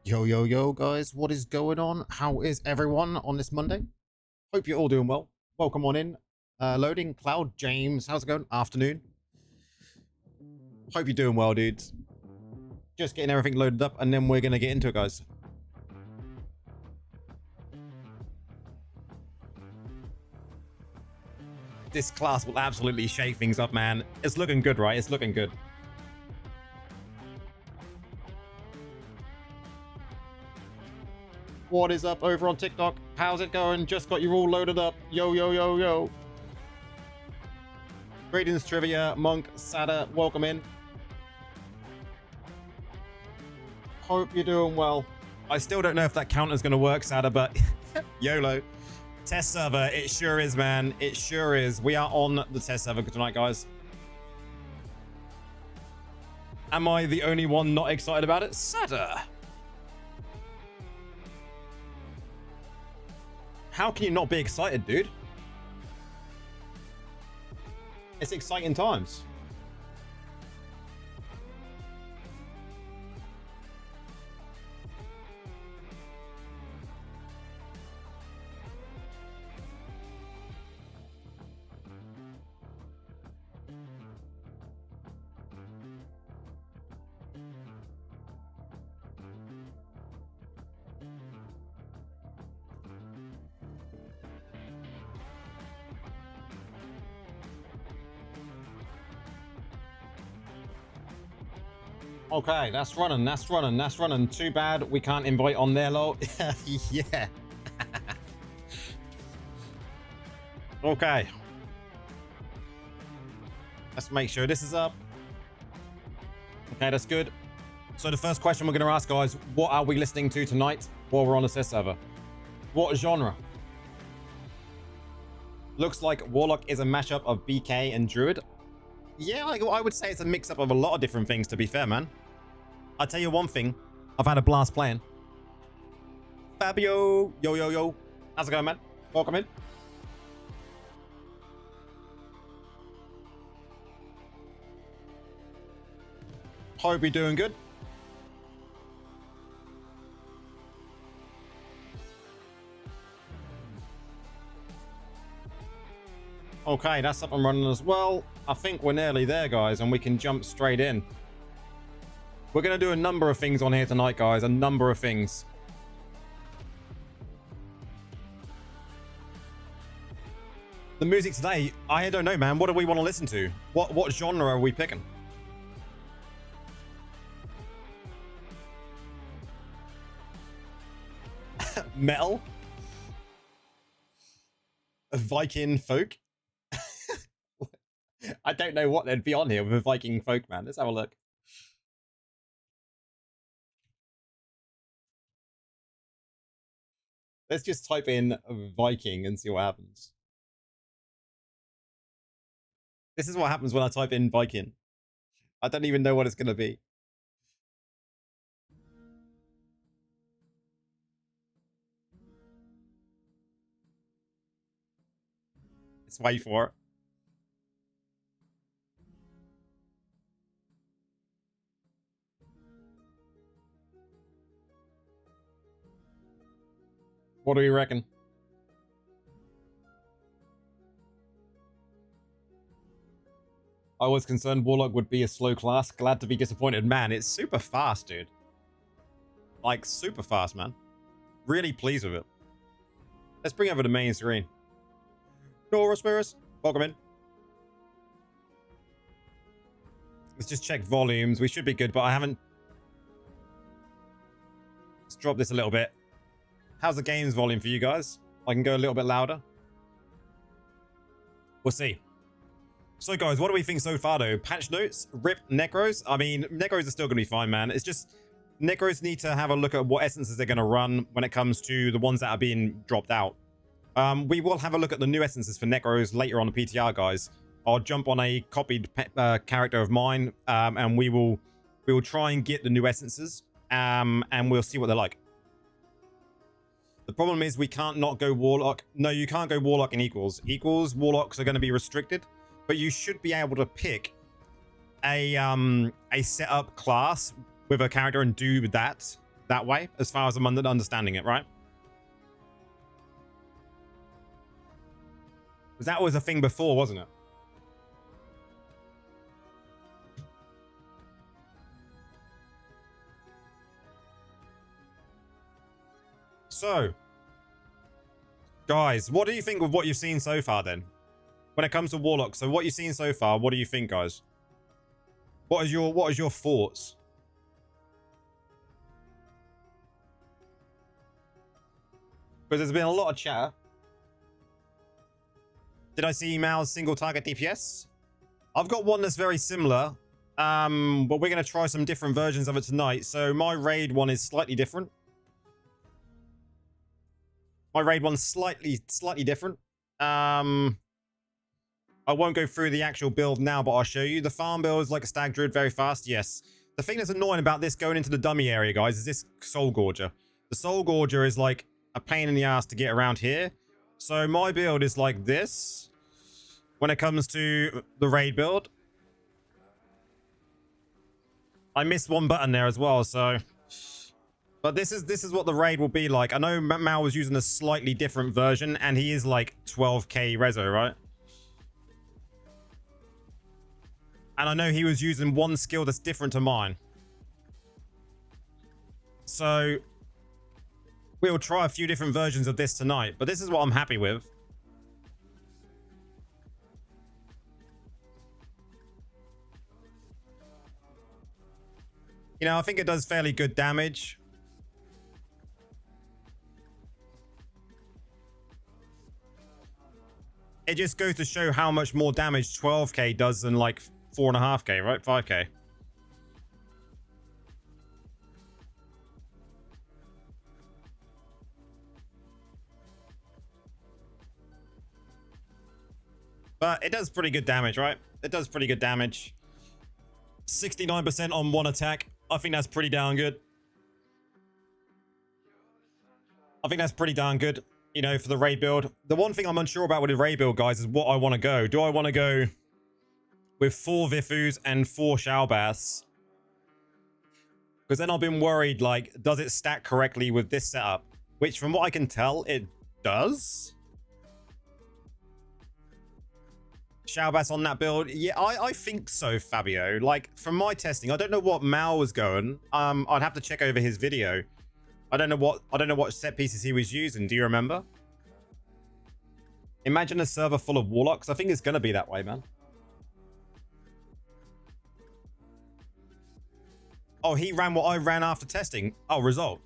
Yo, yo, yo, guys, what is going on? How is everyone on this Monday? Hope you're all doing well. Welcome on in. Loading Cloud James. How's it going? Afternoon. Hope you're doing well, dudes. Just getting everything loaded up, and then we're going to get into it, guys. This class will absolutely shake things up, man. It's looking good, right? It's looking good. What is up over on TikTok? How's it going? Just got you all loaded up. Yo, yo, yo, yo. Greetings, Trivia, Monk, Sada, welcome in. Hope you're doing well. I still don't know if that counter's going to work, Sada, but YOLO. Test server, it sure is, man. It sure is. We are on the test server tonight, guys. Am I the only one not excited about it? Sada. How can you not be excited, dude? It's exciting times. Okay, that's running, that's running, that's running. Too bad we can't invite on there, lol. Yeah. Okay. Let's make sure this is up. Okay, that's good. So the first question we're going to ask, guys, what are we listening to tonight while we're on the test server? What genre? Looks like Warlock is a mashup of BK and Druid. Yeah, I would say it's a mix-up of a lot of different things, to be fair, man. I'll tell you one thing. I've had a blast playing. Fabio. Yo, yo, yo. How's it going, man? Welcome in. Hope you're doing good. Okay, that's up and running as well. I think we're nearly there, guys, and we can jump straight in. We're going to do a number of things on here tonight, guys. A number of things. The music today, I don't know, man. What do we want to listen to? What genre are we picking? Metal? A Viking folk? I don't know what they'd be on here with a Viking folk, man. Let's have a look. Let's just type in Viking and see what happens. This is what happens when I type in Viking. I don't even know what it's going to be. Let's wait for it. What do you reckon? I was concerned Warlock would be a slow class. Glad to be disappointed. Man, it's super fast, dude. Like, super fast, man. Really pleased with it. Let's bring over the main screen. Nora Spiris, welcome in. Let's just check volumes. We should be good, but I haven't... Let's drop this a little bit. How's the game's volume for you guys? I can go a little bit louder. We'll see. So, guys, what do we think so far, though? Patch notes? RIP Necros? I mean, Necros are still going to be fine, man. It's just... Necros need to have a look at what essences they're going to run when it comes to the ones that are being dropped out. We will have a look at the new essences for Necros later on the PTR, guys. I'll jump on a copied character of mine, and we will try and get the new essences, and we'll see what they're like. The problem is we can't not go Warlock. No, you can't go Warlock in equals. Equals, Warlocks are going to be restricted, but you should be able to pick a setup class with a character and do that. that way, as far as I'm understanding it, right? Because that was a thing before, wasn't it? So, guys, what do you think of what you've seen so far then? When it comes to Warlock, so what you've seen so far, what do you think, guys? What is your thoughts? Because there's been a lot of chatter. Did I see Mao's single target DPS? I've got one that's very similar. But we're going to try some different versions of it tonight. So my raid one is slightly different. My raid one's slightly different. I won't go through the actual build now, but I'll show you. The farm build is like a stag druid, very fast, yes. The thing that's annoying about this going into the dummy area, guys, is this Soul Gorger. The Soul Gorger is like a pain in the ass to get around here. So my build is like this when it comes to the raid build. I missed one button there as well, so... But this is what the raid will be like. I know Mao was using a slightly different version, and he is like 12k reso, right? And I know he was using one skill that's different to mine. So we'll try a few different versions of this tonight, but this is what I'm happy with. You know, I think it does fairly good damage. It just goes to show how much more damage 12k does than like 4.5k, right? 5k. But it does pretty good damage, right? It does pretty good damage. 69% on one attack. I think that's pretty darn good. I think that's pretty darn good, you know, for the raid build. The one thing I'm unsure about with the raid build, guys, is what I want to go. Do I want to go with 4 Vifus and 4 Shalbaths? Because then I've been worried, like, does it stack correctly with this setup? Which, from what I can tell, it does. Shalbaths on that build? Yeah, I think so, Fabio. Like, from my testing, I don't know what Mao was going. I'd have to check over his video. I don't know what set pieces he was using. Do you remember? Imagine a server full of Warlocks. I think it's gonna be that way, man. Oh, he ran what I ran after testing. Oh, result.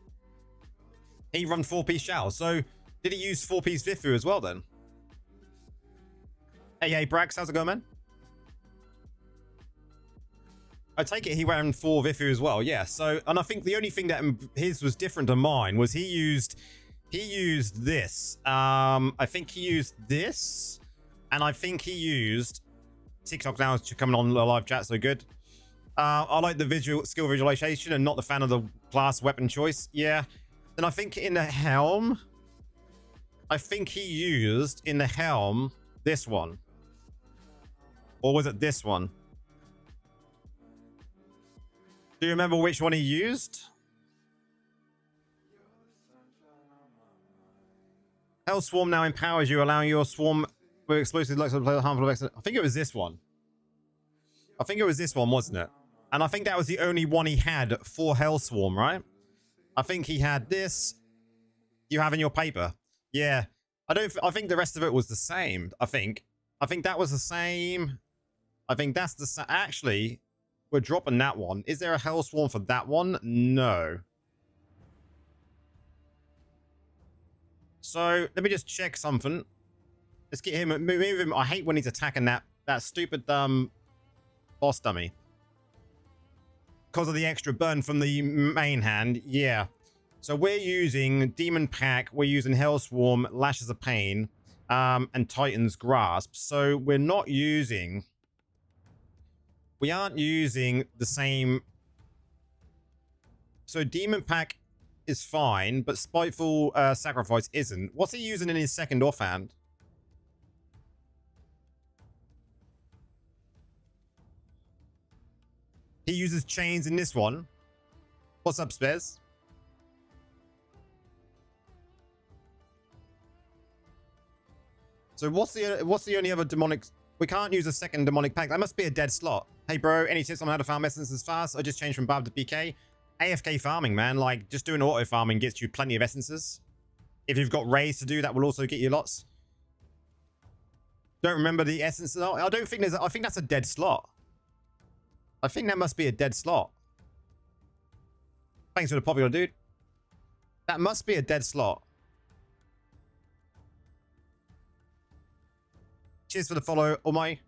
He run 4-piece Shao. So, did he use 4-piece Vifu as well then? Hey, Brax, how's it going, man? I take it he ran 4 Vifu as well, yeah. So, and I think the only thing that his was different to mine was he used this. I think he used this, and I think he used TikTok now is coming on the live chat, so good. I like the skill visualization and not the fan of the class weapon choice. Yeah. Then I think in the helm, I think he used in the helm this one. Or was it this one? Do you remember which one he used? Hell Swarm now empowers you, allowing your swarm with explosive looks to play the harmful effects. I think it was this one. I think it was this one, wasn't it? And I think that was the only one he had for Hell Swarm, right? I think he had this. You have in your paper. Yeah. I think the rest of it was the same. I think that was the same. I think that's the same. Actually, we're dropping that one. Is there a Hell Swarm for that one? No. So let me just check something. Let's get him. Move him. I hate when he's attacking that stupid boss dummy. Because of the extra burn from the main hand. Yeah. So we're using Demon Pack. We're using Hell Swarm, Lashes of Pain, and Titan's Grasp. So we're not using... We aren't using the same... So Demon Pack is fine, but Spiteful Sacrifice isn't. What's he using in his second offhand? He uses chains in this one. What's up, Spez? So what's the only other demonic? We can't use a second demonic pack. That must be a dead slot. Hey bro, any tips on how to farm essences fast? I just changed from Barb to BK. AFK farming, man. Like just doing auto farming gets you plenty of essences. If you've got raids to do, that will also get you lots. Don't remember the essences. Oh, I don't think there's. I think that's a dead slot. I think that must be a dead slot. Thanks for the popular, dude. That must be a dead slot. Cheers for the follow, Omai.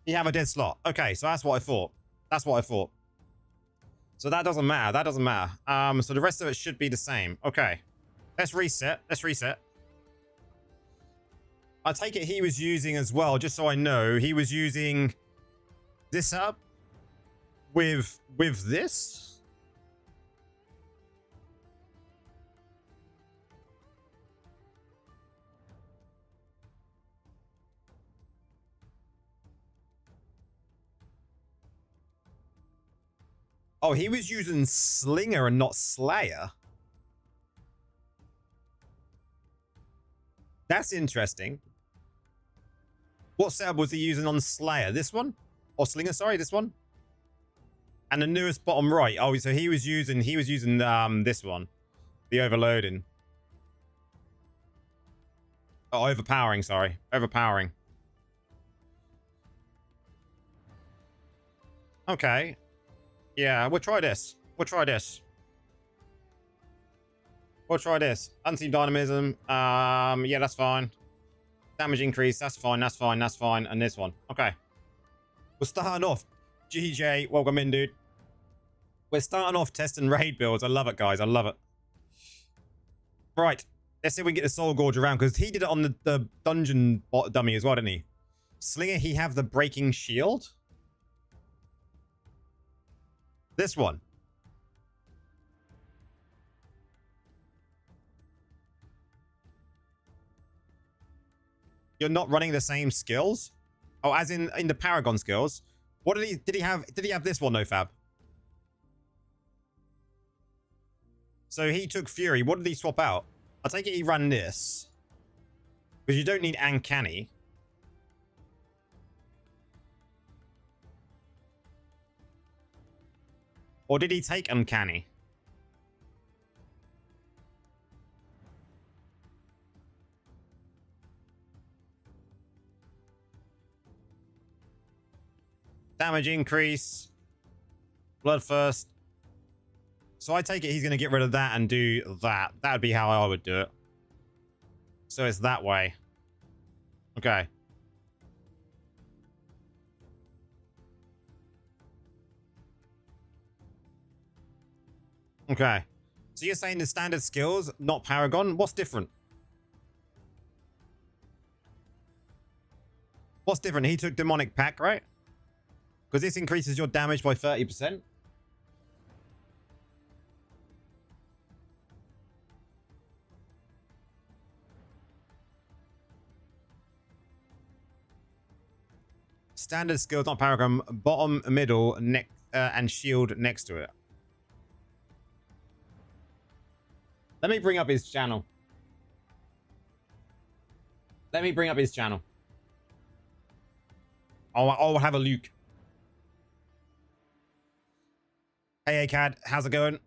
You have a dead slot. Okay, so that's what I thought. That's what I thought. So that doesn't matter. That doesn't matter. So the rest of it should be the same. Okay. Let's reset. Let's reset. I take it he was using as well, just so I know, he was using this up with this. Oh, he was using Slinger and not Slayer. That's interesting. What setup was he using on Slayer? This one? Or Slinger, sorry, this one? And the newest bottom right. Oh, so he was using this one. The overloading. Oh, overpowering, sorry. Overpowering. Okay. Yeah, we'll try this. We'll try this. We'll try this. Unseen dynamism. Yeah, that's fine. Damage increase. That's fine. That's fine. That's fine. And this one. Okay. We're starting off. GJ, welcome in, dude. We're starting off testing raid builds. I love it, guys. I love it. Right. Let's see if we can get the Soul Gorge around, because he did it on the dungeon bot dummy as well, didn't he? Slinger, he have the breaking shield. This one. You're not running the same skills? Oh, as in the Paragon skills. What did he have? Did he have this one, no Fab? So he took Fury. What did he swap out? I take it he ran this. Because you don't need Uncanny. Or did he take Uncanny? Damage increase. Blood first. So I take it he's going to get rid of that and do that. That would be how I would do it. So it's that way. Okay. Okay. So you're saying the standard skills, not Paragon? What's different? What's different? He took Demonic Pack, right? Because this increases your damage by 30%. Standard skills, not Paragon. Bottom, middle, neck, and shield next to it. Let me bring up his channel. Let me bring up his channel. I'll have a look. Hey, Cad, how's it going?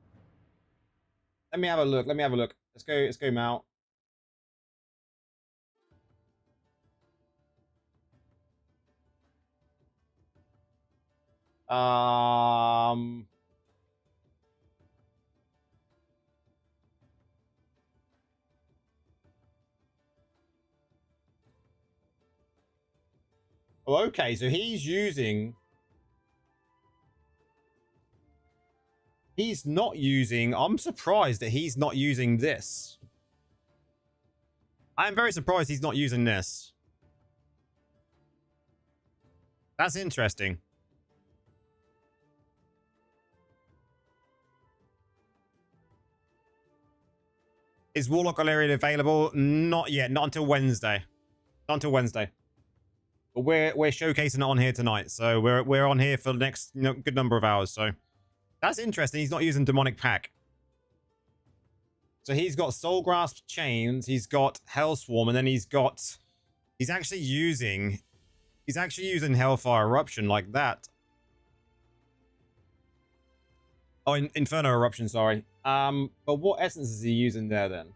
Let me have a look. Let me have a look. Let's go, Mal. Oh, okay, so he's not using, I'm surprised that he's not using this. I'm very surprised he's not using this. That's interesting. Is Warlock Galarian available? Not yet, not until Wednesday. Not until Wednesday. But we're showcasing it on here tonight, so we're on here for the next good number of hours. So that's interesting. He's not using Demonic Pack. So he's got Soul Grasp Chains, he's got Hellswarm, and then he's actually using Hellfire Eruption like that. Oh, Inferno Eruption, sorry. But what essence is he using there then?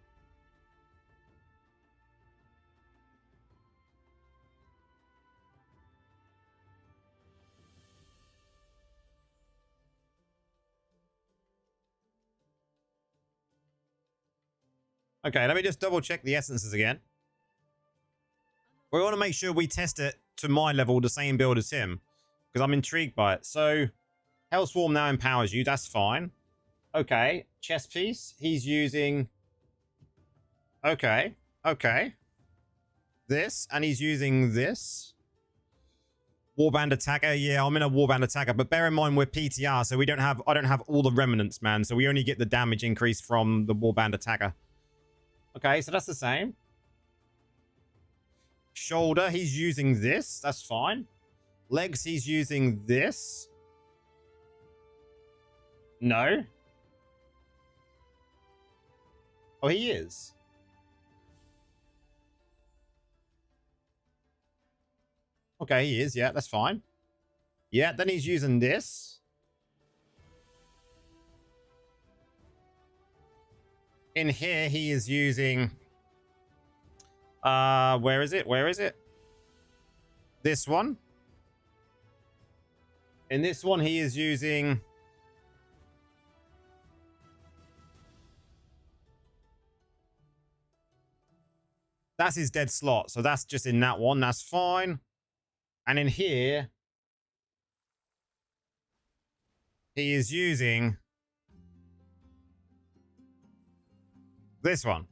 Okay, let me just double check the essences again. We want to make sure we test it to my level, the same build as him, because I'm intrigued by it. So, Hellswarm now empowers you. That's fine. Okay, chess piece. He's using. Okay, okay. This, and he's using this. Warband attacker. Yeah, I'm in a warband attacker, but bear in mind we're PTR, so I don't have all the remnants, man. So we only get the damage increase from the warband attacker. Okay, so that's the same. Shoulder, he's using this. That's fine. Legs, he's using this. No. Oh, he is. Okay, he is. Yeah, that's fine. Yeah, then he's using this. In here, he is using... where is it? Where is it? This one. In this one, he is using... That's his dead slot. So that's just in that one. That's fine. And in here, he is using this one.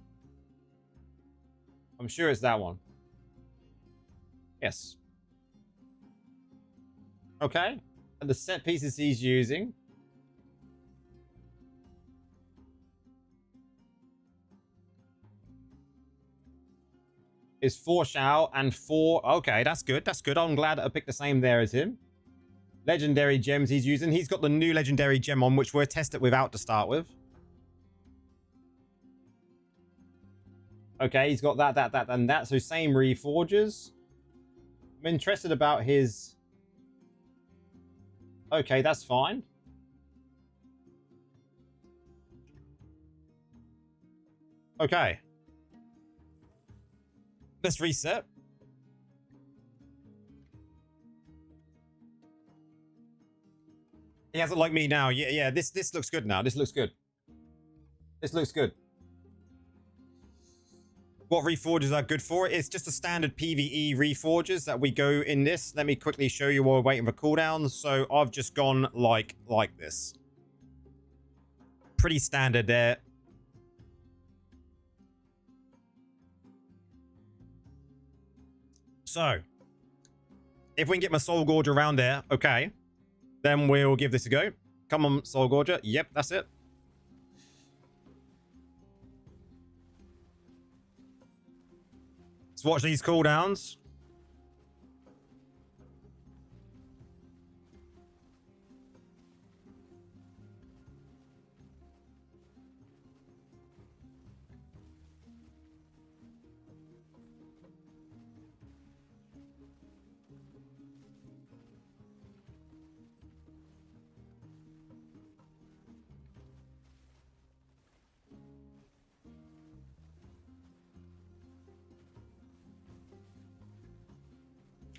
I'm sure it's that one. Yes. Okay. And the set pieces he's using. Is 4 Shao and 4... Okay, that's good. That's good. I'm glad I picked the same there as him. Legendary gems he's using. He's got the new legendary gem on, which we'll test it without to start with. Okay, he's got that, and that. So same reforges. I'm interested about his... Okay, that's fine. Okay. Let's reset. He has it like me now. Yeah, this looks good now. This looks good. This looks good. What reforges are good for? It's just a standard PvE reforges that we go in this. Let me quickly show you while we're waiting for cooldowns. So I've just gone like this. Pretty standard there. So, if we can get my Soul Gorger around there, okay, then we'll give this a go. Come on, Soul Gorger. Yep, that's it. Let's watch these cooldowns.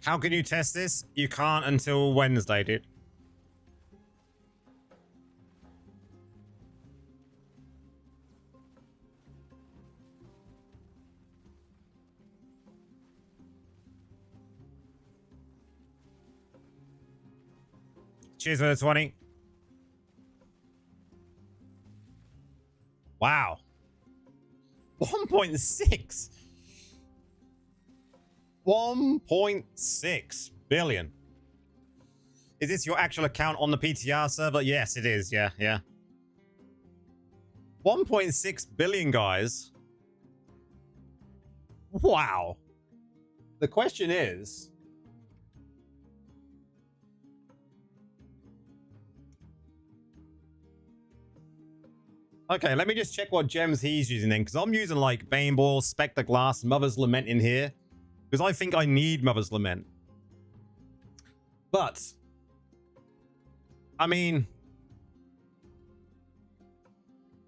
How can you test this? You can't until Wednesday, dude. Cheers for the 20. Wow. 1.6. 1.6 billion. Is this your actual account on the PTR server? Yes, it is. Yeah. 1.6 billion, guys. Wow. The question is... Okay, let me just check what gems he's using then, because I'm using like Bane Ball, Spectre Glass, Mother's Lament in here, because I think I need Mother's Lament. But I mean,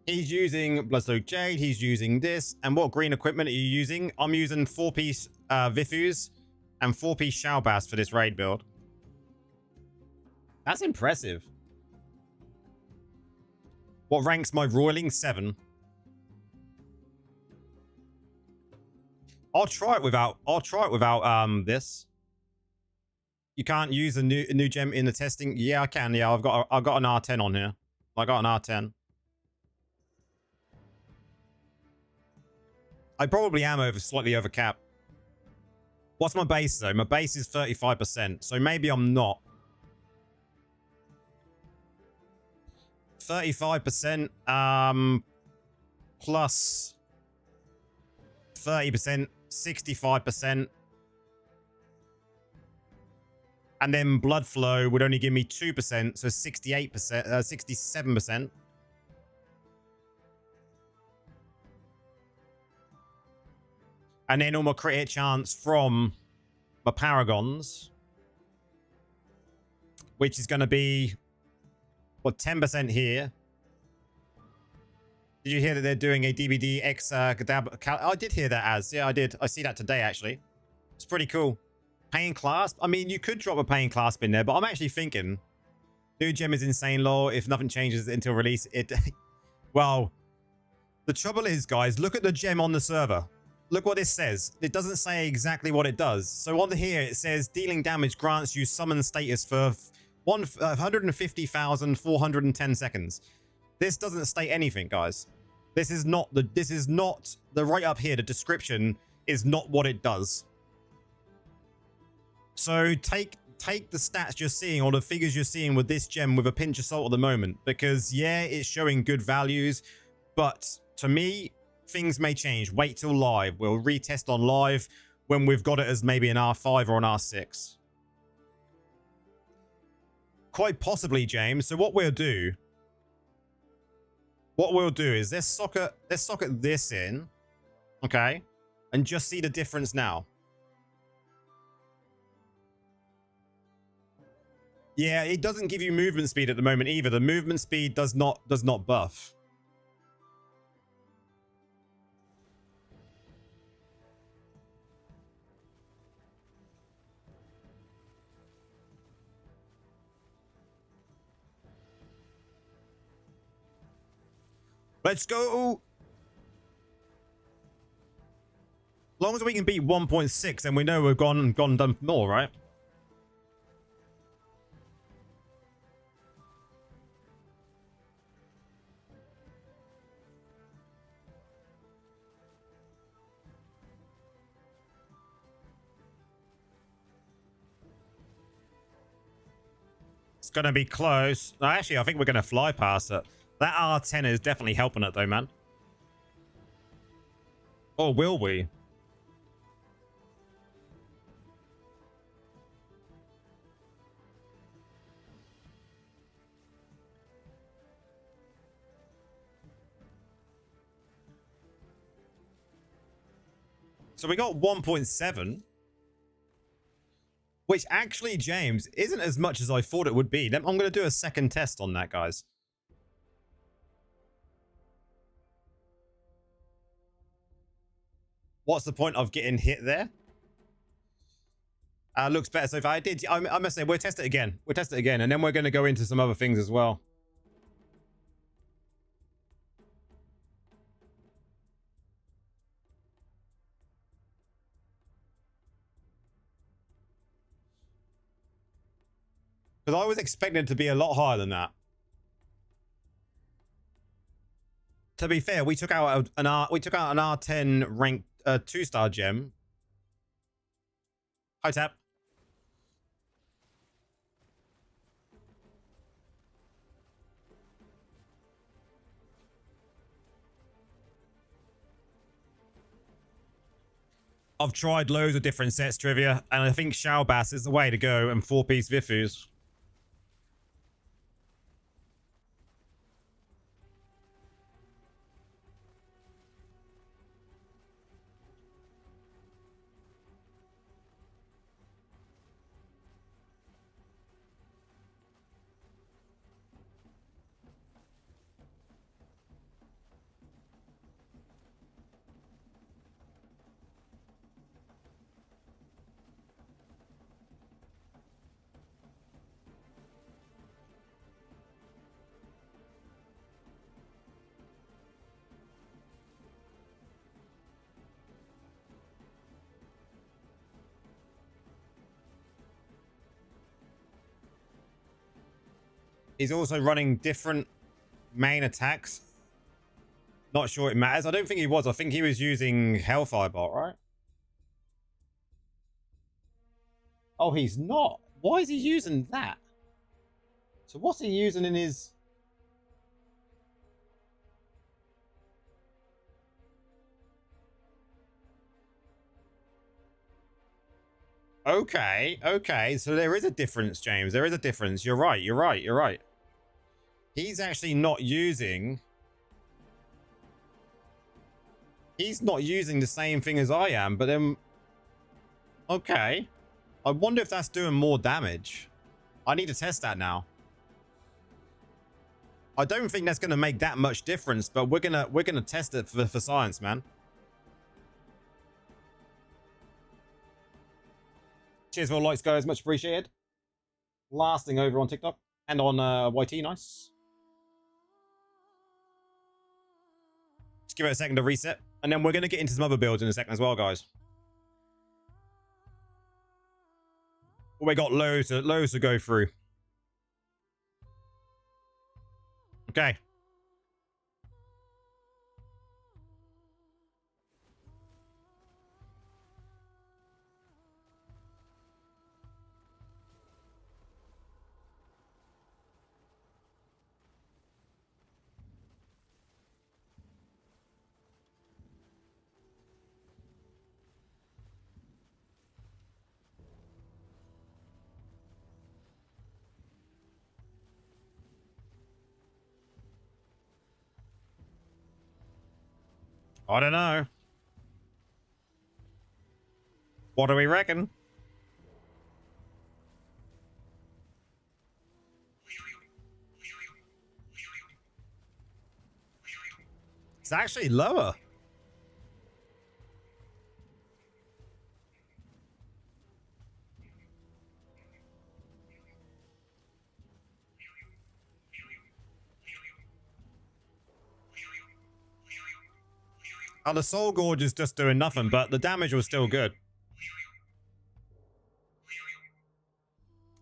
he's using Bloodstoke Jade, he's using this, and what green equipment are you using? I'm using 4-piece Vifus and 4-piece Shao-Bass for this raid build. That's impressive. What ranks my roiling? 7. I'll try it without this. You can't use a new gem in the testing. Yeah, I can. Yeah, I've got an R10 on here. I got an R10. I probably am slightly over cap. What's my base though? My base is 35%, so maybe I'm not. 35% plus 30%, 65%. And then blood flow would only give me 2%, so 68%, 67%. And then all my crit hit chance from my paragons, which is going to be, what, 10% here. Did you hear that they're doing a DBD X Gadab? I did hear that as. Yeah, I did. I see that today, actually. It's pretty cool. Paying clasp? I mean, you could drop a paying clasp in there, but I'm actually thinking new gem is insane lore. If nothing changes until release, it... Well, the trouble is, guys, look at the gem on the server. Look what this says. It doesn't say exactly what it does. So on here, it says dealing damage grants you summon status for 150,410 seconds. This doesn't state anything, guys. This is not the right up here. The description is not what it does. So take the stats you're seeing or the figures you're seeing with this gem with a pinch of salt at the moment, because yeah, it's showing good values, but to me, things may change. Wait till live. We'll retest on live when we've got it as maybe an R5 or an R6. Quite possibly, James. So what we'll do is let's socket this in, okay, and just see the difference now. Yeah, it doesn't give you movement speed at the moment either. The movement speed does not buff. Let's go. As long as we can beat 1.6, then we know we've gone done more, right? It's gonna be close. Actually, I think we're gonna fly past it. That R10 is definitely helping it though, man. Or will we? So we got 1.7. Which actually, James, isn't as much as I thought it would be. I'm going to do a second test on that, guys. What's the point of getting hit there? Looks better so far. I must say, we'll test it again. We'll test it again, and then we're going to go into some other things as well. Because I was expecting it to be a lot higher than that. To be fair, we took out an R10 ranked 2-star gem. Hi, Tap. I've tried loads of different sets, Trivia, and I think Shao-Bass is the way to go, and 4-piece Vifus. He's also running different main attacks. Not sure it matters. I don't think he was. I think he was using Hellfire Bolt, right? Oh, he's not. Why is he using that? So what's he using in his... Okay, okay. So there is a difference, James. There is a difference. You're right. You're right. You're right. He's actually not using... He's not using the same thing as I am, but then... Okay. I wonder if that's doing more damage. I need to test that now. I don't think that's going to make that much difference, but we're gonna test it for science, man. Cheers for all likes, guys. Much appreciated. Lasting over on TikTok and on YT. Nice. Just give it a second to reset, and then we're going to get into some other builds in a second as well, guys. Well, we got loads to go through. Okay. I don't know. What do we reckon? It's actually lower. Oh, the Soul Gorge is just doing nothing, but the damage was still good.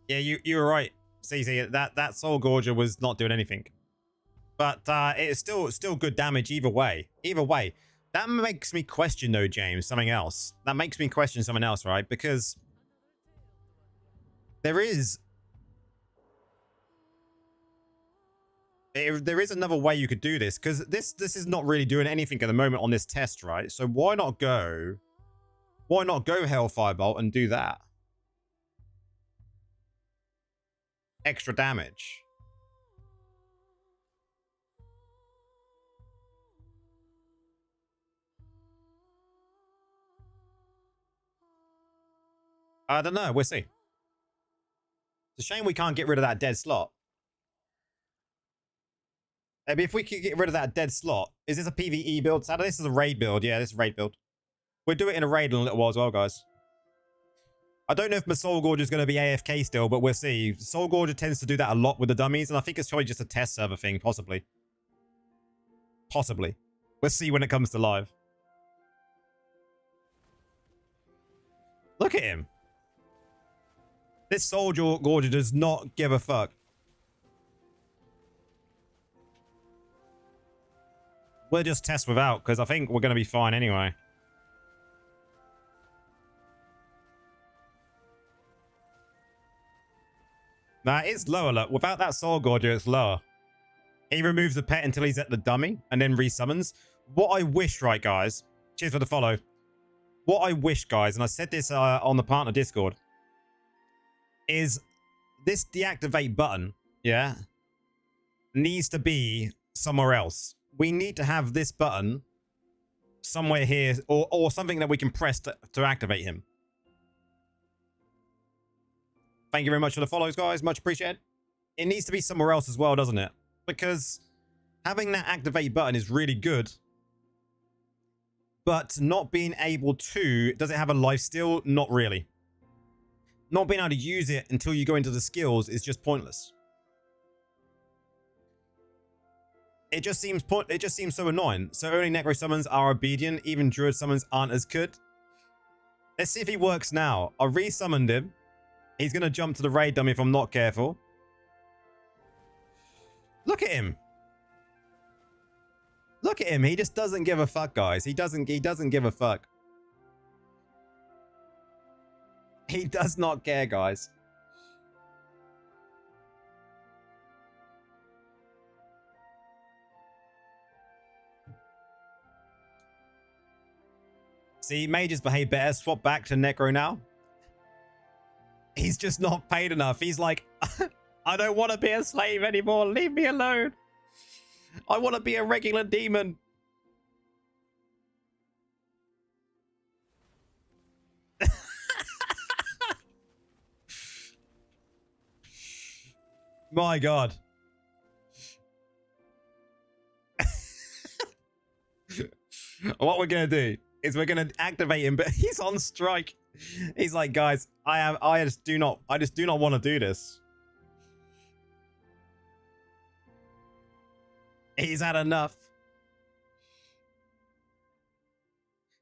Yeah, you were right, CC. That Soul Gorger was not doing anything. But it's still good damage either way. Either way. That makes me question, though, James, something else. That makes me question something else, right? Because there is another way you could do this, because this is not really doing anything at the moment on this test, right? So why not go Hellfire Bolt and do that? Extra damage. I don't know. We'll see. It's a shame we can't get rid of that dead slot. Maybe if we could get rid of that dead slot. Is this a PvE build? Saturday? This is a raid build. Yeah, this is a raid build. We'll do it in a raid in a little while as well, guys. I don't know if my Soul Gorger is going to be AFK still, but we'll see. Soul Gorger tends to do that a lot with the dummies, and I think it's probably just a test server thing, possibly. Possibly. We'll see when it comes to live. Look at him. This Soul Gorger does not give a fuck. We'll just test without, because I think we're going to be fine anyway. Nah, it's lower. Look, without that Soul Gorger, it's lower. He removes the pet until he's at the dummy and then resummons. What I wish, right, guys? Cheers for the follow. What I wish, guys, and I said this on the partner Discord, is this deactivate button, yeah, needs to be somewhere else. We need to have this button somewhere here, or something that we can press to activate him. Thank you very much for the follows, guys. Much appreciated. It needs to be somewhere else as well, doesn't it? Because having that activate button is really good. But not being able to... Does it have a lifesteal? Not really. Not being able to use it until you go into the skills is just pointless. It just seems so annoying. So only Necro summons are obedient. Even Druid summons aren't as good. Let's see if he works now. I resummoned him. He's going to jump to the raid dummy if I'm not careful. Look at him. Look at him. He just doesn't give a fuck, guys. He doesn't give a fuck. He does not care, guys. See, mages behave better. Swap back to Necro now. He's just not paid enough. He's like, I don't want to be a slave anymore. Leave me alone. I want to be a regular demon. My God. What we're going to do is we're going to activate him, but he's on strike. He's like, guys, I just do not want to do this. He's had enough.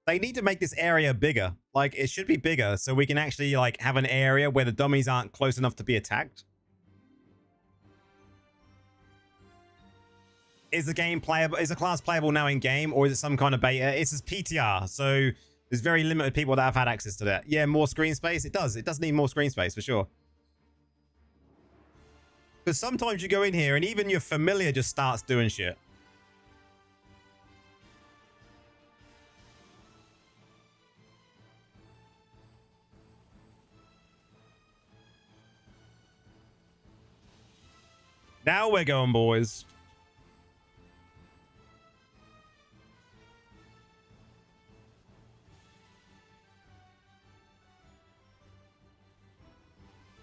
They need to make this area bigger. Like, it should be bigger so we can actually like have an area where the dummies aren't close enough to be attacked. Is the game playable? Is the class playable now in game, or is it some kind of beta? It's just PTR, so there's very limited people that have had access to that. Yeah, more screen space. It does. It does need more screen space for sure. Because sometimes you go in here and even your familiar just starts doing shit. Now we're going, boys.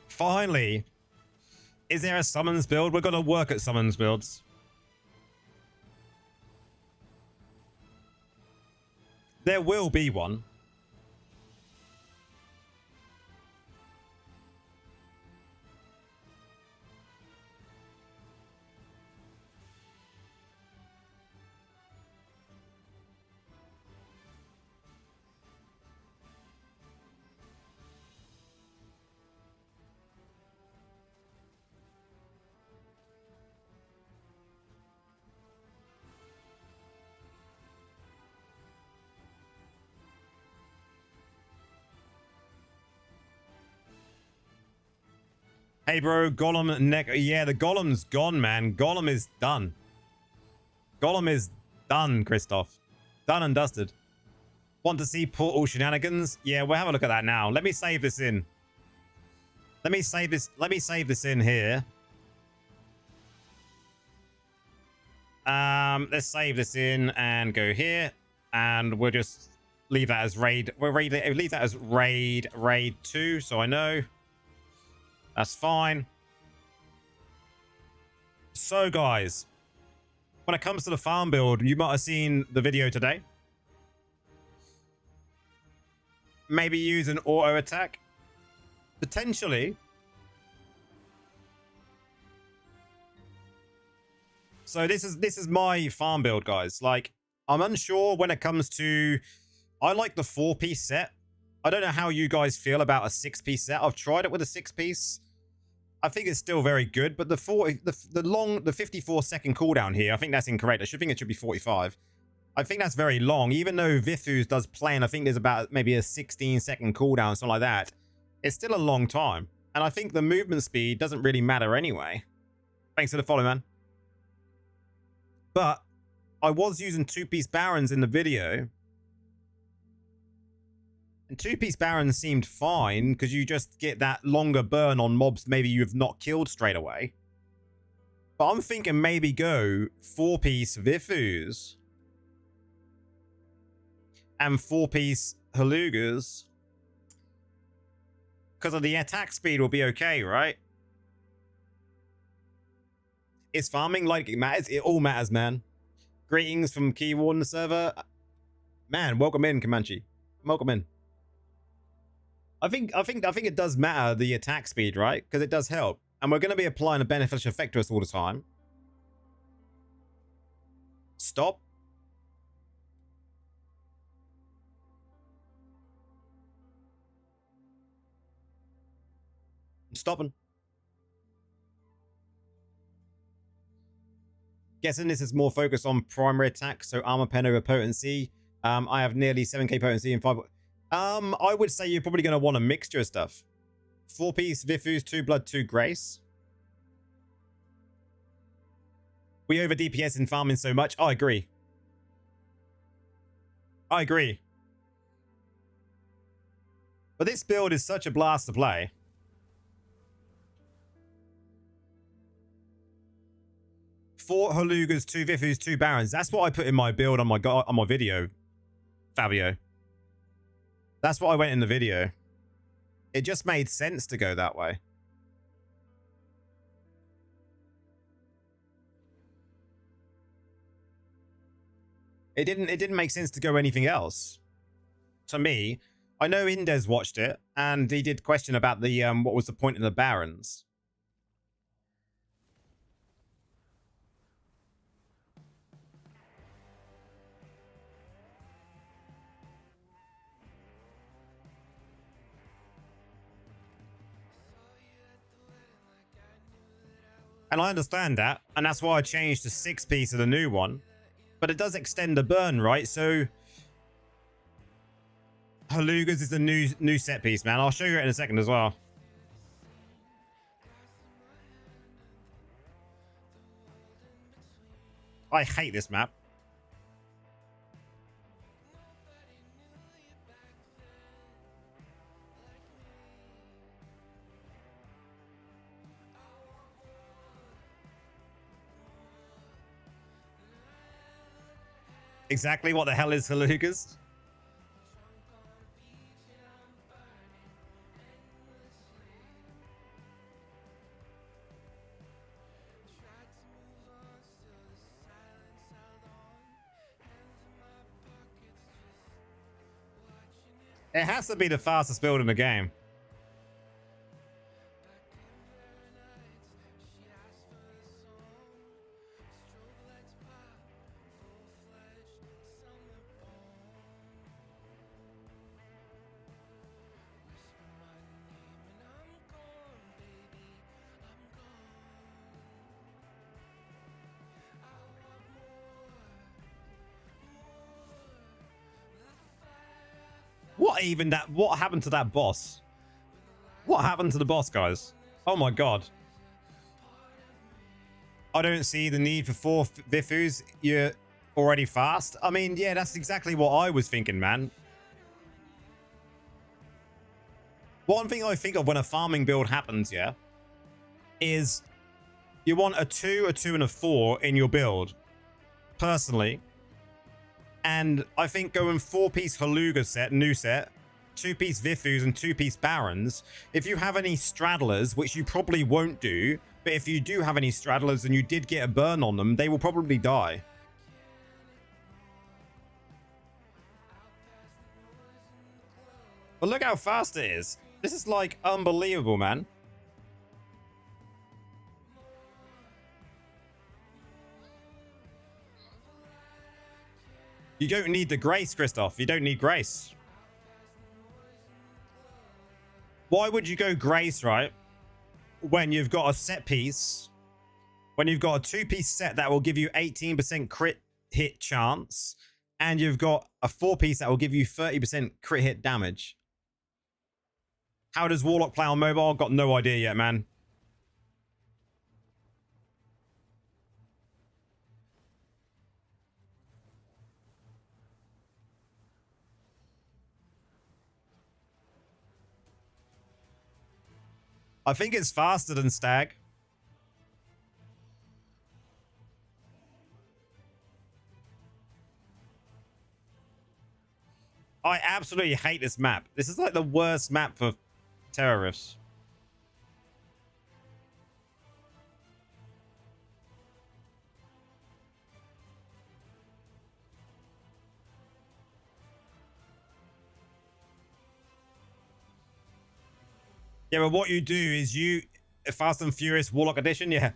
Finally. Is there a summons build? We're going to work at summons builds. There will be one. Hey, bro, Golem neck. Yeah, the Golem's gone, man. Golem is done. Golem is done, Christoph. Done and dusted. Want to see portal shenanigans? Yeah, we'll have a look at that now. Let me save this in. Let me save this in here. Let's save this in and go here. And we'll just leave that as raid. Leave that as raid 2, so I know. That's fine. So, guys, when it comes to the farm build, you might have seen the video today. Maybe use an auto attack. Potentially. So this is my farm build, guys. Like, I'm unsure when it comes to... I like the 4-piece set. I don't know how you guys feel about a 6-piece set. I've tried it with a 6-piece. I think it's still very good, but the 54-second cooldown here, I think that's incorrect. I think it should be 45. I think that's very long, even though Vithus does play, and I think there's about maybe a 16-second cooldown, something like that. It's still a long time, and I think the movement speed doesn't really matter anyway. Thanks for the follow, man. But I was using 2-piece Barons in the video. And 2-piece Barons seemed fine because you just get that longer burn on mobs maybe you've not killed straight away. But I'm thinking maybe go 4-piece Vithus and 4-piece Halugas. Because of the attack speed will be okay, right? Is farming like it matters? It all matters, man. Greetings from Keyword on the server. Man, welcome in, Comanche. Welcome in. I think it does matter, the attack speed, right? Because it does help. And we're going to be applying a beneficial effect to us all the time. Stop. I'm stopping. guessing this is more focused on primary attack, so armor pen over potency. I have nearly 7k potency and 5. I would say you're probably going to want a mixture of stuff. 4-piece Vifus, 2 blood, 2 grace. We over DPS in farming so much. I agree. I agree. But this build is such a blast to play. Four Halugas, 2 Vifus, 2 Barons. That's what I put in my build on my video, Fabio. That's what I went in the video. It just made sense to go that way. It didn't make sense to go anything else. To me, I know Indez watched it and he did question about the what was the point of the Barons. And I understand that, and that's why I changed to 6-piece of the new one. But it does extend the burn, right? So Halugas is the new set piece, man. I'll show you it in a second as well. I hate this map. Exactly what the hell is Halugas? It has to be the fastest build in the game. What happened to that boss? What happened to the boss, guys? Oh my god. I don't see the need for 4 Vifus. You're already fast. I mean, yeah, that's exactly what I was thinking, man. One thing I think of when a farming build happens, yeah, is you want a 2, a 2, and a 4 in your build, personally. And I think going 4-piece Haluga set, new set, 2-piece Vifus and 2-piece Barons, if you have any straddlers, which you probably won't do, but if you do have any straddlers and you did get a burn on them, they will probably die. But look how fast it is. This is like unbelievable, man. You don't need the grace, Christoph. You don't need grace. Why would you go grace, right? When you've got a set piece, when you've got a 2-piece set that will give you 18% crit hit chance, and you've got a 4-piece that will give you 30% crit hit damage. How does Warlock play on mobile? Got no idea yet, man. I think it's faster than Stag. I absolutely hate this map. This is like the worst map for terrorists. Yeah, but what you do is you... Fast and Furious Warlock Edition, yeah.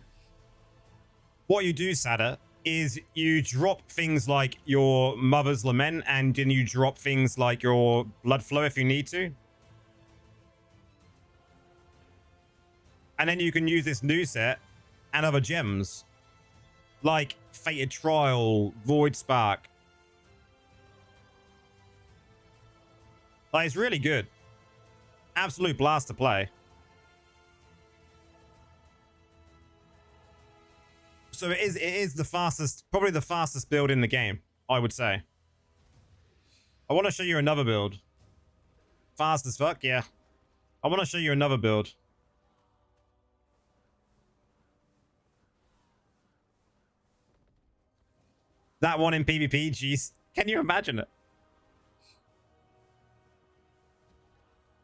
What you do, Sada, is you drop things like your Mother's Lament, and then you drop things like your Blood Flow if you need to. And then you can use this new set and other gems. like Fated Trial, Void Spark. Like, it's really good. Absolute blast to play. So it is the fastest, probably the fastest build in the game, I would say. I want to show you another build. Fast as fuck, yeah. I want to show you another build. That one in PvP, jeez. Can you imagine it?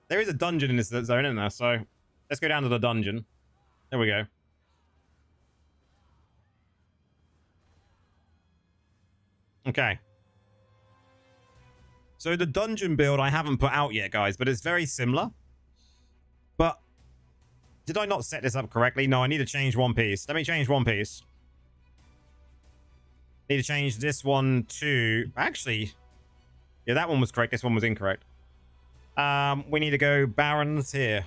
There is a dungeon in this zone, isn't there? So let's go down to the dungeon. There we go. Okay. So the dungeon build I haven't put out yet, guys, but it's very similar. But did I not set this up correctly? No, I need to change one piece. Let me change one piece. Need to change this one to... Actually, yeah, that one was correct. This one was incorrect. We need to go Barons here.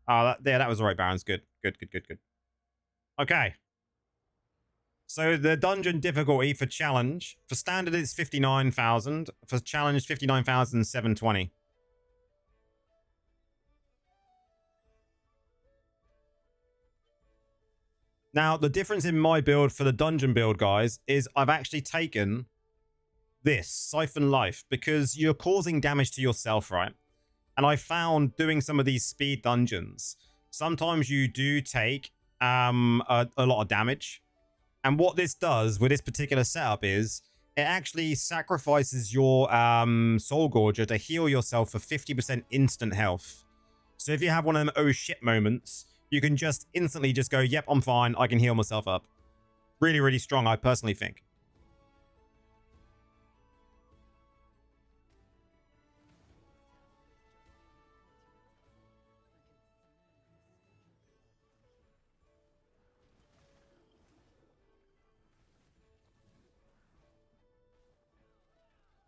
Oh, that was the right Barons. Good. Good. Okay. So the dungeon difficulty for challenge, for standard it's 59,000. For challenge, 59,720. Now, the difference in my build for the dungeon build, guys, is I've actually taken this, Siphon Life, because you're causing damage to yourself, right? And I found doing some of these speed dungeons, sometimes you do take a lot of damage. And what this does with this particular setup is it actually sacrifices your Soul Gorger to heal yourself for 50% instant health. So if you have one of them oh shit moments, you can just instantly just go, yep, I'm fine. I can heal myself up. Really, really strong, I personally think.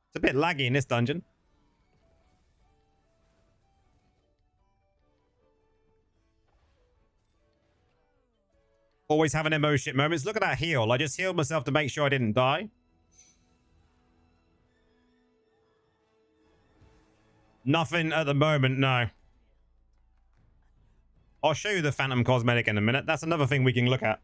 It's a bit laggy in this dungeon. Always having MO shit moments. Look at that heal. I just healed myself to make sure I didn't die. Nothing at the moment, no. I'll show you the Phantom Cosmetic in a minute. That's another thing we can look at.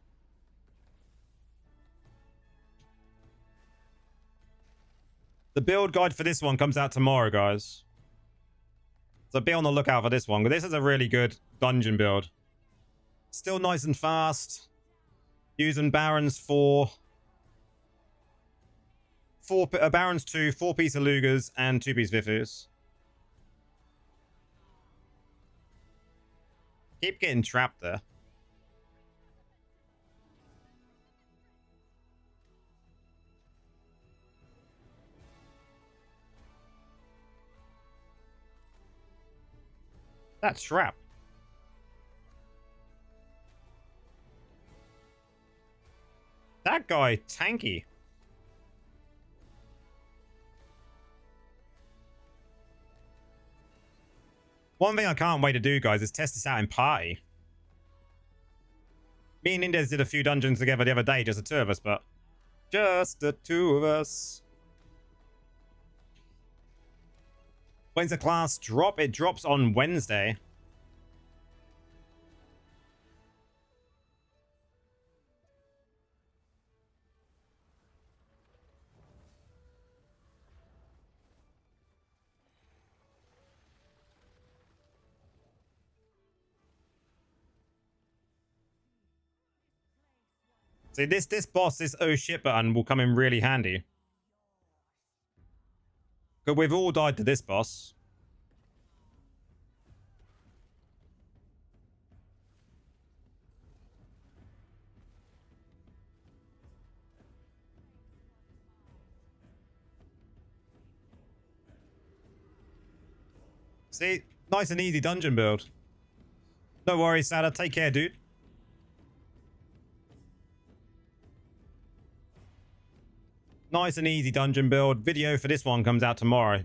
The build guide for this one comes out tomorrow, guys. So be on the lookout for this one. This is a really good dungeon build. Still nice and fast. Using Barons for... Barons 2, 4-piece Alugas, and 2-piece Vifus. Keep getting trapped there. That trap. That guy, tanky. One thing I can't wait to do, guys, is test this out in party. Me and Indez did a few dungeons together the other day, just the two of us, but... Just the two of us. When's the class drop? It drops on Wednesday. See, this boss, this oh shit button will come in really handy. Because we've all died to this boss. See, nice and easy dungeon build. No worries, Sada. Take care, dude. Nice and easy dungeon build. Video for this one comes out tomorrow.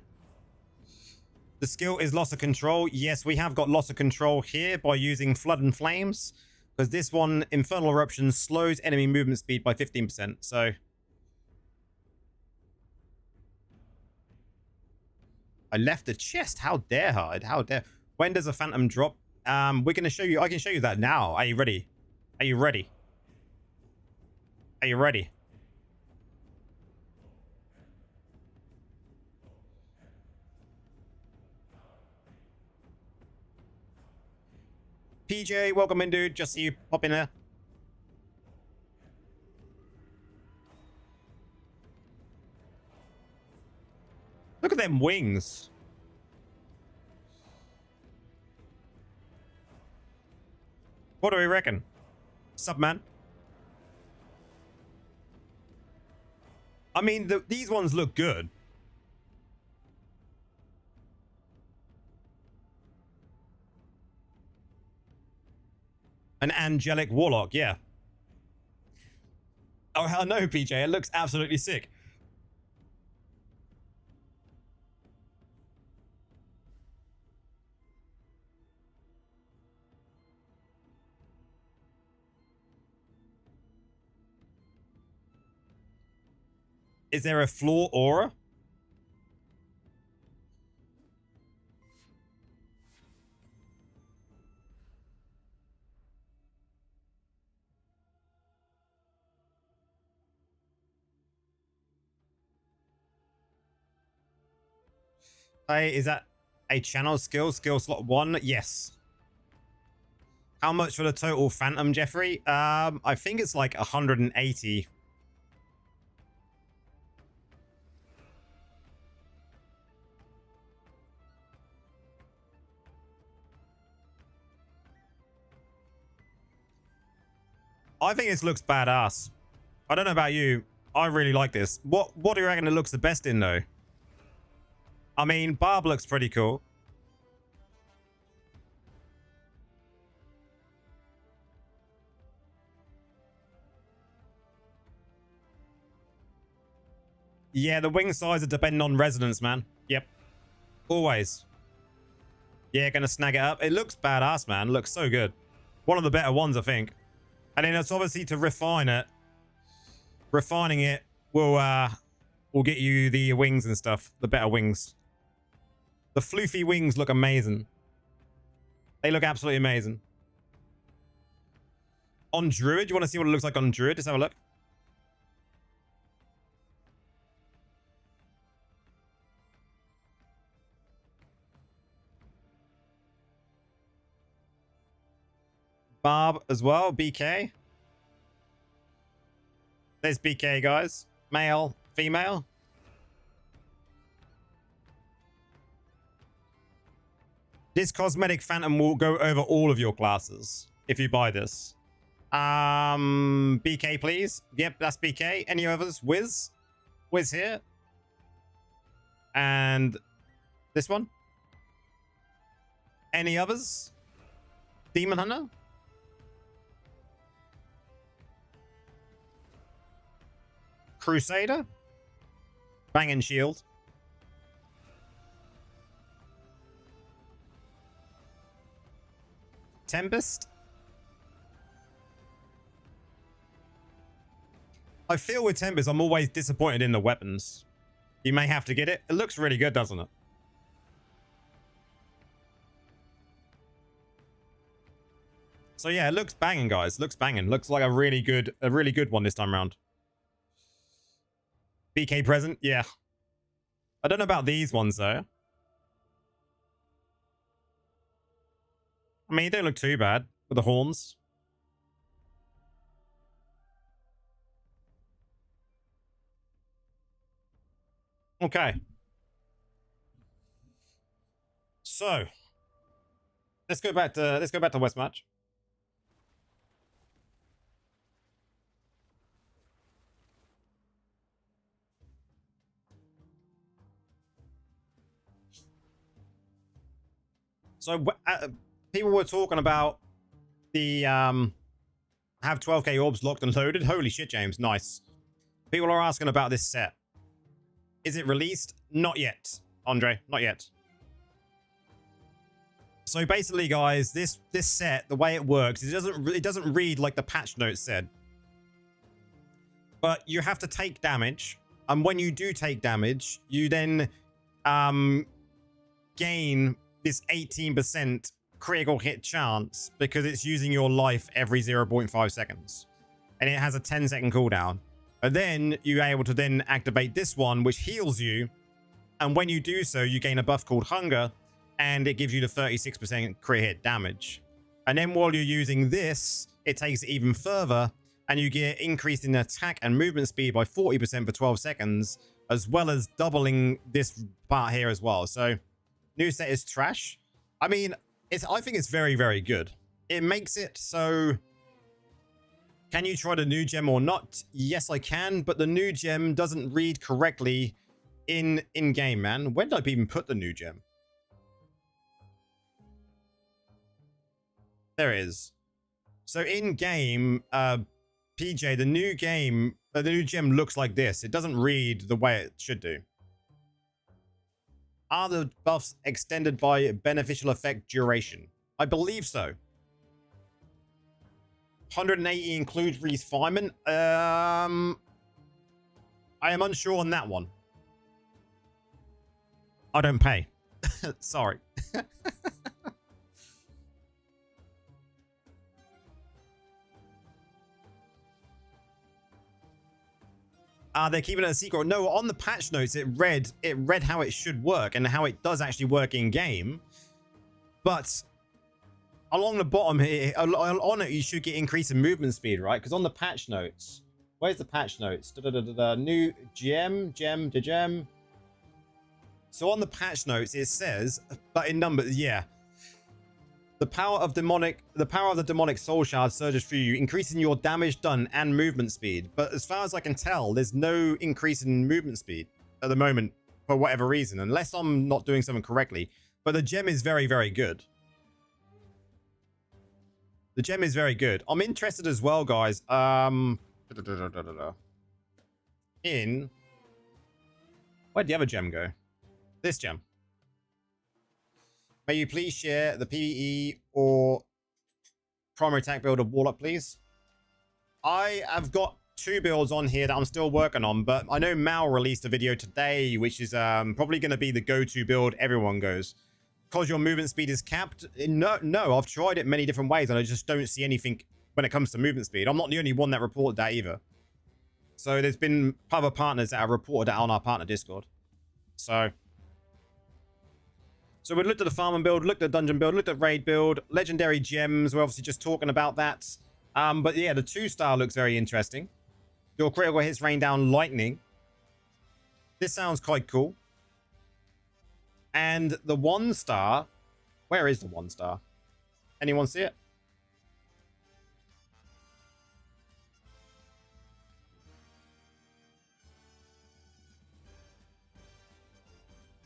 The skill is loss of control. Yes, we have got loss of control here by using Flood and Flames. Because this one, Infernal Eruption, slows enemy movement speed by 15%. So... I left the chest. How dare hide? How dare... When does a phantom drop? We're going to show you... I can show you that now. Are you ready? Are you ready? Are you ready? PJ, welcome in, dude. Just see you pop in there. Look at them wings. What do we reckon? Sup, man? I mean, these ones look good. An angelic warlock, yeah. Oh, hell no, PJ. It looks absolutely sick. Is there a floor aura? Hey, is that a channel skill? Skill slot 1? Yes. How much for the total phantom, Jeffrey? I think it's like 180. I think this looks badass. I don't know about you. I really like this. What do you reckon it looks the best in, though? I mean, Barb looks pretty cool. Yeah, the wing size are depending on resonance, man. Yep. Always. Yeah, gonna snag it up. It looks badass, man. It looks so good. One of the better ones, I think. And then it's obviously to refine it. Refining it will get you the wings and stuff. The better wings. The floofy wings look amazing. They look absolutely amazing. On Druid, you want to see what it looks like on Druid? Let's have a look. Barb as well, BK. There's BK, guys. Male, female. This cosmetic phantom will go over all of your classes if you buy this. BK, please. Yep, that's BK. Any others? Wiz? Wiz here. And this one. Any others? Demon Hunter? Crusader? Banging Shield. Tempest? I feel with Tempest, I'm always disappointed in the weapons. You may have to get it. It looks really good, doesn't it? So yeah, it looks banging, guys. Looks banging. Looks like a really good one this time around. BK present? Yeah. I don't know about these ones, though. I mean, they don't look too bad with the horns. Okay. So let's go back to West Match. So people were talking about the have 12k orbs locked and loaded. Holy shit, James. Nice. People are asking about this set. Is it released? Not yet, Andre. Not yet. So basically, guys, this set, the way it works, it doesn't read like the patch notes said. But you have to take damage, and when you do take damage, you then gain this 18% critical hit chance because it's using your life every 0.5 seconds, and it has a 10-second cooldown. And then you're able to then activate this one, which heals you, and when you do so, you gain a buff called Hunger, and it gives you the 36% crit hit damage. And then while you're using this, it takes it even further, and you get increased in attack and movement speed by 40% for 12 seconds, as well as doubling this part here as well. So new set is trash. I mean, I think it's very, very good. It makes it so... Can you try the new gem or not? Yes, I can, but the new gem doesn't read correctly in-game, man. When did I even put the new gem? There it is. So in-game, PJ, the new gem looks like this. It doesn't read the way it should do. Are the buffs extended by beneficial effect duration? I believe so. 180 includes refinement. I am unsure on that one. I don't pay. Sorry. They're keeping it a secret. No, on the patch notes, it read how it should work and how it does actually work in game. But along the bottom here, on it, you should get increase in movement speed, right? Because on the patch notes, where's the patch notes? New gem. So on the patch notes, it says, but in numbers, yeah. The power of the demonic soul shard surges through you, increasing your damage done and movement speed. But as far as I can tell, there's no increase in movement speed at the moment for whatever reason, unless I'm not doing something correctly. But the gem is very, very good. The gem is very good. I'm interested as well, guys. In where'd the other gem go? This gem. May you please share the PvE or primary attack build of Warlock, please? I have got 2 builds on here that I'm still working on, but I know Mal released a video today, which is probably going to be the go-to build everyone goes. Because your movement speed is capped? No, I've tried it many different ways, and I just don't see anything when it comes to movement speed. I'm not the only one that reported that either. So there's been other partners that have reported that on our partner Discord. So we looked at the farming build, looked at the dungeon build, looked at raid build, legendary gems. We're obviously just talking about that. But yeah, the 2-star looks very interesting. Your critical hits rain down lightning. This sounds quite cool. And the 1-star, where is the 1-star? Anyone see it?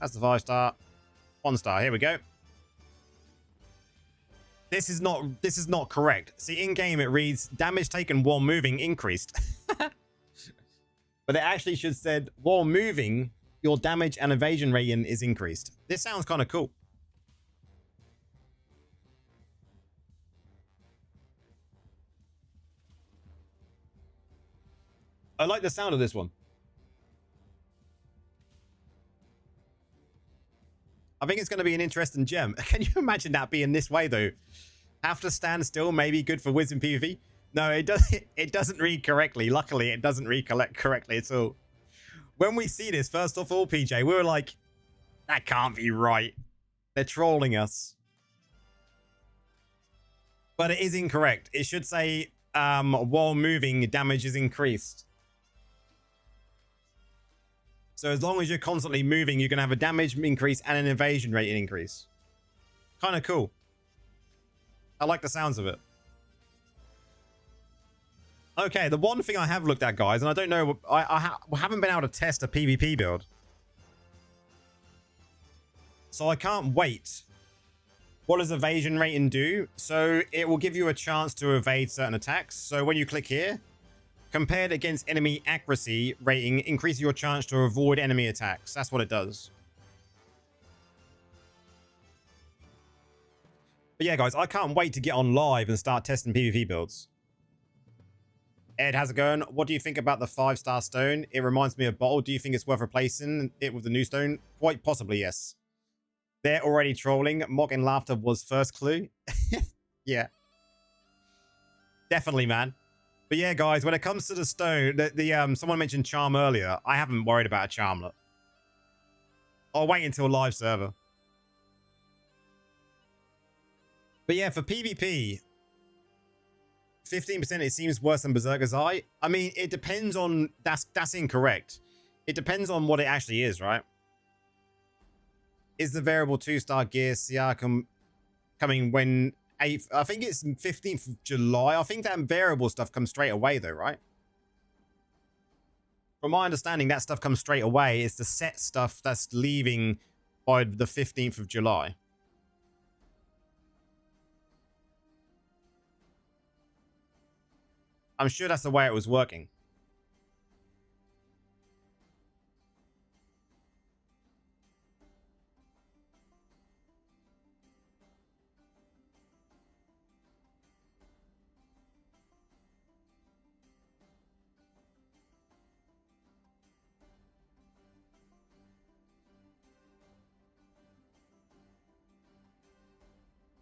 That's the 5-star. 1-star. Here we go. This is not correct. See, in game it reads damage taken while moving increased. But it actually should said while moving, your damage and evasion rating is increased. This sounds kind of cool. I like the sound of this one. I think it's going to be an interesting gem. Can you imagine that being this way, though? Have to stand still, maybe good for wisdom PvP? No, it doesn't read correctly. Luckily, it doesn't read correctly at all. When we see this, first of all, PJ, we were like, that can't be right. They're trolling us. But it is incorrect. It should say, while moving, damage is increased. So as long as you're constantly moving, you're going to have a damage increase and an evasion rate increase. Kind of cool. I like the sounds of it. Okay, the one thing I have looked at, guys, and I don't know, I haven't been able to test a PvP build. So I can't wait. What does evasion rating do? So it will give you a chance to evade certain attacks. So when you click here, compared against enemy accuracy rating, increases your chance to avoid enemy attacks. That's what it does. But yeah, guys, I can't wait to get on live and start testing PvP builds. Ed, how's it going? What do you think about the 5-star stone? It reminds me of Bottle. Do you think it's worth replacing it with the new stone? Quite possibly, yes. They're already trolling. Mock and laughter was first clue. Yeah. Definitely, man. But yeah, guys, when it comes to the stone, someone mentioned charm earlier. I haven't worried about a charmlet. I'll wait until live server. But yeah, for PvP, 15% it seems worse than Berserker's Eye. I mean, it depends on... That's incorrect. It depends on what it actually is, right? Is the variable 2-star gear CR coming when... I think it's 15th of July. I think that variable stuff comes straight away, though, right? From my understanding, that stuff comes straight away. It's the set stuff that's leaving by the 15th of July. I'm sure that's the way it was working.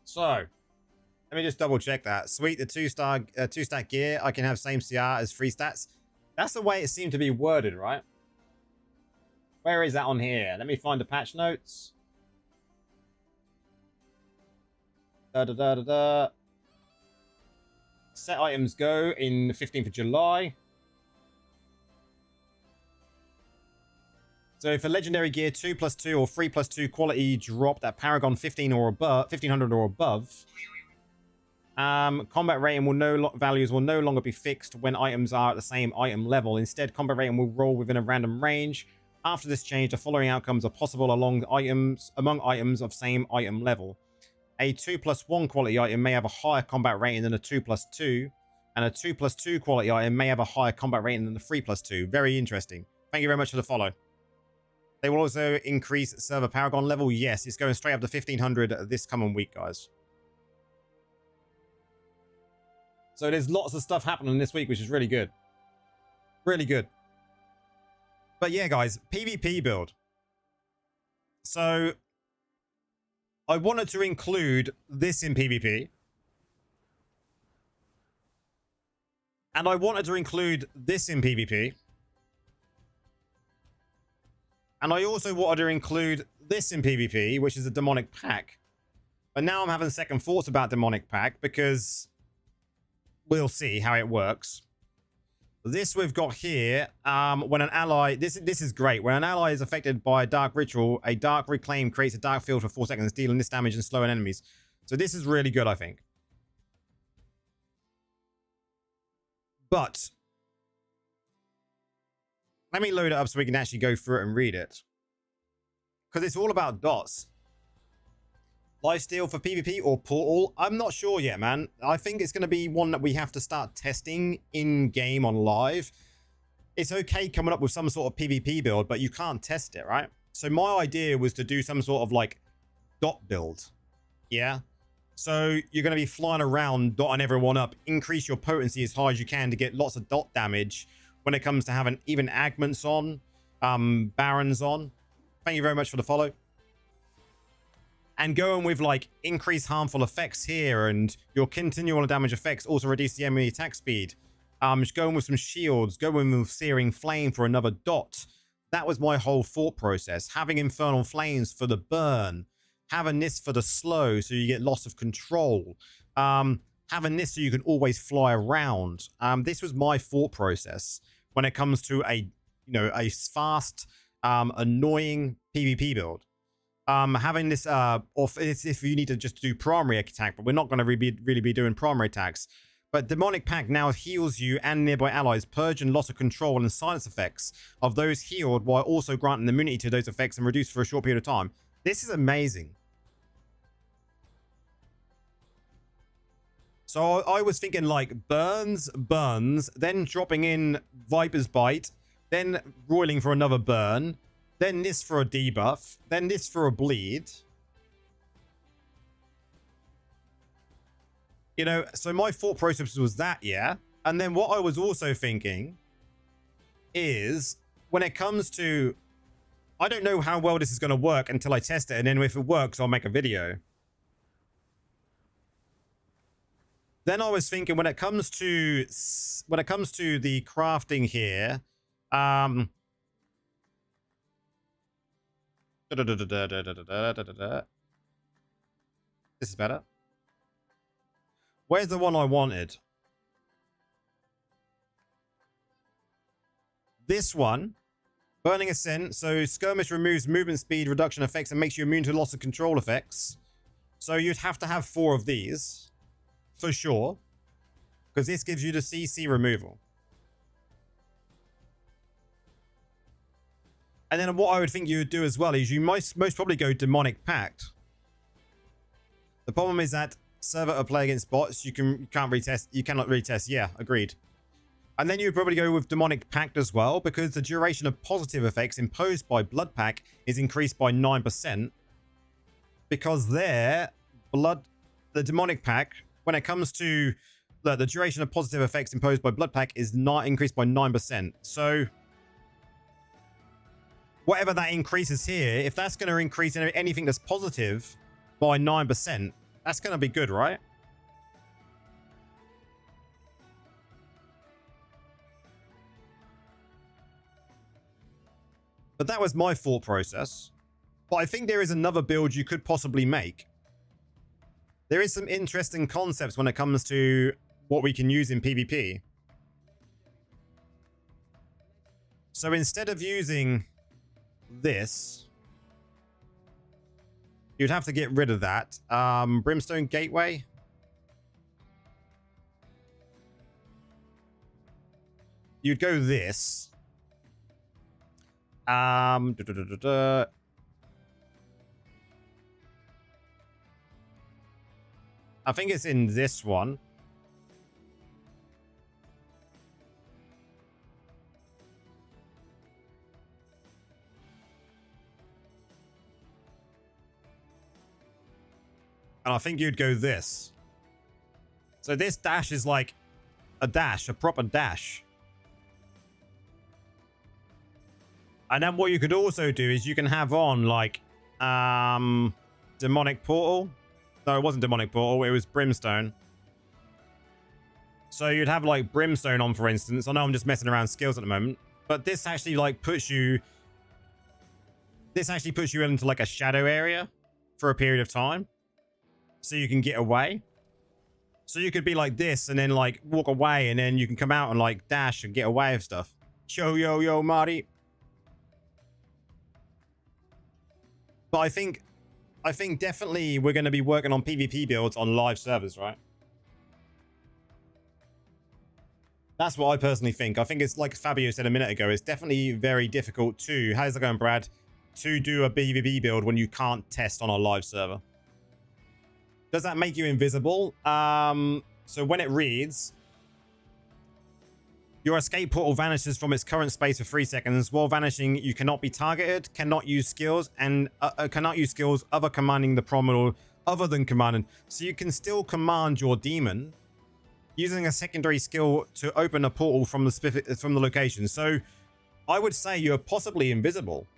So, let me just double check that. Sweet, the 2-star gear, I can have same CR as 3 stats. That's the way it seemed to be worded, right? Where is that on here? Let me find the patch notes. Set items go in the 15th of July. So for legendary gear, 2+2 or 3+2 quality dropped at Paragon 15 or above, 1500 or above. Combat rating values will no longer be fixed when items are at the same item level. Instead, combat rating will roll within a random range. After this change, the following outcomes are possible among items of same item level. A 2+1 quality item may have a higher combat rating than a 2+2, and a 2+2 quality item may have a higher combat rating than the 3+2. Very interesting. Thank you very much for the follow. They will also increase server Paragon level. Yes, it's going straight up to 1500 this coming week, guys. So there's lots of stuff happening this week, which is really good. Really good. But yeah, guys, PvP build. So I wanted to include this in PvP. And I wanted to include this in PvP. And I also wanted to include this in PvP, which is a demonic pack. But now I'm having second thoughts about demonic pack because we'll see how it works. This we've got here, when an ally... This is great. When an ally is affected by a dark ritual, a dark reclaim creates a dark field for 4 seconds, dealing this damage and slowing enemies. So this is really good, I think. But let me load it up so we can actually go through it and read it. Because it's all about dots. Lifesteal for PvP or Portal? I'm not sure yet, man. I think it's going to be one that we have to start testing in-game on live. It's okay coming up with some sort of PvP build, but you can't test it, right? So my idea was to do some sort of like dot build. Yeah? So you're going to be flying around, dotting everyone up. Increase your potency as high as you can to get lots of dot damage when it comes to having even Agments on, Barons on. Thank you very much for the follow. And going with like increased harmful effects here, and your continual damage effects also reduce the enemy attack speed. Just going with some shields, going with Searing Flame for another dot. That was my whole thought process. Having Infernal Flames for the burn, having this for the slow so you get loss of control, having this so you can always fly around. This was my thought process when it comes to a fast, annoying PvP build. Having this, if you need to just do primary attack, but we're not going to really be doing primary attacks. But Demonic Pack now heals you and nearby allies, purge and loss of control and silence effects of those healed, while also granting immunity to those effects and reduced for a short period of time. This is amazing. So I was thinking like burns, then dropping in Viper's Bite, then roiling for another burn, then this for a debuff, then this for a bleed. You know, so my thought process was that, yeah. And then what I was also thinking is when it comes to, I don't know how well this is going to work until I test it. And then if it works, I'll make a video. Then I was thinking when it comes to the crafting here, this is better. Where's the one I wanted? This one, Burning Ascent. So skirmish removes movement speed reduction effects and makes you immune to loss of control effects. So you'd have to have 4 of these for sure, because this gives you the CC removal. And then what I would think you would do as well is you most probably go Demonic Pact. The problem is that server or play against bots, you cannot retest. Yeah, agreed. And then you would probably go with Demonic Pact as well, because the duration of positive effects imposed by Blood Pack is increased by 9%. Because the Demonic Pack, when it comes to the duration of positive effects imposed by Blood Pack is not increased by 9%. So whatever that increases here, if that's going to increase anything that's positive by 9%, that's going to be good, right? But that was my thought process. But I think there is another build you could possibly make. There is some interesting concepts when it comes to what we can use in PvP. So instead of using this, you'd have to get rid of that. Brimstone Gateway. You'd go this. I think it's in this one. And I think you'd go this. So this dash is like a dash, a proper dash. And then what you could also do is you can have on like Demonic Portal. No, it wasn't Demonic Portal, it was Brimstone. So you'd have like Brimstone on, for instance. I know I'm just messing around skills at the moment, but this actually like puts you into like a shadow area for a period of time. So you can get away. So you could be like this and then like walk away and then you can come out and like dash and get away with stuff. Yo, Marty. But I think definitely we're going to be working on PvP builds on live servers, right? That's what I personally think. I think it's like Fabio said a minute ago, it's definitely very difficult to, how's it going, Brad, to do a PvP build when you can't test on a live server. Does that make you invisible? So when it reads, your escape portal vanishes from its current space for 3 seconds. While vanishing, you cannot be targeted, cannot use skills, and cannot use skills other commanding the promenade, other than commanding. So you can still command your demon using a secondary skill to open a portal from the location. So I would say you're possibly invisible.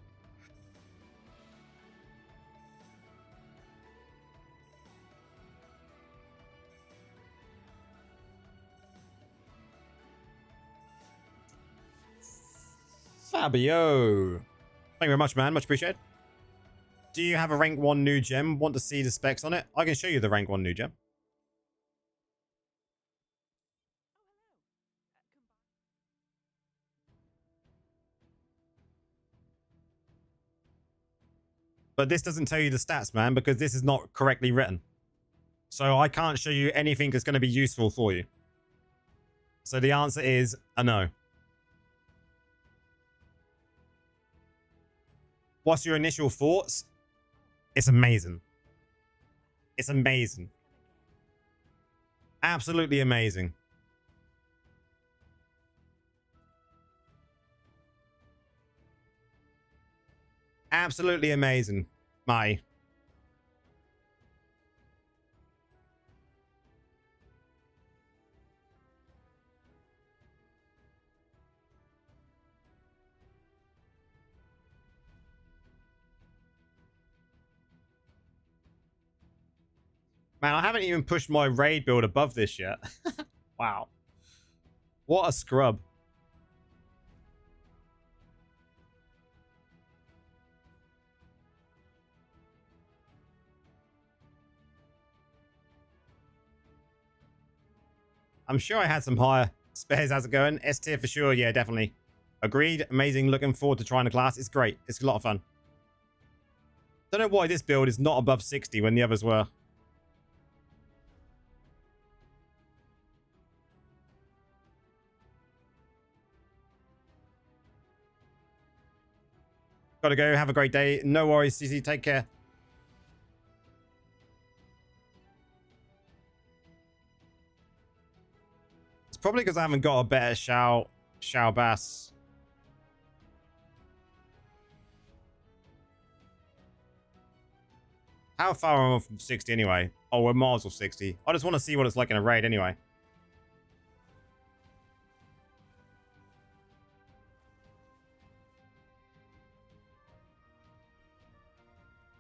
Fabio. Thank you very much, man. Much appreciated. Do you have a rank 1 new gem? Want to see the specs on it? I can show you the rank 1 new gem. But this doesn't tell you the stats, man, because this is not correctly written. So I can't show you anything that's going to be useful for you. So the answer is a no. What's your initial thoughts? It's amazing. It's amazing. Absolutely amazing. Absolutely amazing, Mai. Man, I haven't even pushed my raid build above this yet. Wow. What a scrub. I'm sure I had some higher spares. How's it going? S tier for sure. Yeah, definitely. Agreed. Amazing. Looking forward to trying the class. It's great. It's a lot of fun. Don't know why this build is not above 60 when the others were. Gotta go. Have a great day. No worries, CC. Take care. It's probably because I haven't got a better Shao Bass. How far am I from 60 anyway? Oh, we're miles off 60. I just want to see what it's like in a raid anyway.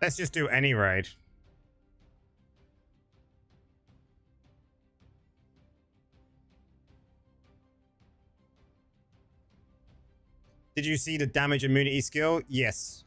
Let's just do any raid. Did you see the damage immunity skill? Yes.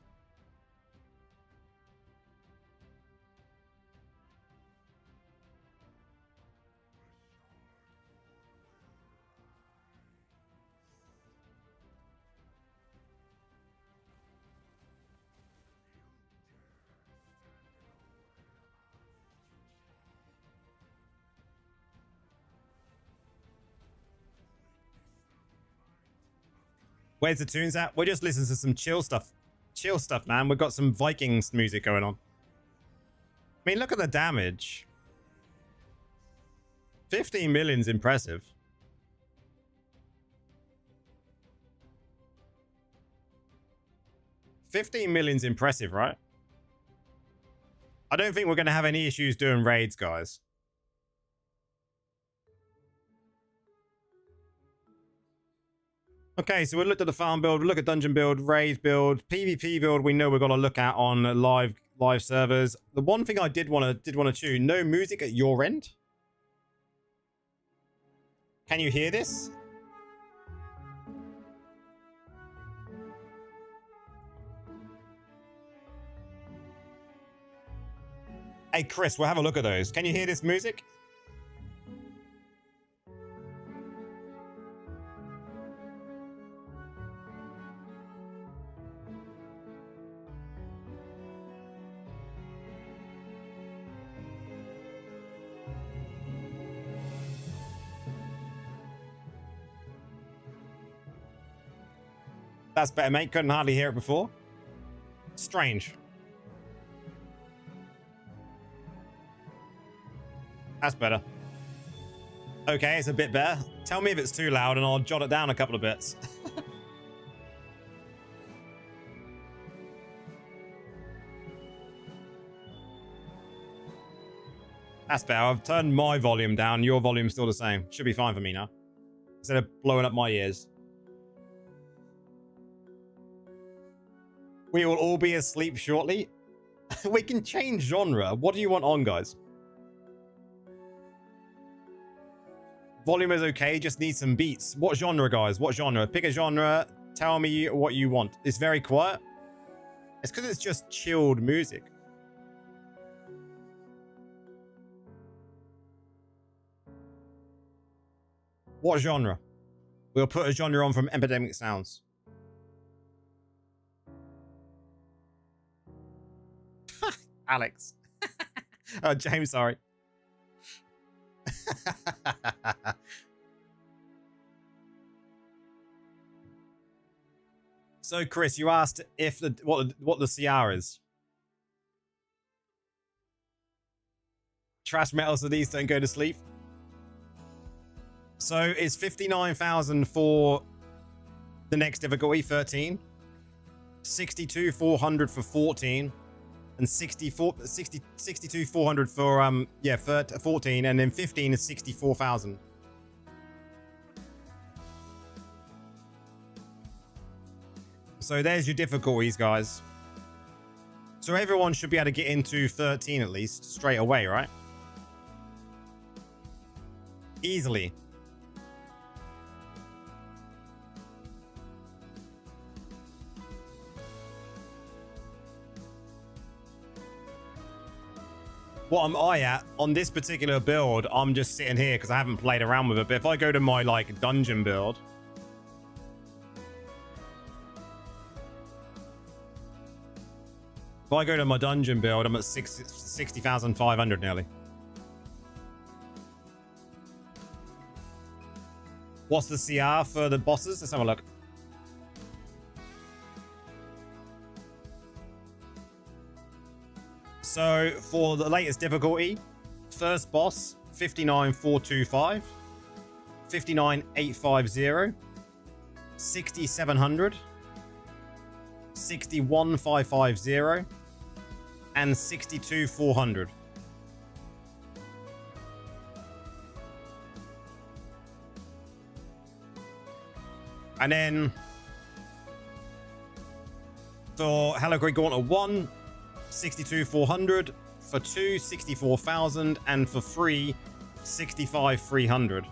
Where's the tunes at? We're just listening to some chill stuff. Chill stuff, man. We've got some Vikings music going on. I mean, look at the damage. 15 million's impressive. $15 million's impressive, right? I don't think we're going to have any issues doing raids, guys. Okay, so we looked at the farm build, we look at dungeon build, raid build, PvP build. We know we've got to look at on live servers. The one thing I did want to tune: no music at your end. Can you hear this? Hey, Chris, we'll have a look at those. Can you hear this music? That's better, mate. Couldn't hardly hear it before. Strange. That's better. Okay, it's a bit better. Tell me if it's too loud and I'll jot it down a couple of bits. That's better. I've turned my volume down. Your volume's still the same. Should be fine for me now. Instead of blowing up my ears. We will all be asleep shortly. We can change genre. What do you want on, guys? Volume is okay, just need some beats. What genre, guys? What genre? Pick a genre. Tell me what you want. It's very quiet. It's because it's just chilled music. What genre? We'll put a genre on from Epidemic Sounds. Alex. Oh, James, sorry. So, Chris, you asked if what the CR is. Trash metal, so these don't go to sleep. So it's 59,000 for the next difficulty, 13. 62,400 for 14. And 62,400 for 14, and then 15 is 64,000. So there's your difficulties, guys. So everyone should be able to get into 13 at least straight away, right? Easily. What am I at on this particular build? I'm just sitting here because I haven't played around with it. But if I go to my like dungeon build, if I go to my dungeon build, I'm at 60,500 nearly. What's the CR for the bosses? Let's have a look. So for the latest difficulty, first boss 59,425, 59,850, 6,700, 61,550, and 62,400. And then for Hello Great Gauntlet 1, 62,400, for 2, 64,000, and for 3, 65,300.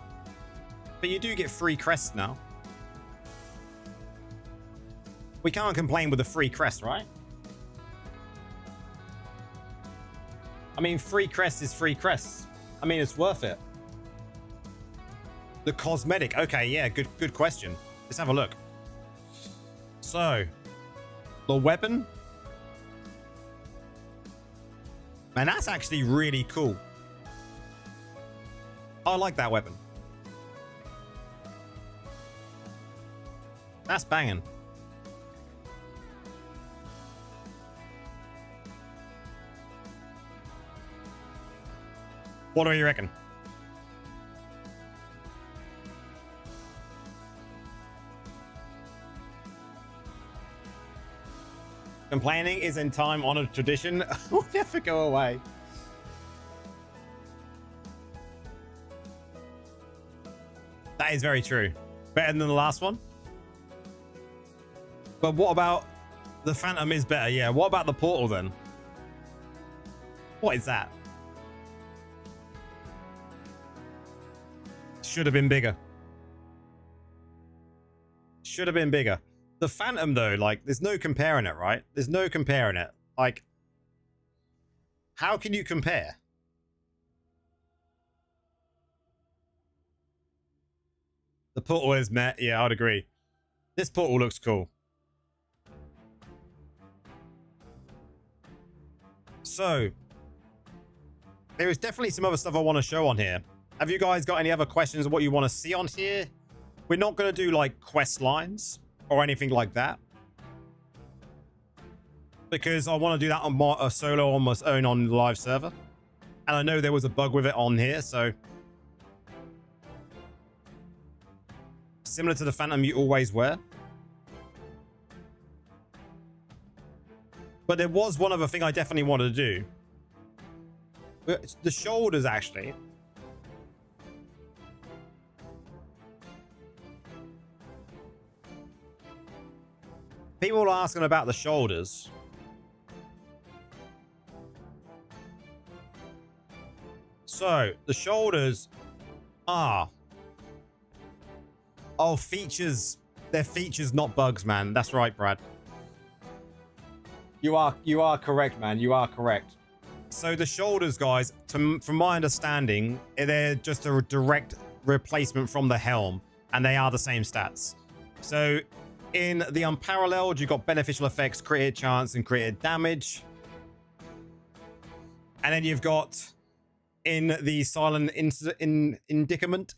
But you do get free crests now. We can't complain with a free crest, right? I mean, free crest is free crests. I mean, it's worth it. The cosmetic. Okay, yeah, good question. Let's have a look. So, the weapon. Man, that's actually really cool. I like that weapon. That's banging. What do you reckon? Complaining is in time-honored tradition. Will never go away. That is very true. Better than the last one. But what about the Phantom is better? Yeah. What about the portal then? What is that? Should have been bigger. Should have been bigger. The Phantom, though, like, there's no comparing it, right? There's no comparing it. Like, how can you compare? The portal is met. Yeah, I'd agree. This portal looks cool. So, there is definitely some other stuff I want to show on here. Have you guys got any other questions of what you want to see on here? We're not going to do, like, quest lines or anything like that, because I want to do that on my solo on my own on the live server, and I know there was a bug with it on here, so similar to the Phantom you always wear. But there was one other thing I definitely wanted to do. It's the shoulders, actually. People are asking about the shoulders. So, the shoulders are... Oh, features. They're features, not bugs, man. That's right, Brad. You are correct, man. You are correct. So the shoulders, guys, from my understanding, they're just a direct replacement from the helm, and they are the same stats. So... in the Unparalleled, you've got beneficial effects, created chance, and created damage. And then you've got, in the Silent Indicament,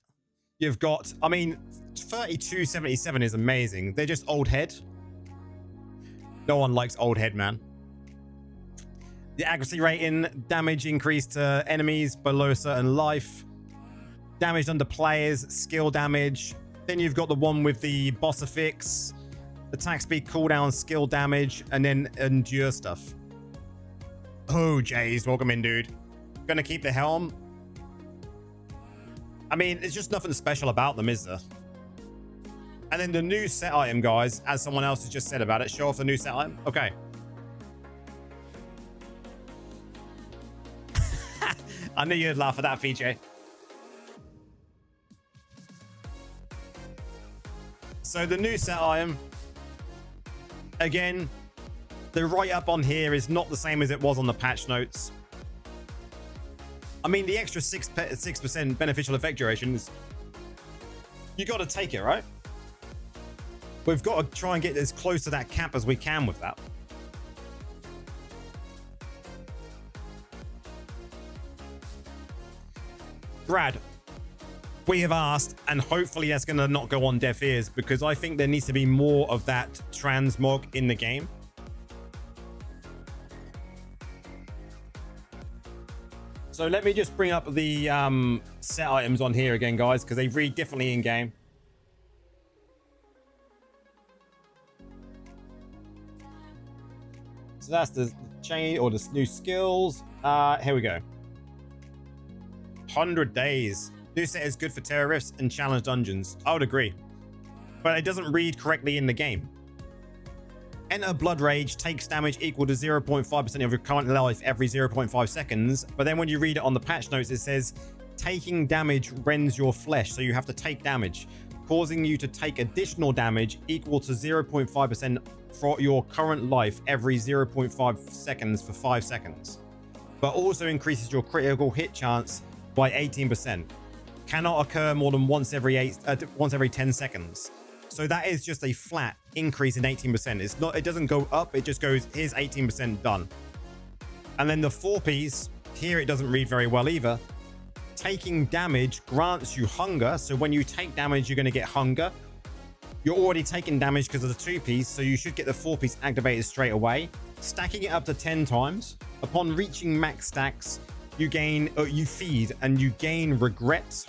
you've got, I mean, 3277 is amazing. They're just old head. No one likes old head, man. The accuracy rating, damage increase to enemies below a certain life. Damage under players, skill damage. Then you've got the one with the boss affix, attack speed, cooldown, skill damage, and then endure stuff. Oh, Jays, welcome in, dude. Gonna keep the helm. I mean, there's just nothing special about them, is there? And then the new set item, guys, as someone else has just said about it. Show off the new set item. Okay. I knew you'd laugh at that, VJ. So the new set item, again, the write-up on here is not the same as it was on the patch notes. I mean, the extra 6% beneficial effect duration is, you got to take it, right? We've got to try and get as close to that cap as we can with that. Brad, we have asked, and hopefully that's going to not go on deaf ears, because I think there needs to be more of that transmog in the game. So let me just bring up the set items on here again, guys, because they read differently in game. So that's the chain or the new skills. Here we go. 100 days. New set is good for terrorists and challenge dungeons. I would agree. But it doesn't read correctly in the game. Enter Blood Rage, takes damage equal to 0.5% of your current life every 0.5 seconds. But then when you read it on the patch notes, it says, taking damage rends your flesh. So you have to take damage, causing you to take additional damage equal to 0.5% for your current life every 0.5 seconds for 5 seconds. But also increases your critical hit chance by 18%. Cannot occur more than once every 10 seconds. So that is just a flat increase in 18%. It's not, it doesn't go up, it just goes, here's 18% done. And then the 4-piece, here it doesn't read very well either. Taking damage grants you hunger. So when you take damage, you're going to get hunger. You're already taking damage because of the 2-piece, so you should get the 4-piece activated straight away. Stacking it up to 10 times. Upon reaching max stacks, you feed and you gain regret,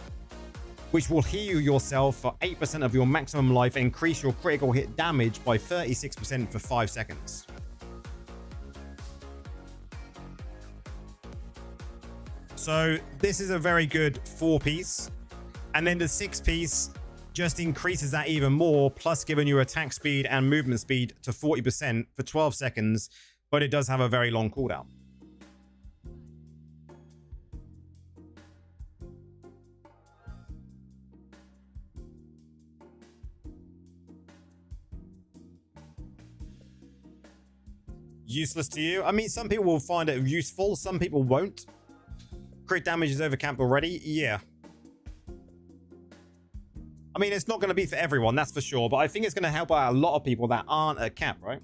which will heal yourself for 8% of your maximum life and increase your critical hit damage by 36% for 5 seconds. So this is a very good 4-piece. And then the 6-piece just increases that even more, plus giving you attack speed and movement speed to 40% for 12 seconds, but it does have a very long cooldown. Useless to you? I mean, some people will find it useful, some people won't. Crit damage is over camp already? Yeah. I mean, it's not going to be for everyone, that's for sure, but I think it's going to help out a lot of people that aren't at cap, right?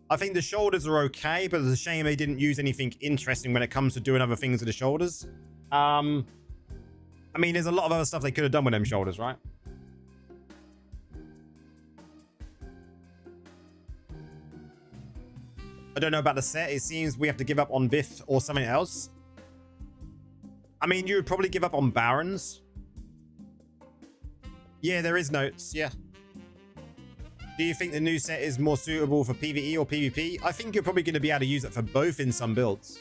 I think the shoulders are okay, but it's a shame they didn't use anything interesting when it comes to doing other things with the shoulders. I mean, there's a lot of other stuff they could have done with them shoulders, right? I don't know about the set. It seems we have to give up on Biff or something else. I mean, you would probably give up on Barons. Yeah, there is notes. Yeah. Do you think the new set is more suitable for PvE or PvP? I think you're probably going to be able to use it for both in some builds.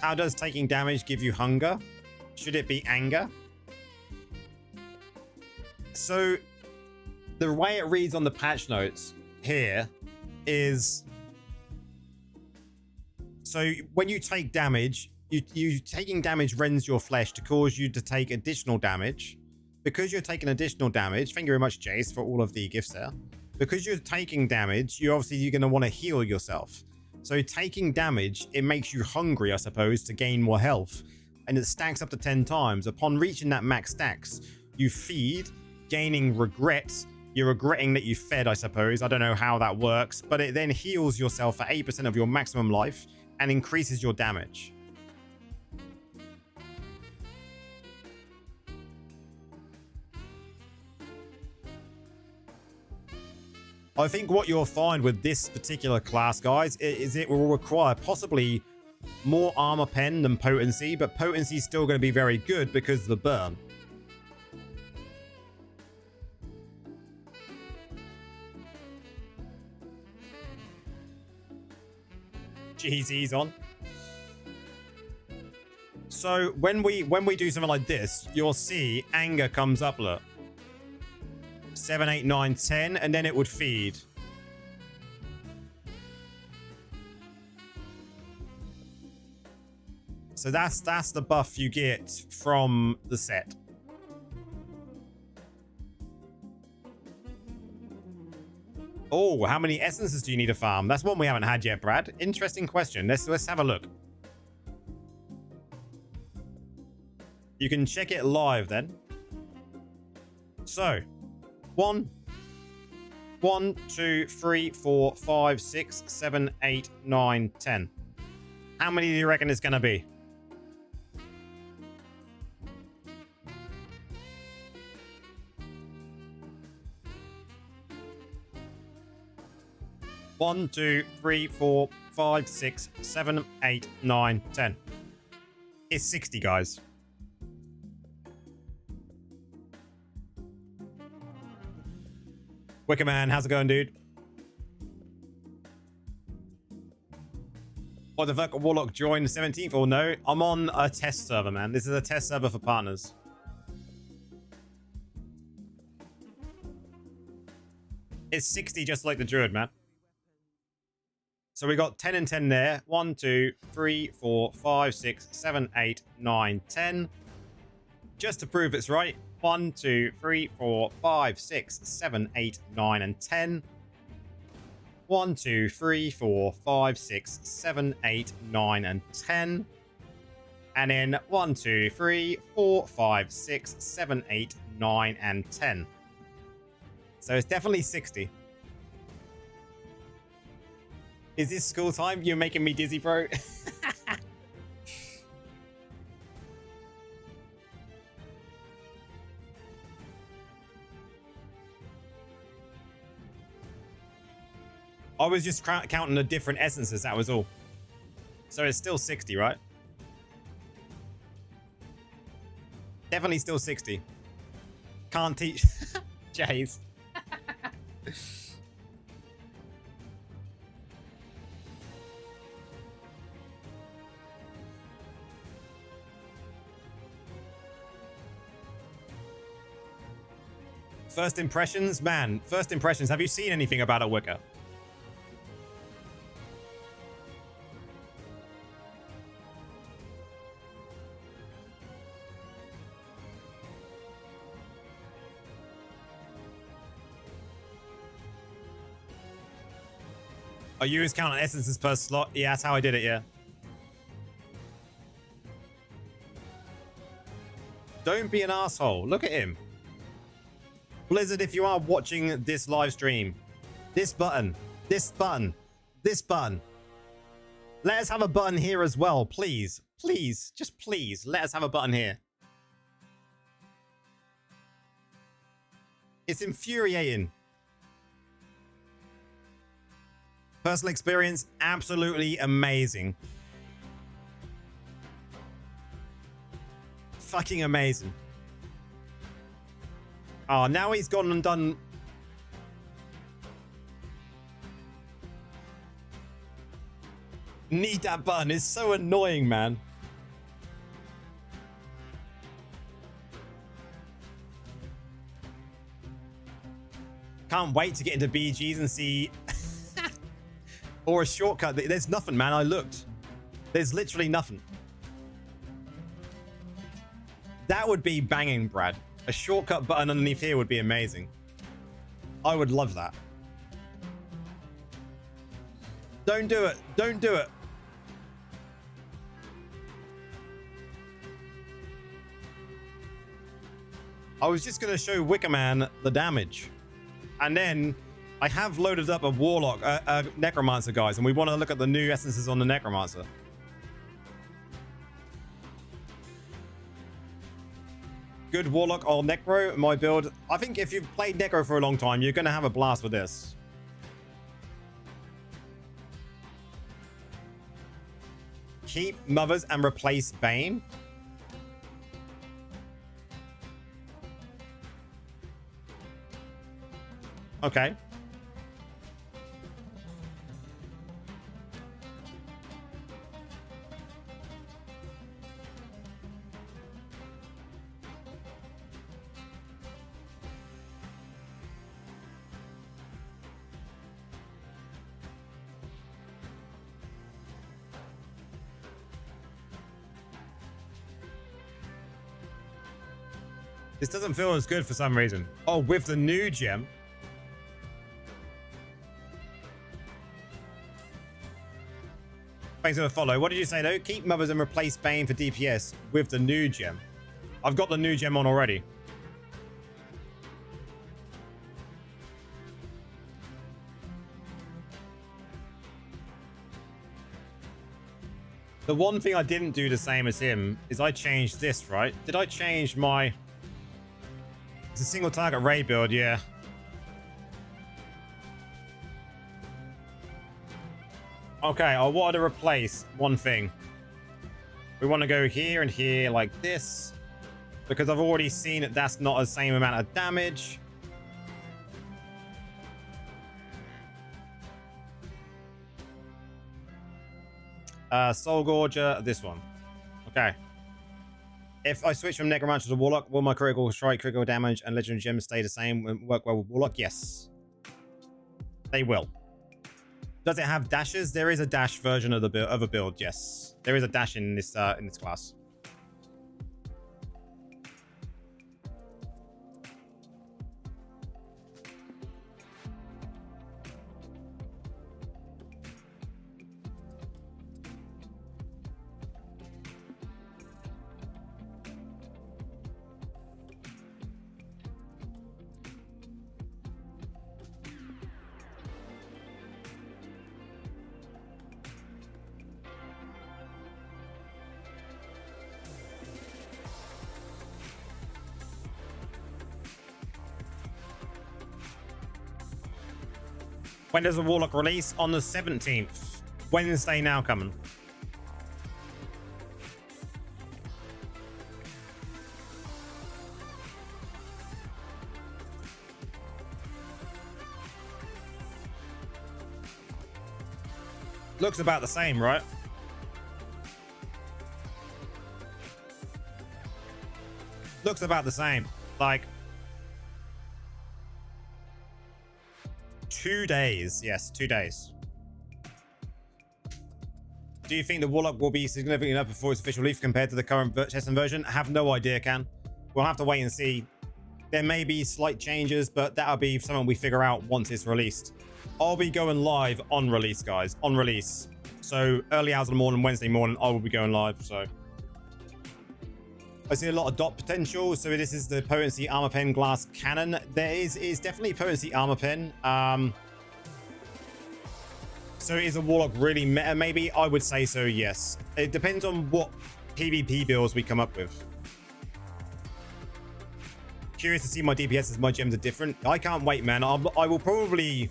How does taking damage give you hunger? Should it be anger? So the way it reads on the patch notes here is, so when you take damage, you taking damage rends your flesh to cause you to take additional damage. Because you're taking additional damage, thank you very much, Jace, for all of the gifts there. Because you're taking damage, you're going to want to heal yourself. So taking damage, it makes you hungry, I suppose, to gain more health. And it stacks up to 10 times. Upon reaching that max stacks, you feed, gaining regret. You're regretting that you fed, I suppose. I don't know how that works. But it then heals yourself for 8% of your maximum life and increases your damage. I think what you'll find with this particular class, guys, is it will require possibly more armor pen than potency, but potency is still going to be very good because of the burn. Jeez, he's on. So when we do something like this, you'll see anger comes up, look. 7, 8, 9, 10, and then it would feed. So that's the buff you get from the set. Oh, how many essences do you need to farm? That's one we haven't had yet, Brad. Interesting question. Let's have a look. You can check it live then. So, 1, 2, 3, 4, 5, 6, 7, 8, 9, 10. How many do you reckon it's going to be? One, 2, 3, 4, 5, 6, 7, 8, 9, 10. It's 60, guys. Wicker Man, how's it going, dude? What the fuck? Warlock joined the 17th or no? I'm on a test server, man. This is a test server for partners. It's 60 just like the Druid, man. So we got 10 and 10 there. 1, 2, 3, 4, 5, 6, 7, 8, 9, 10. Just to prove it's right. 1, 2, 3, 4, 5, 6, 7, 8, 9, and 10. 1, 2, 3, 4, 5, 6, 7, 8, 9, and 10. And then 1, 2, 3, 4, 5, 6, 7, 8, 9, and 10. So it's definitely 60. Is this school time? You're making me dizzy, bro. I was just counting the different essences, that was all. So it's still 60, right? Definitely still 60. Can't teach. Jays. First impressions? Man, first impressions. Have you seen anything about a Wicker? Oh, you was counting essences per slot? Yeah, that's how I did it, yeah. Don't be an asshole. Look at him. Blizzard, if you are watching this live stream, this button, this button, this button. Let us have a button here as well, please. Please, just please, let us have a button here. It's infuriating. Personal experience, absolutely amazing. Fucking amazing. Oh, now he's gone and done... Need that button. It's so annoying, man. Can't wait to get into BGs and see... or a shortcut. There's nothing, man. I looked. There's literally nothing. That would be banging, Brad. A shortcut button underneath here would be amazing. I would love that. Don't do it. Don't do it. I was just going to show Wicker Man the damage. And then I have loaded up a Warlock, a Necromancer, guys. And we want to look at the new essences on the Necromancer. Good Warlock or Necro, my build. I think if you've played Necro for a long time, you're going to have a blast with this. Keep Mothers and replace Bane. Okay. This doesn't feel as good for some reason. Oh, with the new gem. Thanks for the follow. What did you say though? Keep mothers and replace Bane for DPS with the new gem. I've got the new gem on already. The one thing I didn't do the same as him is I changed this, right? Did I change my... It's a single target raid build, yeah. Okay, I wanted to replace one thing. We want to go here and here like this. Because I've already seen that that's not the same amount of damage. Soul Gorger, this one. Okay. If I switch from Necromancer to Warlock, will my critical strike, critical damage, and legendary gems stay the same and work well with Warlock? Yes. They will. Does it have dashes? There is a dash version of a build, yes. There is a dash in this class. When does the Warlock release? On the 17th. Wednesday now coming. Looks about the same, right? Looks about the same. Like... 2 days. Yes, 2 days. Do you think the Warlock will be significant enough before its official release compared to the current testing version? I have no idea, Can. We'll have to wait and see. There may be slight changes, but that'll be something we figure out once it's released. I'll be going live on release, guys. On release. So early hours of the morning, Wednesday morning, I will be going live. So I see a lot of dot potential. So this is the potency armor pen glass cannon. There is definitely potency armor pen. So is a Warlock really meta? Maybe I would say so. Yes. It depends on what PvP builds we come up with. Curious to see my DPS as my gems are different. I can't wait, man. I will probably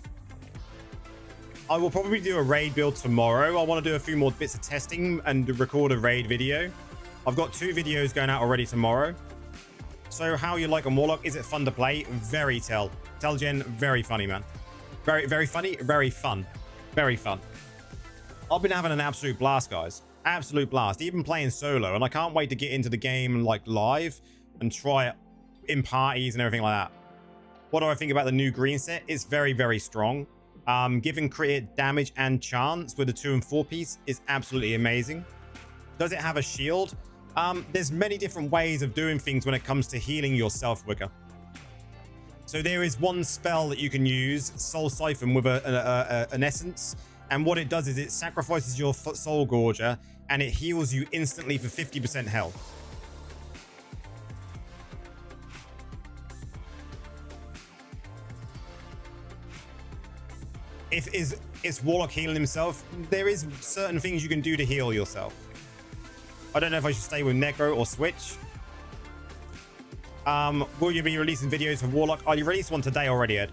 do a raid build tomorrow. I want to do a few more bits of testing and record a raid video. I've got 2 videos going out already tomorrow. So how you like on Warlock? Is it fun to play? Very tell gen, very funny, man. Very, very funny, very fun. Very fun. I've been having an absolute blast, guys. Absolute blast. Even playing solo. And I can't wait to get into the game like live and try it in parties and everything like that. What do I think about the new green set? It's very, very strong. Giving crit damage and chance with the 2 and 4 piece is absolutely amazing. Does it have a shield? There's many different ways of doing things when it comes to healing yourself, Wicker. So there is one spell that you can use, Soul Siphon, with an essence. And what it does is it sacrifices your Soul Gorger and it heals you instantly for 50% health. Is Warlock healing himself? There is certain things you can do to heal yourself. I don't know if I should stay with Necro or switch. Will you be releasing videos for Warlock? I released one today already, Ed.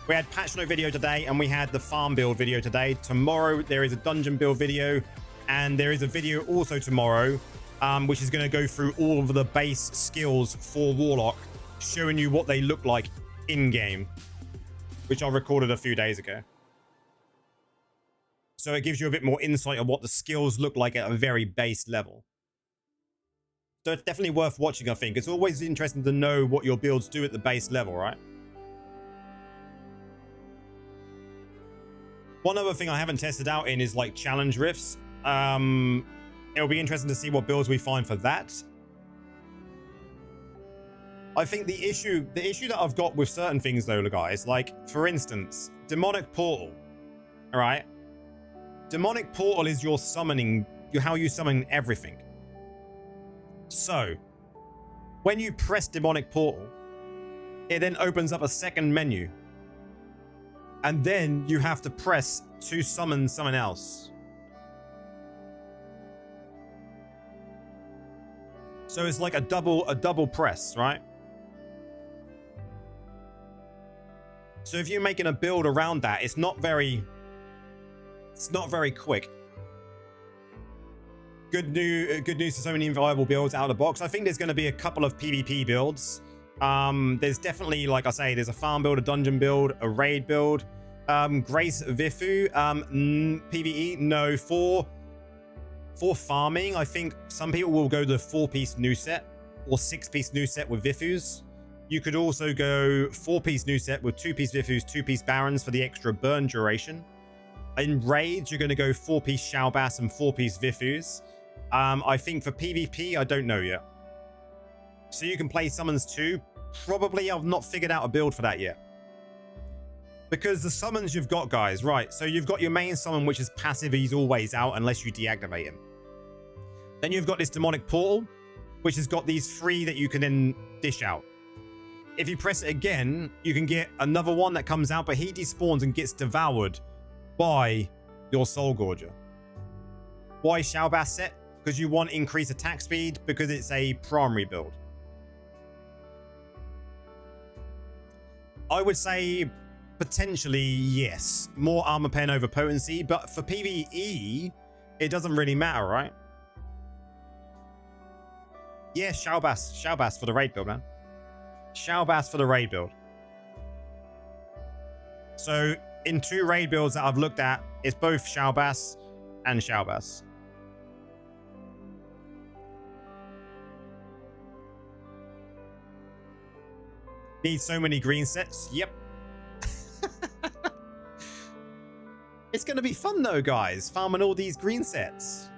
We had patch note video today and we had the farm build video today. Tomorrow there is a dungeon build video and there is a video also tomorrow which is going to go through all of the base skills for Warlock, showing you what they look like in game, which I recorded a few days ago. So it gives you a bit more insight on what the skills look like at a very base level. So it's definitely worth watching, I think. It's always interesting to know what your builds do at the base level, right? One other thing I haven't tested out in is like challenge rifts. It'll be interesting to see what builds we find for that. I think the issue that I've got with certain things though, guys, like for instance, demonic portal. All right, demonic portal is your summoning, how you summon everything. So when you press demonic portal, it then opens up a second menu, and then you have to press to summon someone else. So it's like a double press, right? So if you're making a build around that, it's not very quick. Good news for so many viable builds out of the box. I think there's going to be a couple of PvP builds. There's definitely, like I say, there's a farm build, a dungeon build, a raid build. Grace Vifu, PvE, no. For farming, I think some people will go the 4-piece new set or 6-piece new set with Vifus. You could also go 4-piece new set with 2-piece Vifus, 2-piece Barons for the extra burn duration. In raids, you're going to go 4-piece Shalbass and 4-piece Vifus. I think for PvP, I don't know yet. So you can play summons too. Probably I've not figured out a build for that yet. Because the summons you've got, guys, right? So you've got your main summon, which is passive. He's always out unless you deactivate him. Then you've got this demonic portal, which has got these 3 that you can then dish out. If you press it again, you can get another one that comes out, but he despawns and gets devoured by your Soul Gorger. Why Shalbass set? Because you want increased attack speed, because it's a primary build. I would say potentially yes, more armor pen over potency, but for PvE, it doesn't really matter, right? Yeah, Shalbass for the raid build, man. Shalbass for the raid build. So in 2 raid builds that I've looked at, it's both Shalbass and Shalbass. Need so many green sets. Yep. It's going to be fun though, guys, farming all these green sets.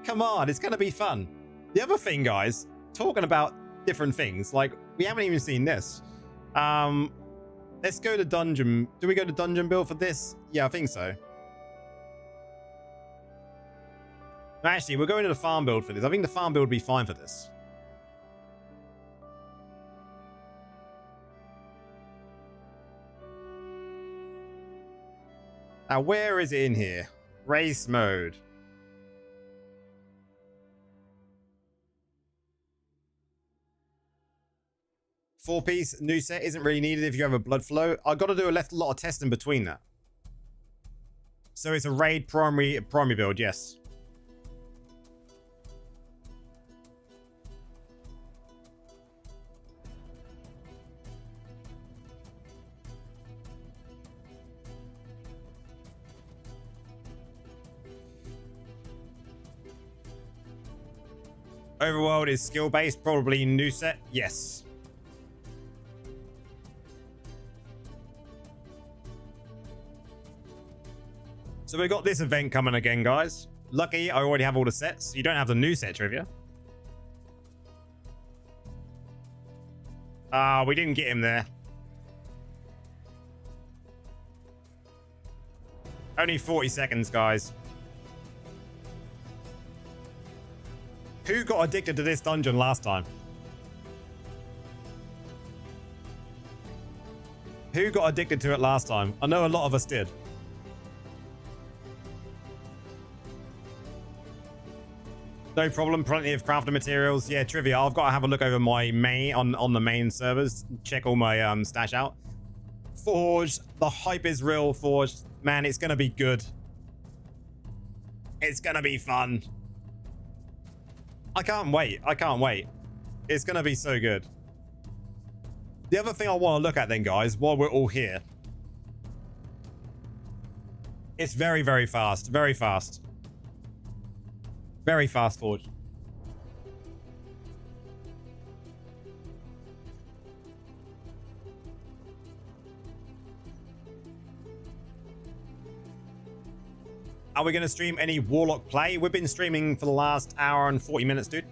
Come on, it's going to be fun. The other thing, guys, talking about different things, like we haven't even seen this. Let's go to dungeon. Do we go to dungeon build for this? Yeah, I think so. Actually, we're going to the farm build for this. I think the farm build would be fine for this. Now, where is it in here? Race mode. Four-piece new set isn't really needed if you have a blood flow. I've got to do a lot of testing between that. So it's a raid primary build, yes. Overworld is skill-based, probably new set, yes. So we got this event coming again, guys. Lucky I already have all the sets. You don't have the new set trivia. Ah, we didn't get him there. Only 40 seconds, guys. Who got addicted to this dungeon last time? Who got addicted to it last time? I know a lot of us did. No problem, plenty of crafting materials. Yeah, trivia. I've got to have a look over my main on the main servers. Check all my stash out. Forge, the hype is real. Forge, man, it's gonna be good. It's gonna be fun. I can't wait. I can't wait. It's gonna be so good. The other thing I want to look at then, guys, while we're all here, it's very, very fast. Very fast. Very fast, Forge. Are we going to stream any Warlock play? We've been streaming for the last hour and 40 minutes, dude.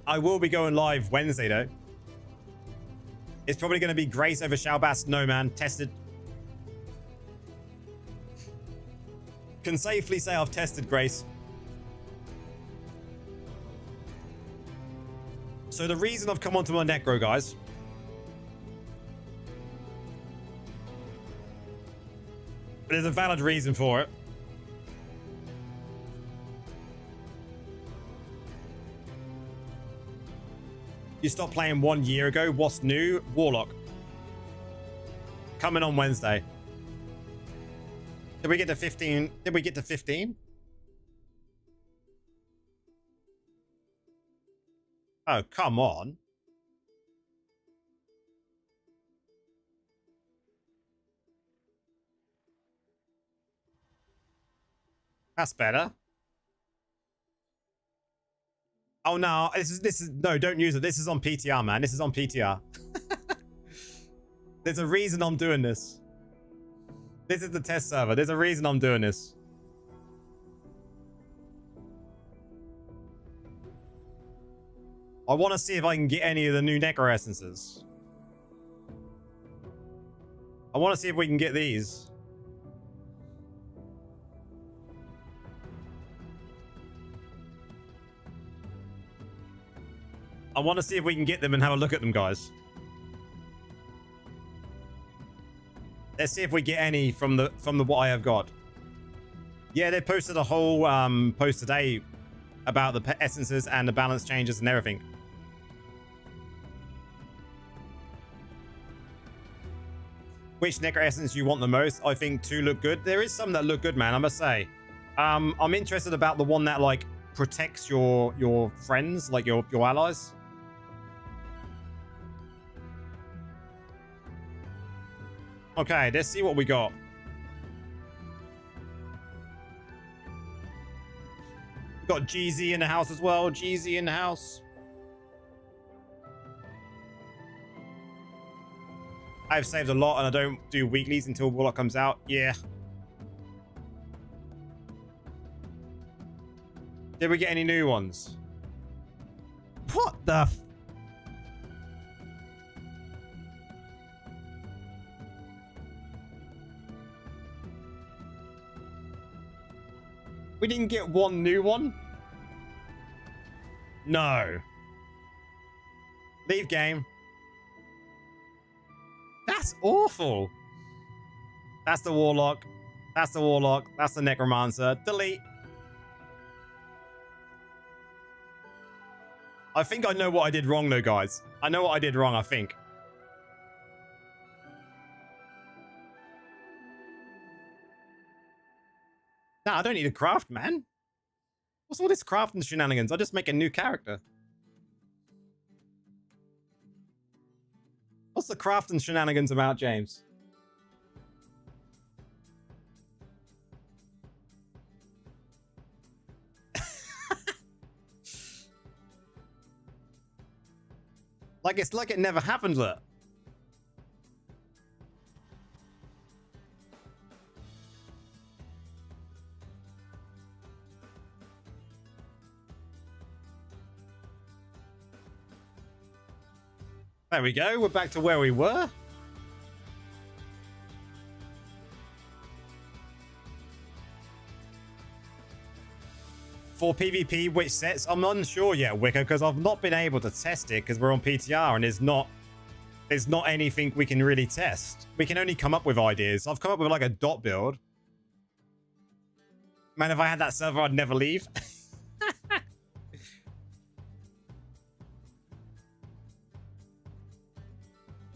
I will be going live Wednesday, though. It's probably going to be Grace over Shalbass. No, man. Tested. Can safely say I've tested Grace. So the reason I've come onto my Necro, guys, there's a valid reason for it. You stopped playing 1 year ago. What's new? Warlock. Coming on Wednesday. Did we get to 15? Did we get to 15? Oh, come on. That's better. Oh no, this is no, don't use it. This is on PTR, man. This is on PTR. There's a reason I'm doing this. This is the test server. There's a reason I'm doing this. I want to see if I can get any of the new Necro essences. I want to see if we can get these. I want to see if we can get them and have a look at them, guys. Let's see if we get any from the what I have got. Yeah, they posted a whole post today about the essences and the balance changes and everything. Which Necro essence you want the most? I think 2 look good. There is some that look good, man, I must say. I'm interested about the one that like protects your friends, like your allies. Okay, let's see what we got. We've got GZ in the house as well. GZ in the house. I've saved a lot and I don't do weeklies until Warlock comes out. Yeah. Did we get any new ones? What the f... We didn't get one new one? No. Leave game. That's awful. That's the Warlock. That's the Warlock. That's the Necromancer. Delete. I think I know what I did wrong though, guys. I know what I did wrong, I think. Nah, I don't need a craft, man. What's all this crafting shenanigans? I'll just make a new character. What's the crafting shenanigans about, James? Like it's like it never happened, look. There we go. We're back to where we were. For PvP, which sets? I'm unsure yet, Wicker, because I've not been able to test it because we're on PTR and there's not anything we can really test. We can only come up with ideas. I've come up with like a dot build. Man, if I had that server, I'd never leave.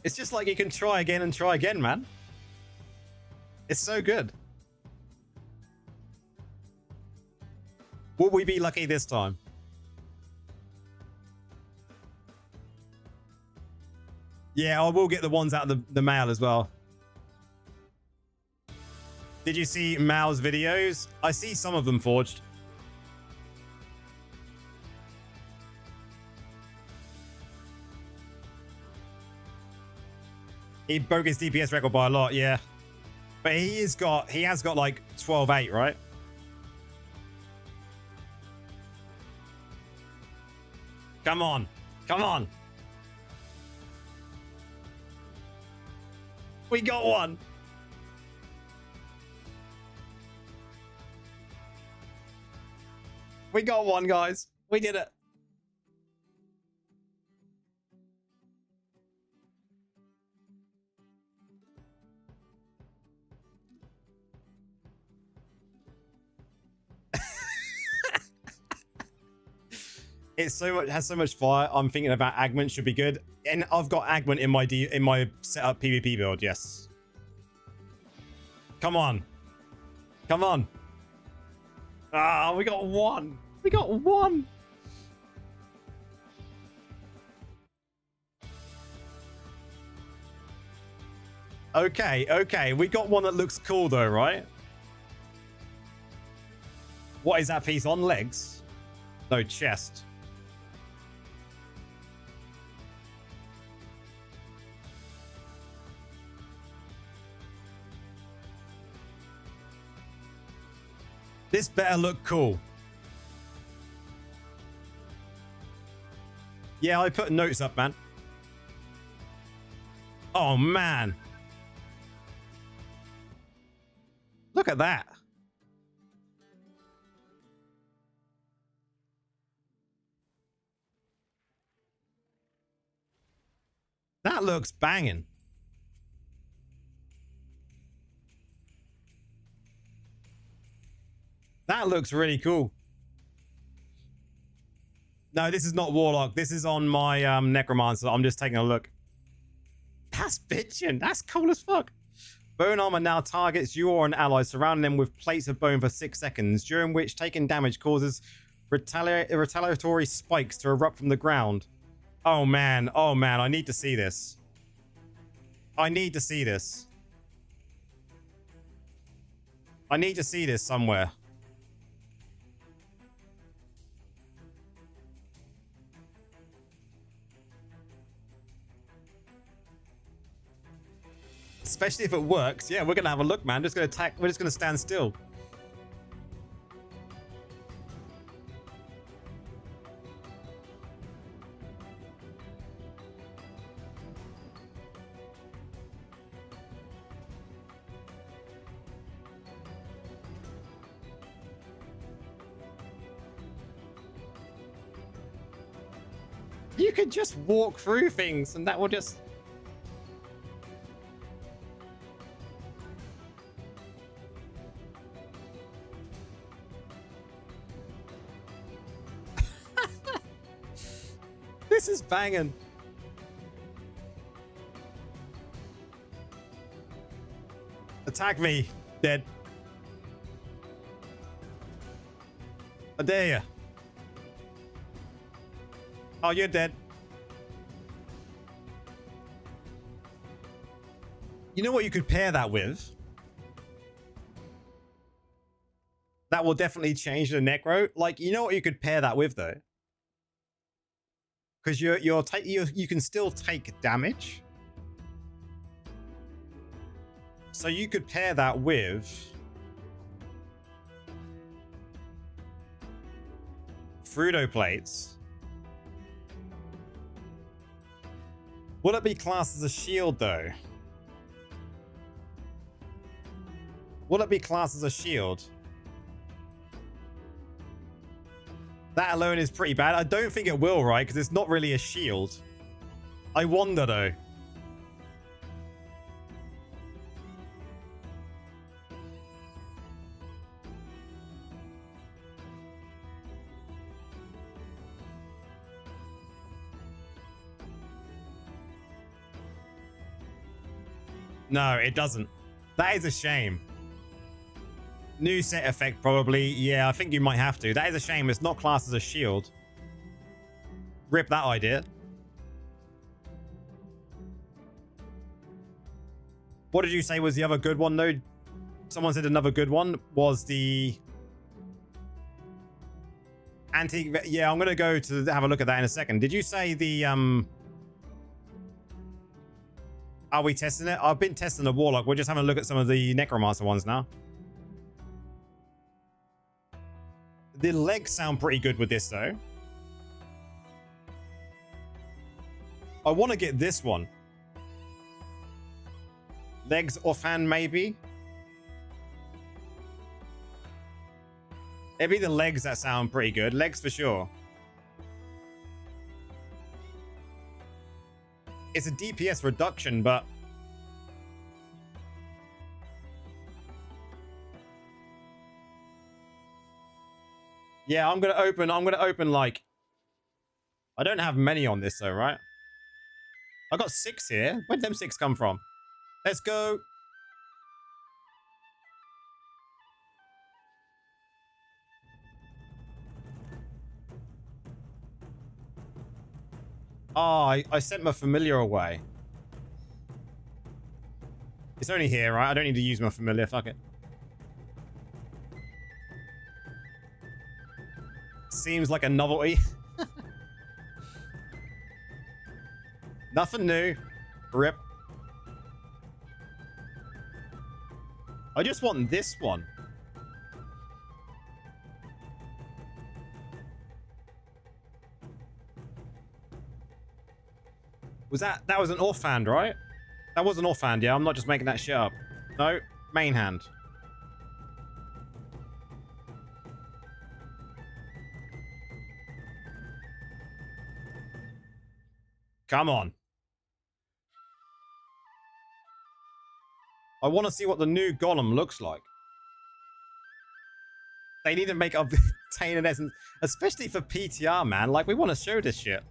It's just like you can try again, man. It's so good. Will we be lucky this time? Yeah, I will get the ones out of the mail as well. Did you see Mal's videos? I see some of them, Forged. He broke his DPS record by a lot, yeah. But he has got like 12.8, right? Come on. Come on. We got one. We got one, guys. We did it. It's so much, has so much fire. I'm thinking about Agment should be good, and I've got Agment in my setup PvP build. Yes. Come on, come on. Ah, we got one. We got one. Okay, okay. We got one that looks cool though, right? What is that piece on? Legs? No, chest. This better look cool. Yeah, I put notes up, man. Oh, man. Look at that. That looks banging. That looks really cool. No, this is not Warlock. This is on my Necromancer. I'm just taking a look. That's bitchin'. That's cool as fuck. Bone armor now targets you or an ally, surrounding them with plates of bone for 6 seconds, during which taking damage causes retaliatory spikes to erupt from the ground. Oh man, I need to see this. I need to see this. I need to see this somewhere. Especially if it works. Yeah, we're gonna have a look, man. Just gonna attack. We're just gonna stand still. You could just walk through things and that will just... This is banging. Attack me, dead. I dare you. Oh, you're dead. You know what you could pair that with? That will definitely change the necro. Like, you know what you could pair that with though? Because you can still take damage. So you could pair that with Fruito plates. Will it be classed as a shield though? Will it be classed as a shield? That alone is pretty bad. I don't think it will, right? Because it's not really a shield. I wonder though. No, it doesn't. That is a shame. New set effect, probably. Yeah, I think you might have to. That is a shame. It's not classed as a shield. Rip that idea. What did you say was the other good one, though? Someone said another good one was the antique. Yeah, I'm going to go to have a look at that in a second. Did you say the... Are we testing it? I've been testing the Warlock. We're just having a look at some of the Necromancer ones now. The legs sound pretty good with this, though. I want to get this one. Legs offhand, maybe. It'd be the legs that sound pretty good. Legs for sure. It's a DPS reduction, but yeah, I'm gonna open like, I don't have many on this though, right? I got 6 here. Where'd them 6 come from? Let's go. Oh, I sent my familiar away. It's only here, right? I don't need to use my familiar. Fuck it. Seems like a novelty. Nothing new. Rip. I just want this one. That was an offhand, right? That was an offhand, yeah. I'm not just making that shit up. No, main hand. Come on. I want to see what the new golem looks like. They need to make obtain an essence, especially for PTR, man. Like, we want to show this shit.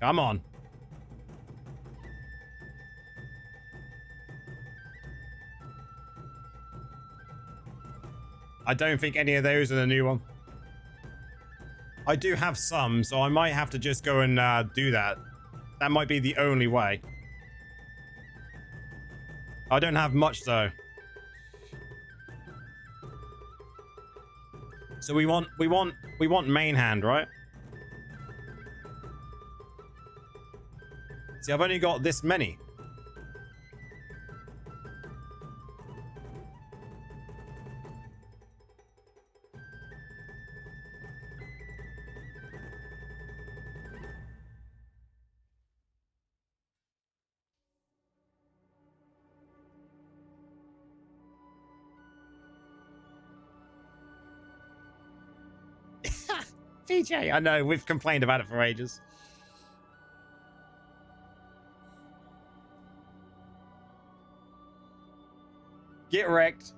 Come on. I don't think any of those are the new one. I do have some, so I might have to just go and do that. That might be the only way. I don't have much though. So we want main hand, right? See, I've only got this many. PJ, I know, we've complained about it for ages. Get wrecked.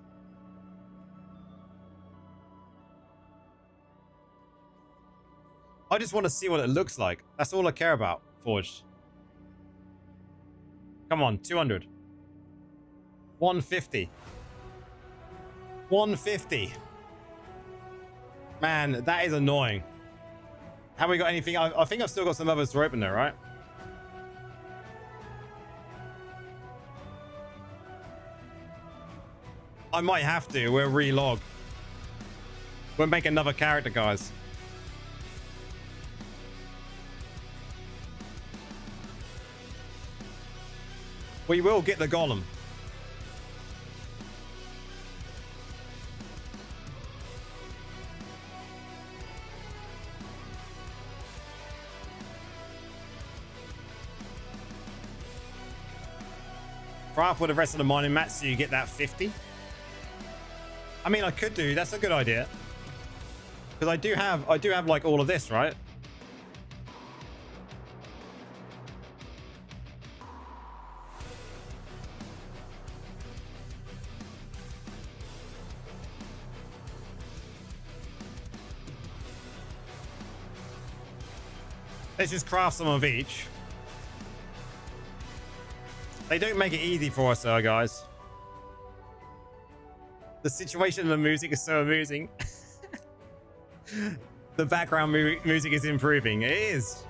I just want to see what it looks like. That's all I care about, Forged. Come on, 200. 150. 150. Man, that is annoying. Have we got anything? I think I've still got some others to open there, right? I might have to. We'll relog. We'll make another character, guys. We will get the golem. Craft with the rest of the mining mats so you get that 50. I mean, I could do. That's a good idea. Because I do have like all of this, right? Let's just craft some of each. They don't make it easy for us, though, guys. The situation of the music is so amusing. The background music is improving. It is.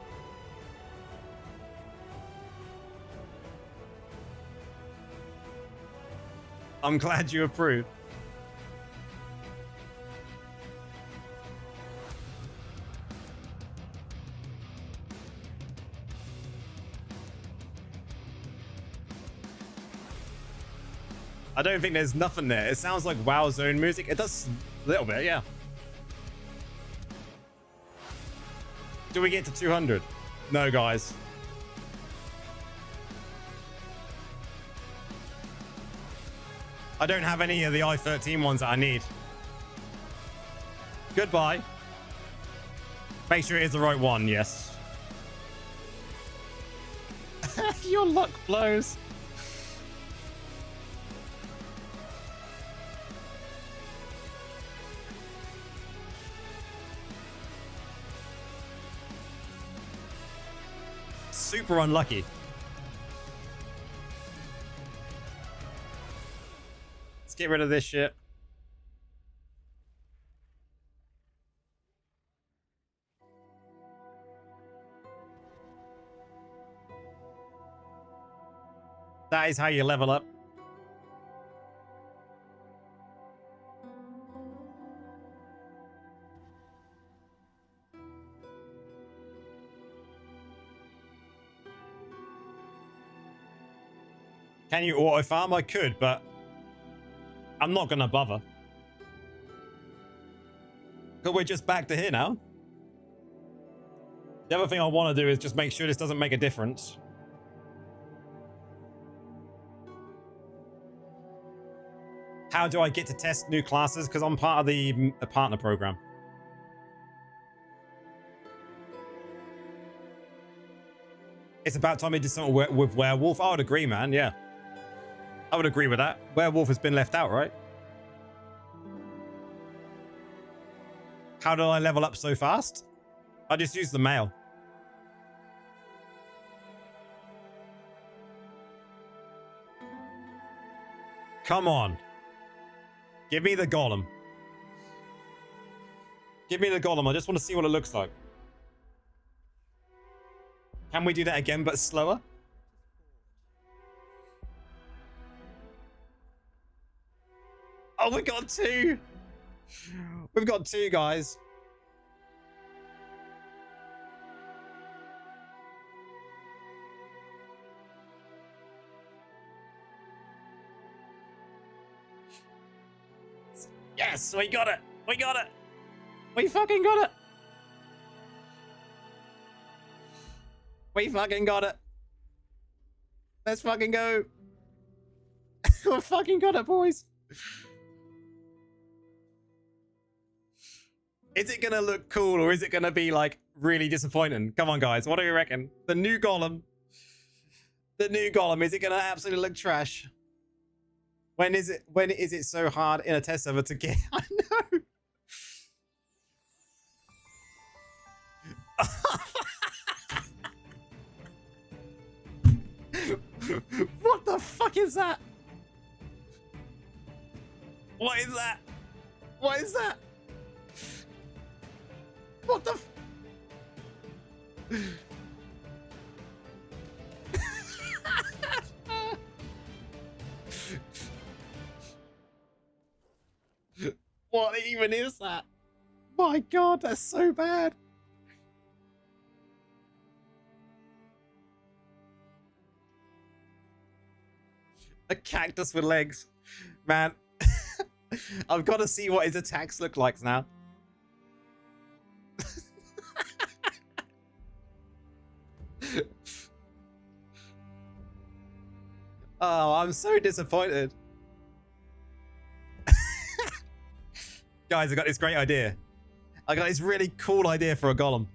I'm glad you approve. I don't think there's nothing there. It sounds like WoW Zone music. It does a little bit, yeah. Do we get to 200? No, guys. I don't have any of the i13 ones that I need. Goodbye. Make sure it is the right one, yes. Your luck blows. Super unlucky. Let's get rid of this shit. That is how you level up. Can you auto farm? I could, but I'm not gonna bother. Because we're just back to here now. The other thing I want to do is just make sure this doesn't make a difference. How do I get to test new classes? Because I'm part of the partner program. It's about time we did something with Werewolf. I would agree, man. Yeah. I would agree with that. Werewolf has been left out, right? How do I level up so fast? I just use the mail. Come on. Give me the golem. Give me the golem. I just want to see what it looks like. Can we do that again, but slower? Oh, we got two. We've got two, guys. Yes, we got it. We got it. We fucking got it. We fucking got it. Let's fucking go. We fucking got it, boys. Is it gonna look cool or is it gonna be like really disappointing? Come on, guys. What do you reckon? The new golem. The new golem. Is it gonna absolutely look trash? When is it so hard in a test server to get? I know. What the fuck is that? What is that? What is that? What the What even is that? My god, that's so bad. A cactus with legs. Man, I've got to see what his attacks look like now. Oh, I'm so disappointed. Guys, I got this great idea. I got this really cool idea for a golem.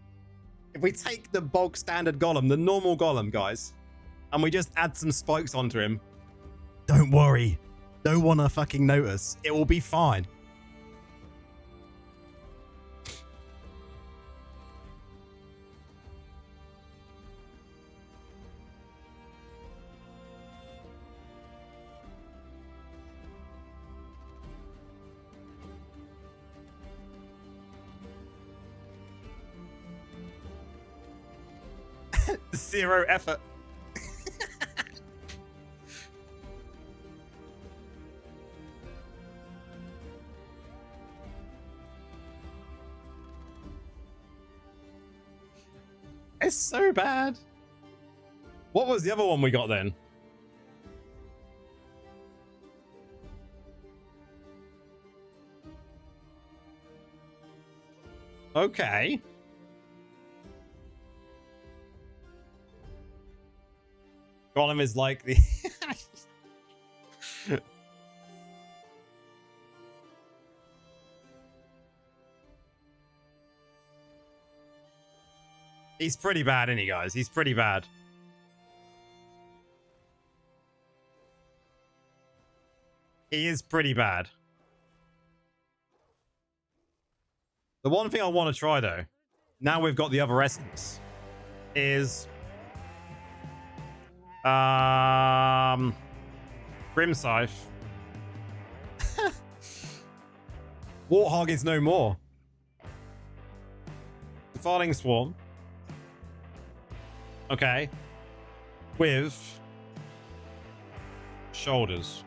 If we take the bulk standard golem, the normal golem, guys, and we just add some spikes onto him, don't worry. No one will fucking notice. It will be fine. Zero effort. It's so bad. What was the other one we got then? Okay. Golem is like the... He's pretty bad, isn't he, guys? He's pretty bad. He is pretty bad. The one thing I want to try, though, now we've got the other essence, is... Grim Scythe. Warthog is no more. Defiling Swarm. Okay. With shoulders.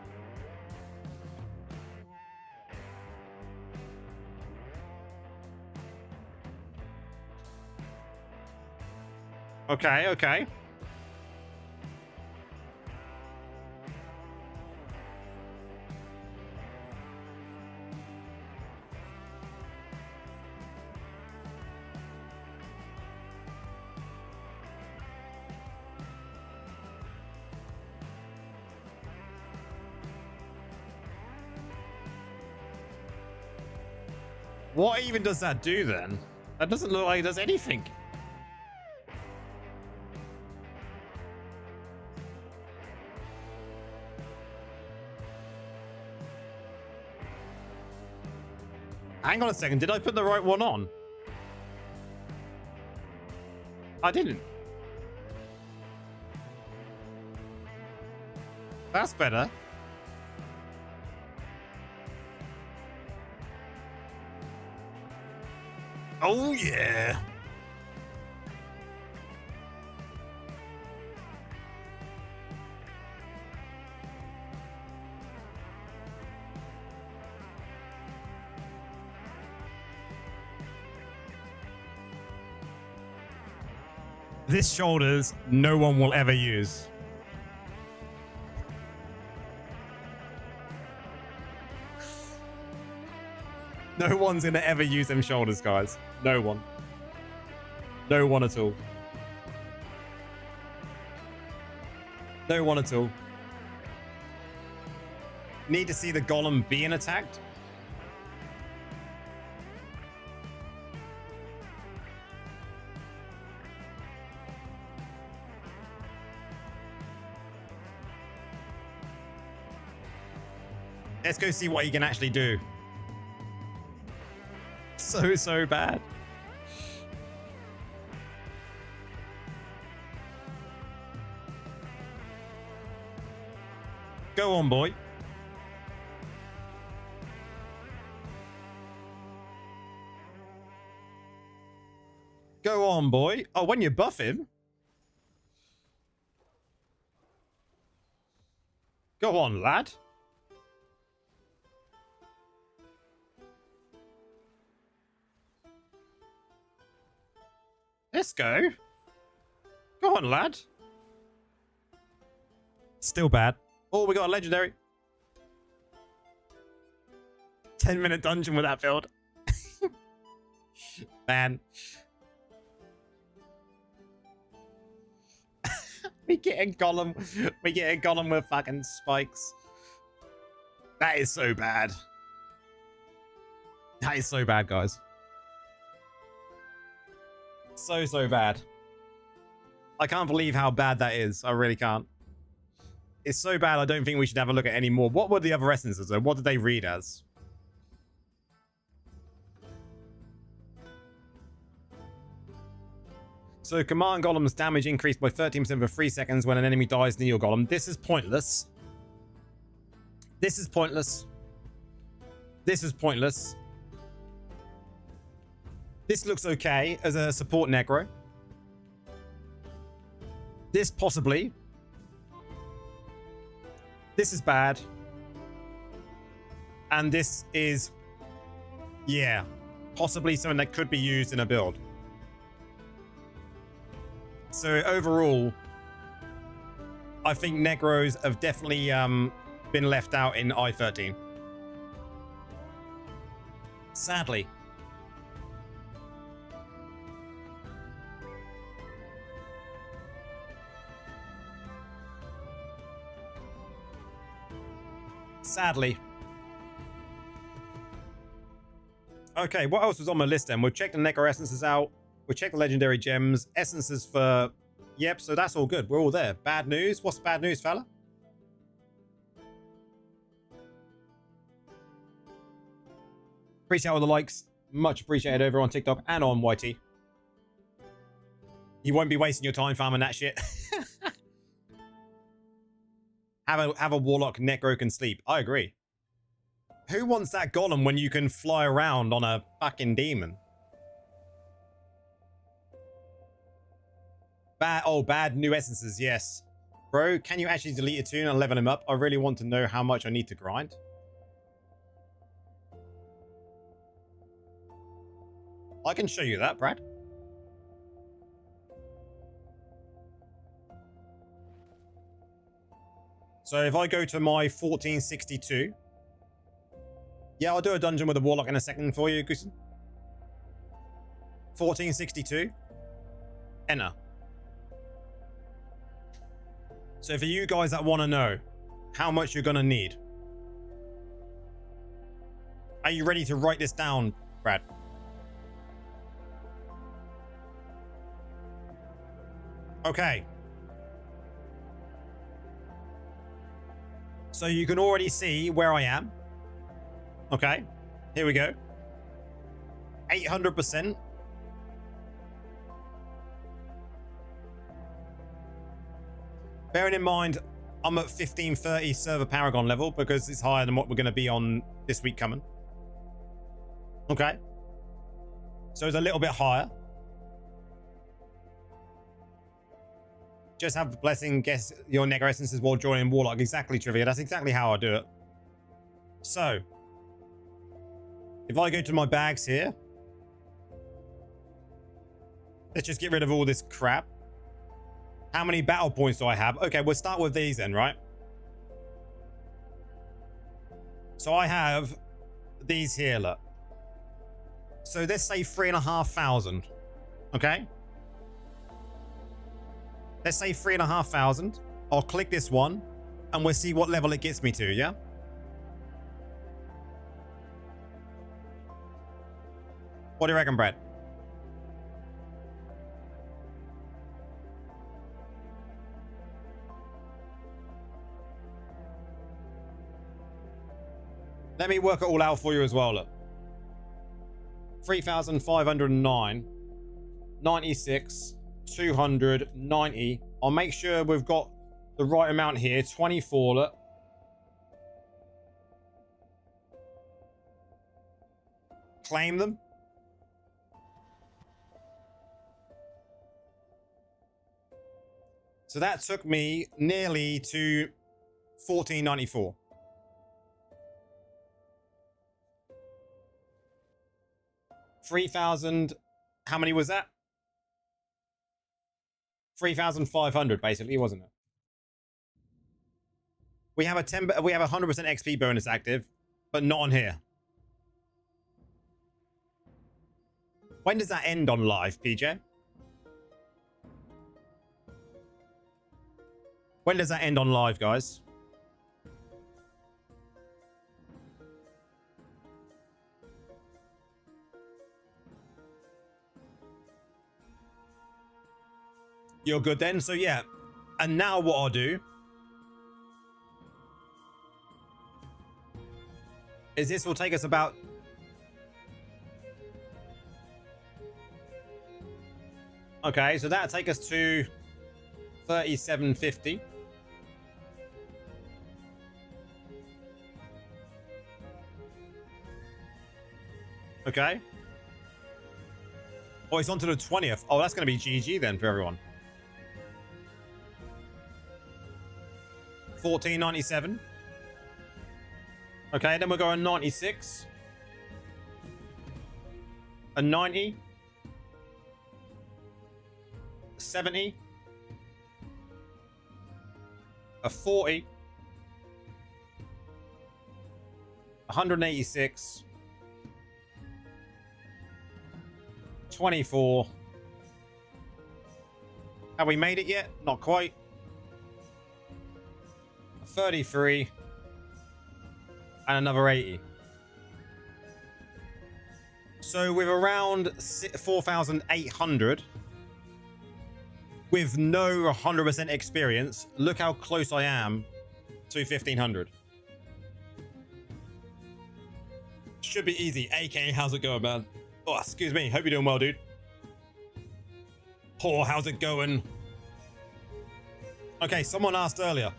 Okay, okay. What even does that do then? That doesn't look like it does anything. Hang on a second, did I put the right one on? I didn't. That's better. Oh yeah. This shoulders no one will ever use. No one's gonna ever use them shoulders, guys. No one. No one at all. No one at all. Need to see the golem being attacked. Let's go see what he can actually do. So bad. Go on, boy. Go on, boy. Oh, when you buff him. Go on, lad. Let's go. Go on, lad. Still bad. Oh, we got a legendary. 10-minute dungeon with that build. Man. We get a golem. We get a golem with fucking spikes. That is so bad. That is so bad, guys. So bad. I can't believe how bad that is. I really can't. It's so bad I don't think we should have a look at any more. What were the other essences though? What did they read as? So command golem's damage increased by 13% for 3 seconds when an enemy dies near your golem. This is pointless. This is pointless. This is pointless. This looks okay as a support Negro. This possibly. This is bad. And this is, yeah, possibly something that could be used in a build. So overall, I think Negros have definitely been left out in I-13. Sadly. Sadly. Okay, what else was on my list then? We've checked the Necro essences out. We've checked the legendary gems. Essences for... Yep, so that's all good. We're all there. Bad news? What's bad news, fella? Appreciate all the likes. Much appreciated over on TikTok and on YT. You won't be wasting your time farming that shit. Have a Warlock Necro can sleep. I agree. Who wants that golem when you can fly around on a fucking demon? Bad new essences, yes. Bro, can you actually delete a tune and level him up? I really want to know how much I need to grind. I can show you that, Brad. So if I go to my 1462... Yeah, I'll do a dungeon with a Warlock in a second for you, Goosen. 1462. Enter. So for you guys that want to know how much you're going to need, are you ready to write this down, Brad? Okay. So you can already see where I am. Okay, here we go. 800%. Bearing in mind, I'm at 1530 server Paragon level because it's higher than what we're going to be on this week coming. Okay. So it's a little bit higher. Just have the blessing, guess your Necro essences while joining Warlock. Exactly, Trivia. That's exactly how I do it. So, if I go to my bags here, let's just get rid of all this crap. How many battle points do I have? Okay, we'll start with these then, right? So I have these here, look. So let's say 3,500. Okay? Let's say 3,500. I'll click this one and we'll see what level it gets me to, yeah? What do you reckon, Brad? Let me work it all out for you as well, look. 3,509, 96, 290. I'll make sure we've got the right amount here. 24, look. Claim them. So that took me nearly to 1494. $3,000. How many was that? 3,500 basically, wasn't it? We have a 100% XP bonus active, but not on here. When does that end on live, PJ? When does that end on live, guys? You're good then? So yeah. And now what I'll do is this will take us about... Okay, so that'll take us to 3750. Okay. Oh, it's on to the 20th. Oh, that's going to be GG then for everyone. 1497. Okay, then we'll go on 96. A 90. 70. A 40. 186. 24. Have we made it yet? Not quite. 33. and another 80. So with around 4,800, with no 100% experience, look how close I am to 1,500. Should be easy. AK, how's it going, man? Oh, excuse me. Hope you're doing well, dude. Oh, how's it going? Okay, someone asked earlier.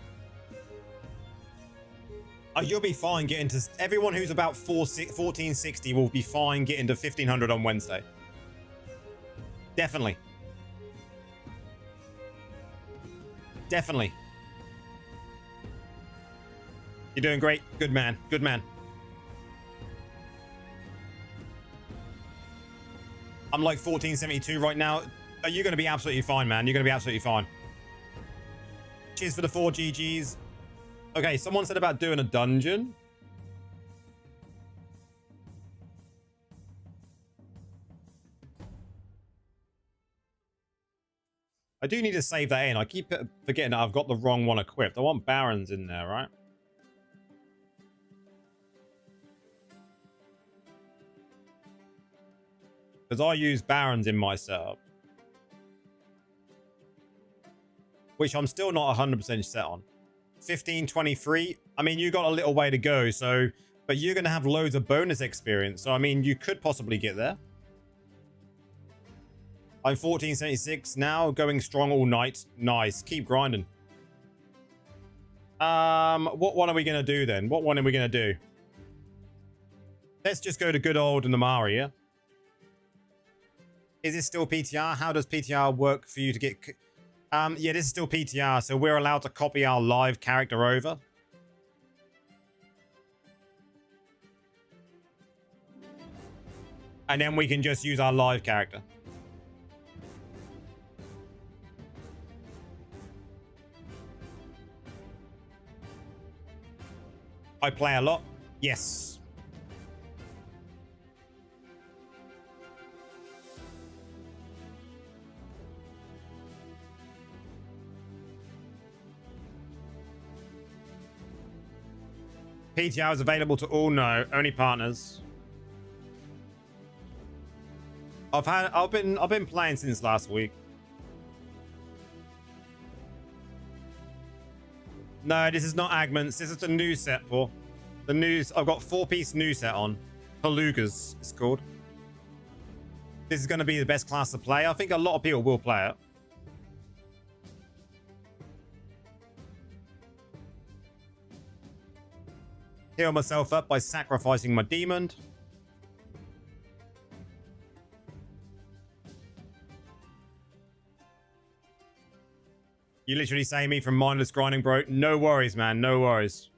Oh, you'll be fine getting to... Everyone who's about 1460 will be fine getting to 1,500 on Wednesday. Definitely. Definitely. You're doing great. Good man. Good man. I'm like 1472 right now. You're going to be absolutely fine, man. You're going to be absolutely fine. Cheers for the 4 GGs. Okay, someone said about doing a dungeon. I do need to save that in. I keep forgetting that I've got the wrong one equipped. I want Barons in there, right? Because I use Barons in my setup. Which I'm still not 100% set on. 1523. I mean, you got a little way to go, so... But you're going to have loads of bonus experience. So, I mean, you could possibly get there. I'm 1476 now, going strong all night. Nice. Keep grinding. What one are we going to do then? What one are we going to do? Let's just go to good old Namari, yeah? Is this still PTR? How does PTR work for you to get... yeah, this is still PTR, so we're allowed to copy our live character over. And then we can just use our live character. I play a lot. Yes. PTR is available to all. No, only partners. I've been playing since last week. No, this is not Agments. This is the new set, Paul. The news. I've got 4-piece new set on. Halugas, it's called. This is going to be the best class to play. I think a lot of people will play it. Heal myself up by sacrificing my demon. You literally save me from mindless grinding, bro. No worries, man. No worries.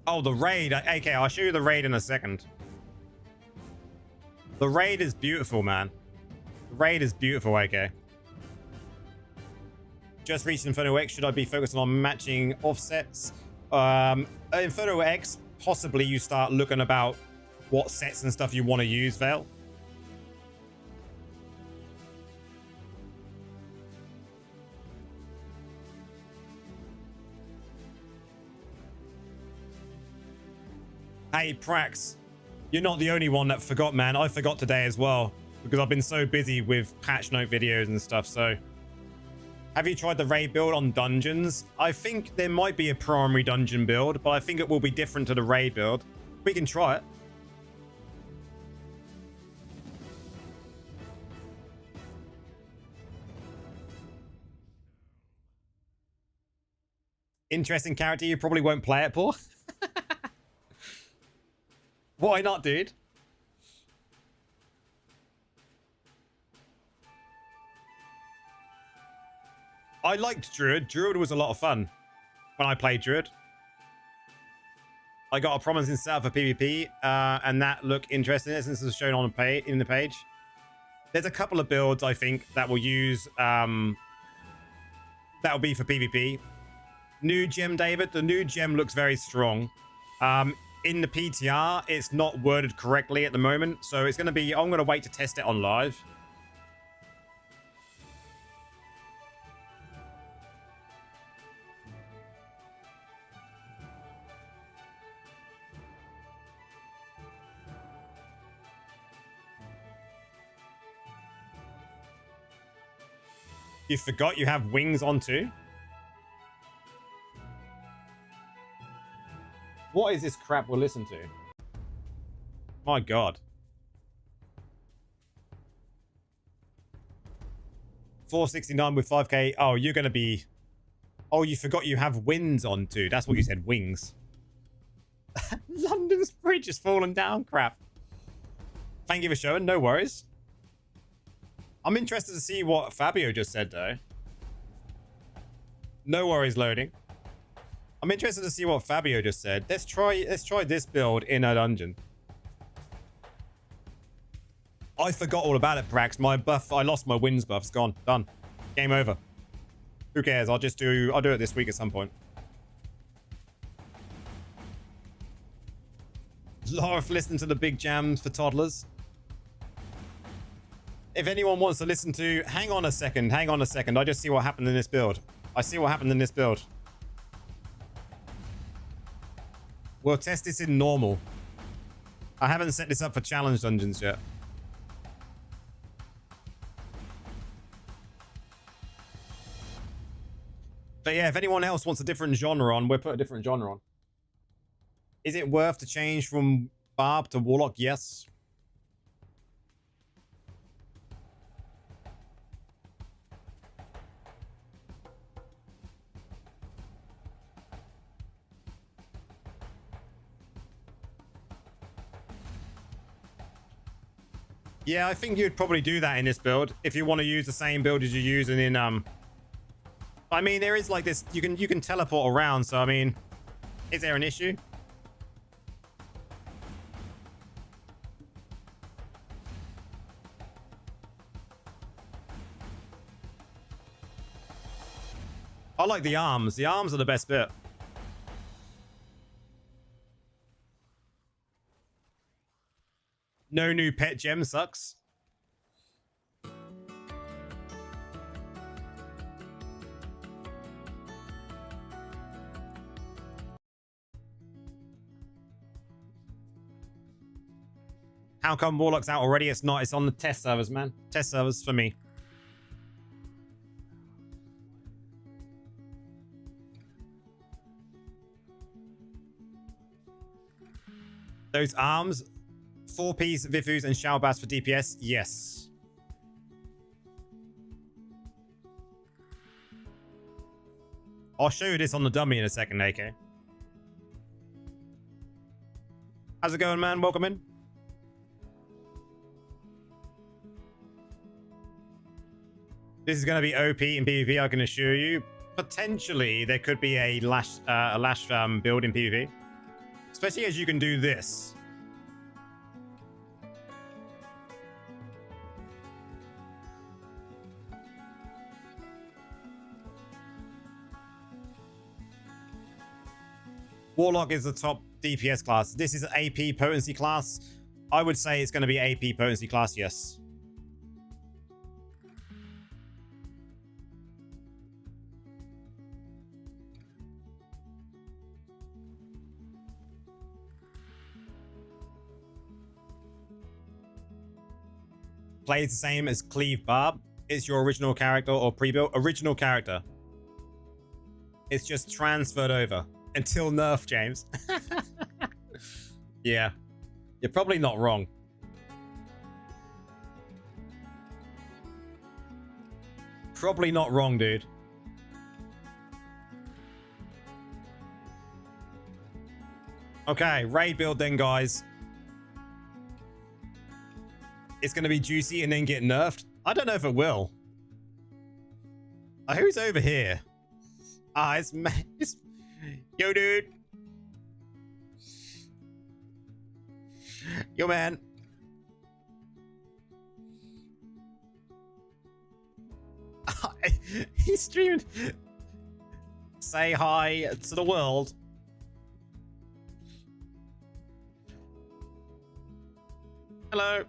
Oh, the raid. Okay, I'll show you the raid in a second. The raid is beautiful, man. The raid is beautiful, AK. Just reached Inferno X. Should I be focusing on matching offsets? Inferno X, possibly you start looking about what sets and stuff you want to use, Vale. Hey, Prax. You're not the only one that forgot, man. I forgot today as well because I've been so busy with patch note videos and stuff, so... Have you tried the raid build on dungeons? I think there might be a primary dungeon build, but I think it will be different to the raid build. We can try it. Interesting character. You probably won't play it, Paul. Why not, dude? I liked Druid. Druid was a lot of fun when I played Druid. I got a promising setup for PvP, and that looked interesting since it was shown on in the page. There's a couple of builds I think that will use. That will be for PvP. New gem, David. The new gem looks very strong. In the PTR, it's not worded correctly at the moment, so it's going to be. I'm going to wait to test it on live. You forgot you have wings on too? What is this crap we'll listen to? My God. 469 with 5k. Oh, you're going to be... Oh, you forgot you have winds on too. That's what you said, wings. London's bridge has fallen down. Crap. Thank you for showing. No worries. I'm interested to see what Fabio just said, though. No worries loading. I'm interested to see what Fabio just said. Let's try this build in a dungeon. I forgot all about it, Brax. My buff, I lost my wins buff. It's gone. Done. Game over. Who cares? I'll do it this week at some point. Laura, listen to the big jams for toddlers. If anyone wants to listen to... Hang on a second. Hang on a second. I just see what happened in this build. I see what happened in this build. We'll test this in normal. I haven't set this up for challenge dungeons yet. But yeah, if anyone else wants a different genre on, we'll put a different genre on. Is it worth to change from Barb to Warlock? Yes. Yeah, I think you'd probably do that in this build if you want to use the same build as you're using in I mean, there is like this, you can teleport around, so I mean, is there an issue? I like the arms. The arms are the best bit. No new pet gem sucks. How come Warlock's out already? It's not. It's on the test servers, man. Test servers for me. Those arms, 4-piece Vifus and Shalbas for DPS, yes. I'll show you this on the dummy in a second, AK. How's it going, man? Welcome in. This is going to be OP in PvP, I can assure you. Potentially, there could be a lash build in PvP. Especially as you can do this. Warlock is the top DPS class. This is an AP potency class. I would say it's going to be AP potency class, yes. Plays the same as Cleave Barb. It's your original character or pre-built. Original character. It's just transferred over. Until nerf, James. Yeah. You're probably not wrong. Probably not wrong, dude. Okay, raid build then, guys. It's going to be juicy and then get nerfed. I don't know if it will. Who's over here? Ah, it's yo, dude. Yo, man. He's streaming. Say hi to the world. Hello.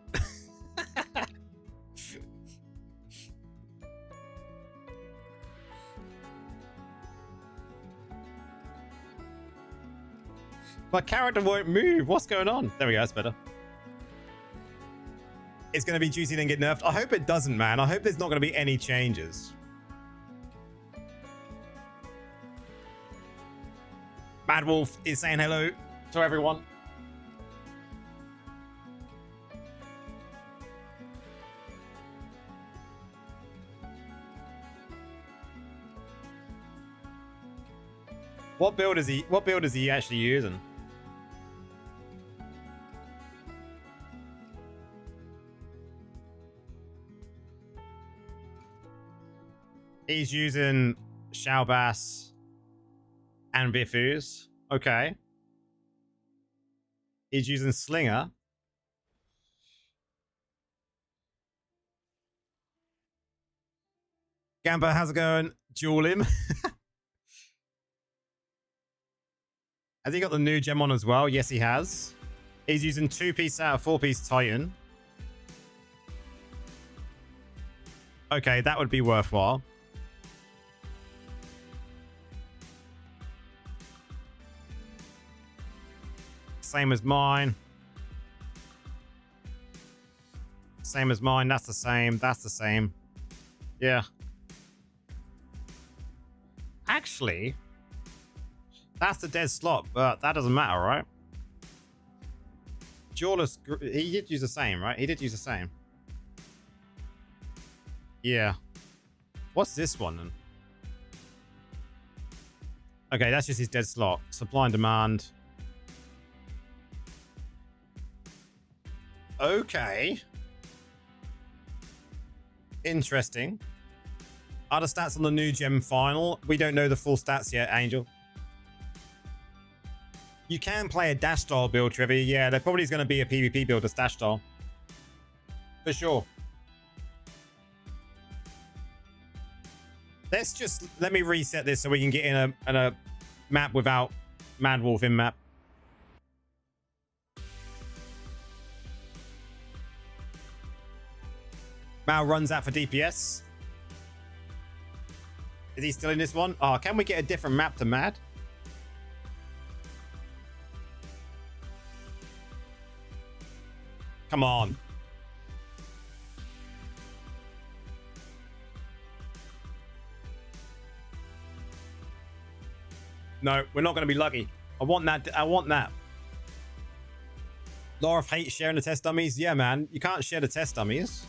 My character won't move. What's going on? There we go. That's better. It's going to be juicy then get nerfed. I hope it doesn't, man. I hope there's not going to be any changes. Mad Wolf is saying hello to everyone. What build is he actually using? He's using Shalbass and Bifus. Okay. He's using Slinger. Gamba, how's it going? Duel him. Has he got the new gem on as well? Yes, he has. He's using 2-piece out of 4-piece Titan. Okay, that would be worthwhile. Same as mine. Same as mine. That's the same. That's the same. Yeah. Actually, that's the dead slot, but that doesn't matter, right? Jawless, he did use the same, right? He did use the same. Yeah. What's this one then? Okay, that's just his dead slot. Supply and demand. Okay. Interesting. Are the stats on the new gem final? We don't know the full stats yet, Angel. You can play a dash style build, Trevor. Yeah, there probably is going to be a PvP build, a dash style. For sure. Let me reset this so we can get in a map without Mad Wolf in map. Mal runs out for DPS. Is he still in this one? Oh, can we get a different map to Mad? Come on. No, we're not going to be lucky. I want that. I want that. Laura hates sharing the test dummies. Yeah, man. You can't share the test dummies.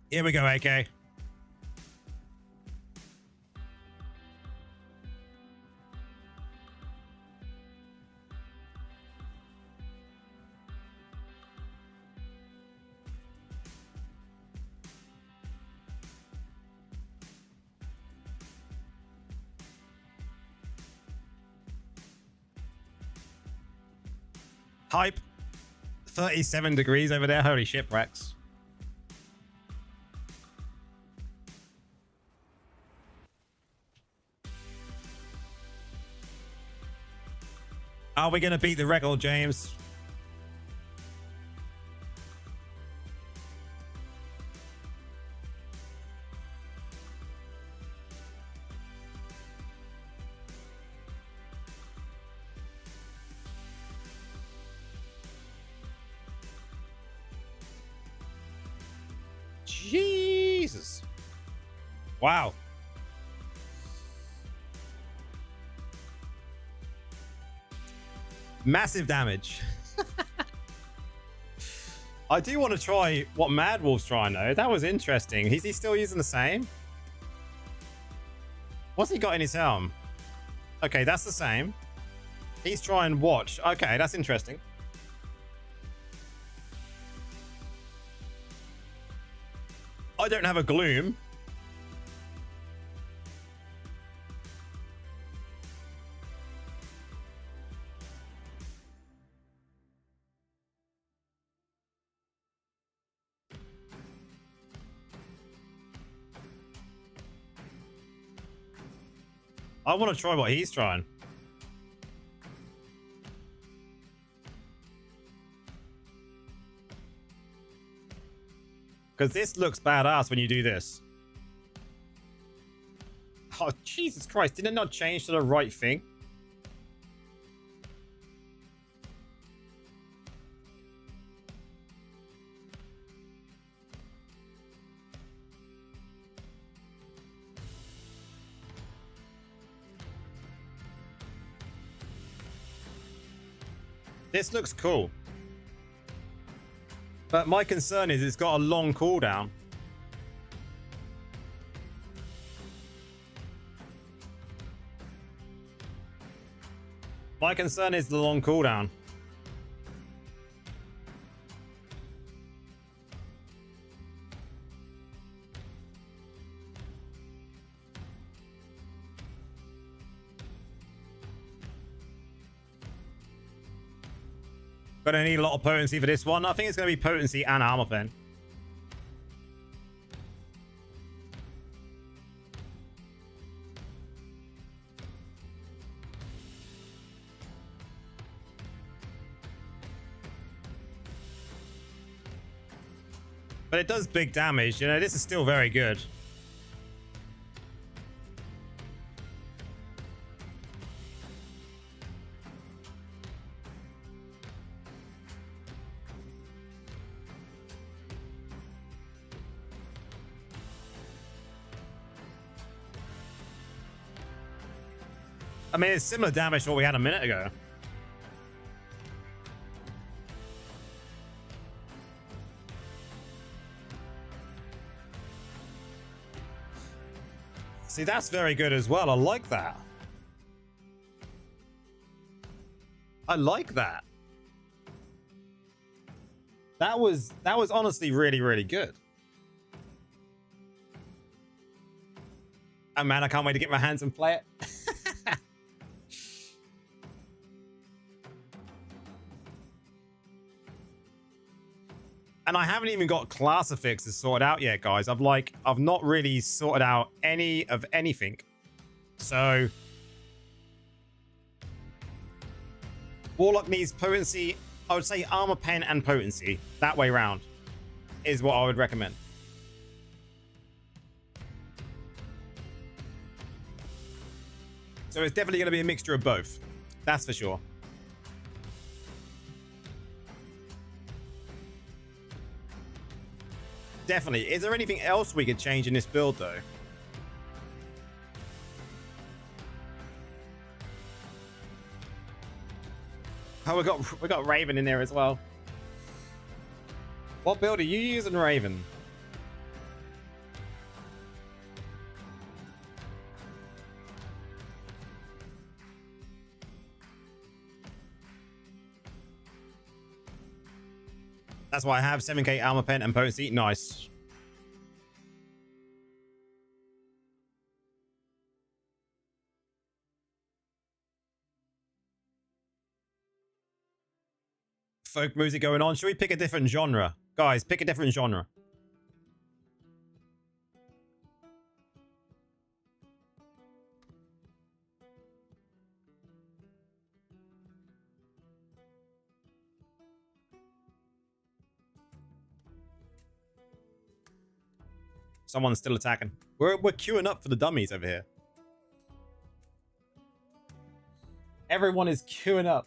Here we go, AK. Hype. 37 degrees over there. Holy shit, Rex. Are we going to beat the record, James? Jesus. Wow. Massive damage. I do want to try what Mad Wolf's trying though. That was interesting. Is he still using the same? What's he got in his helm? Okay, that's the same. He's trying watch. Okay, that's interesting. I don't have a gloom. I want to try what he's trying. Because this looks badass when you do this. Oh, Jesus Christ. Did it not change to the right thing? This looks cool. But my concern is it's got a long cooldown. My concern is the long cooldown. Gonna need a lot of potency for this one. I think it's gonna be potency and armor pen. But it does big damage. You know, this is still very good. I mean, it's similar damage to what we had a minute ago. See, that's very good as well. I like that. I like that. That was honestly really, really good. Oh man, I can't wait to get my hands and play it. And I haven't even got class affixes sorted out yet, guys. I've not really sorted out any of anything. So Warlock needs potency. I would say armor pen and potency. That way round is what I would recommend. So it's definitely going to be a mixture of both. That's for sure. Definitely. Is there anything else we could change in this build, though? Oh, we got Raven in there as well. What build are you using, Raven? That's why I have 7k armor pen and potency. Nice. Folk music going on. Should we pick a different genre? Guys, pick a different genre. Someone's still attacking. We're queuing up for the dummies over here. Everyone is queuing up.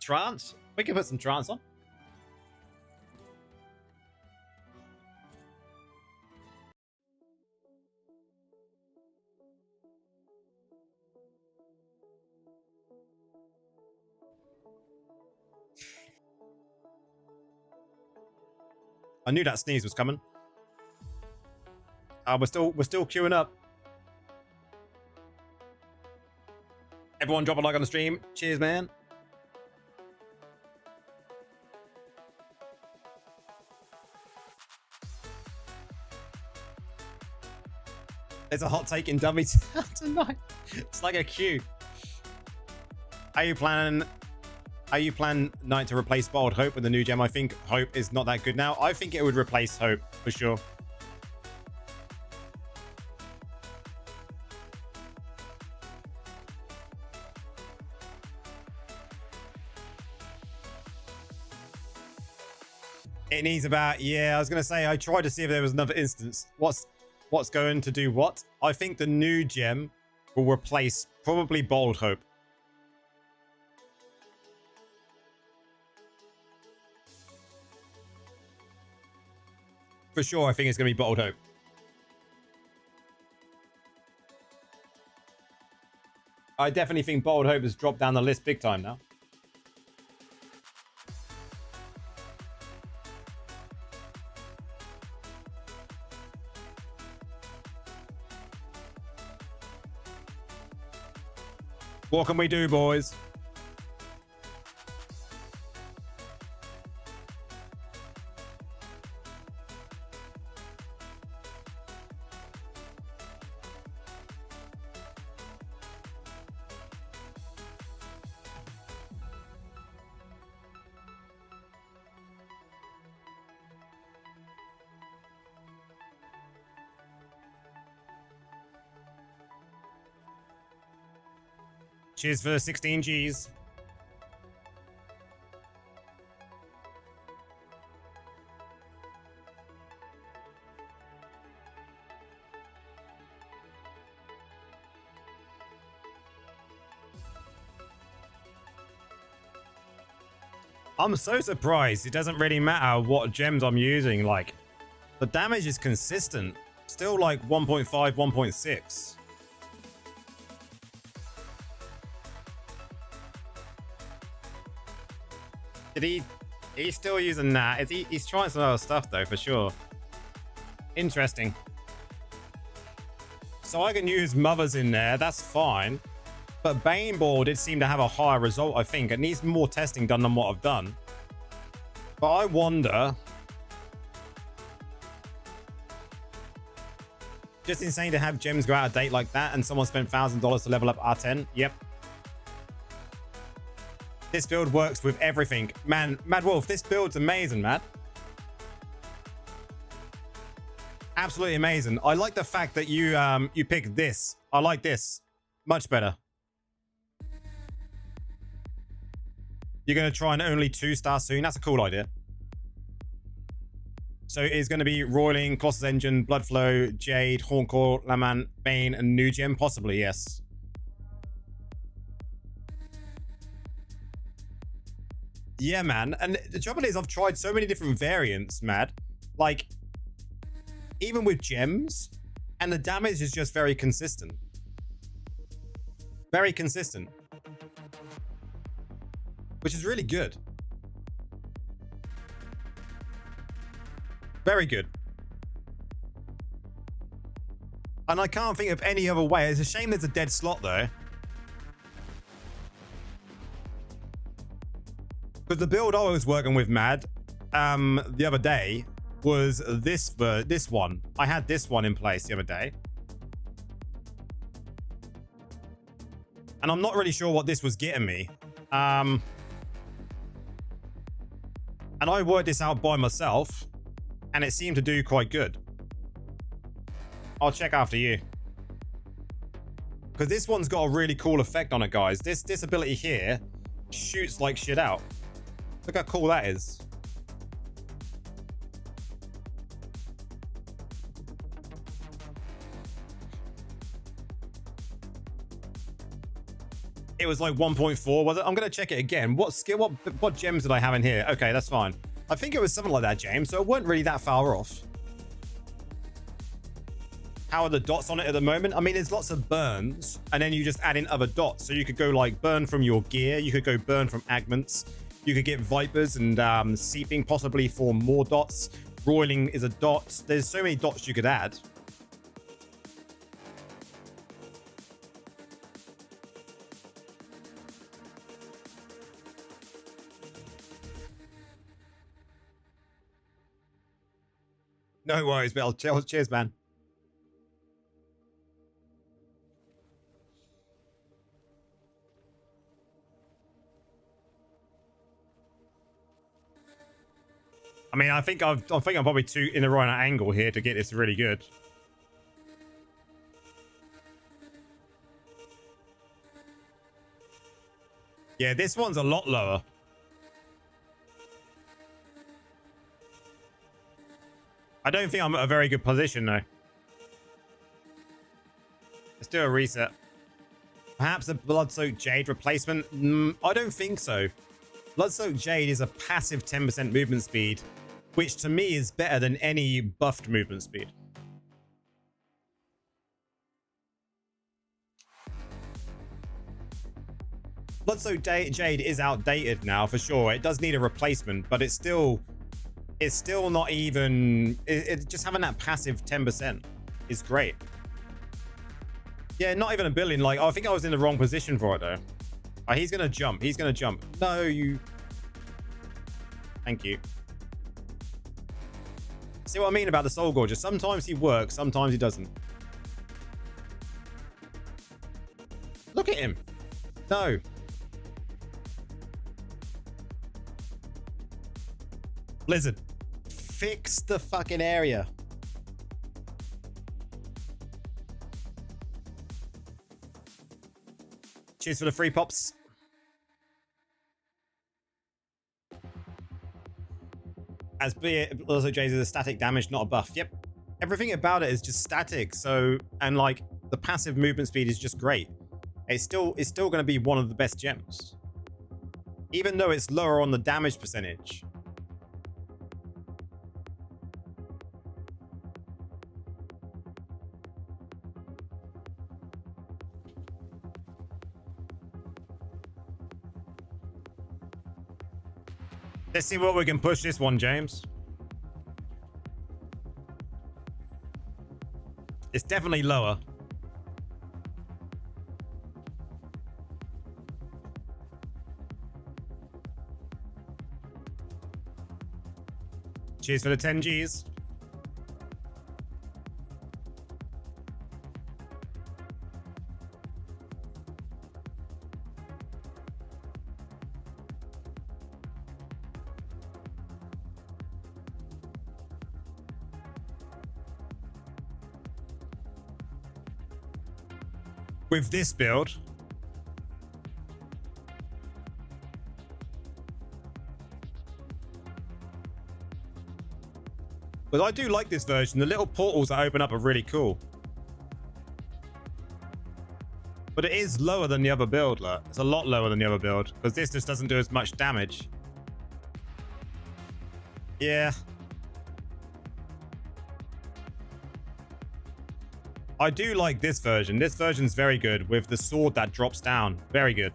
Trance? We can put some trance on. I knew that sneeze was coming. We're still queuing up. Everyone drop a like on the stream. Cheers, man. There's a hot take in dummies tonight. It's like a queue. Are you planning Knight to replace Bold Hope with the new gem? I think Hope is not that good now. I think it would replace Hope for sure. It needs about, yeah, I was gonna say I tried to see if there was another instance. What's going to do what? I think the new gem will replace probably Bold Hope. For sure, I think it's going to be Bold Hope. I definitely think Bold Hope has dropped down the list big time now. What can we do, boys? Cheers for 16 Gs. I'm so surprised it doesn't really matter what gems I'm using. Like, the damage is consistent. Still like 1.5, 1.6. He's still using that. He's trying some other stuff though, for sure. Interesting. So I can use mothers in there, that's fine. But Bane Ball did seem to have a higher result, I think. It needs more testing done than what I've done. But I wonder... Just insane to have gems go out of date like that and someone spent $1,000 to level up R10. Yep. This build works with everything. Man, Mad Wolf, this build's amazing, man. Absolutely amazing. I like the fact that you picked this. I like this. Much better. You're going to try an only 2-star soon. That's a cool idea. So it's going to be Roiling, Colossus Engine, Bloodflow, Jade, Horncore, Laman, Bane, and New Gem. Possibly, yes. Yeah, man. And the trouble is, I've tried so many different variants, Mad. Like, even with gems, and the damage is just very consistent. Very consistent. Which is really good. Very good. And I can't think of any other way. It's a shame there's a dead slot, though. Because the build I was working with, Mad, the other day was this one. I had this one in place the other day. And I'm not really sure what this was getting me. And I worked this out by myself, and it seemed to do quite good. I'll check after you. Because this one's got a really cool effect on it, guys. This ability here shoots like shit out. Look how cool that is. It was like 1.4, was it? I'm going to check it again. What gems did I have in here? Okay, that's fine. I think it was something like that, James, so it weren't really that far off. How are the dots on it at the moment? I mean, there's lots of burns, and then you just add in other dots. So you could go like burn from your gear. You could go burn from agments. You could get Vipers and Seeping possibly for more dots. Roiling is a dot. There's so many dots you could add. No worries, Bill. Cheers, man. I mean, I think I'm probably too in the right angle here to get this really good. Yeah, this one's a lot lower. I don't think I'm at a very good position, though. Let's do a reset. Perhaps a Blood-Soaked Jade replacement? I don't think so. Blood-Soaked Jade is a passive 10% movement speed, which to me is better than any buffed movement speed. Bloodsoaked Jade is outdated now for sure. It does need a replacement, but it's still not even. Just having that passive 10% is great. Yeah, not even a billion. Like, I think I was in the wrong position for it though. He's gonna jump. He's gonna jump. No, you. Thank you. See what I mean about the Soul Gorger? Sometimes he works, sometimes he doesn't. Look at him. No. Blizzard, fix the fucking area. Cheers for the free pops. As also Jay's is a static damage, not a buff. Yep. Everything about it is just static. So, and like the passive movement speed is just great. It's still going to be one of the best gems. Even though it's lower on the damage percentage. Let's see what we can push this one, James. It's definitely lower. Cheers for the 10 Gs. With this build, but I do like this version. The little portals that open up are really cool. But it is lower than the other build. Look. It's a lot lower than the other build because this just doesn't do as much damage. Yeah. I do like this version. This version's very good with the sword that drops down. Very good.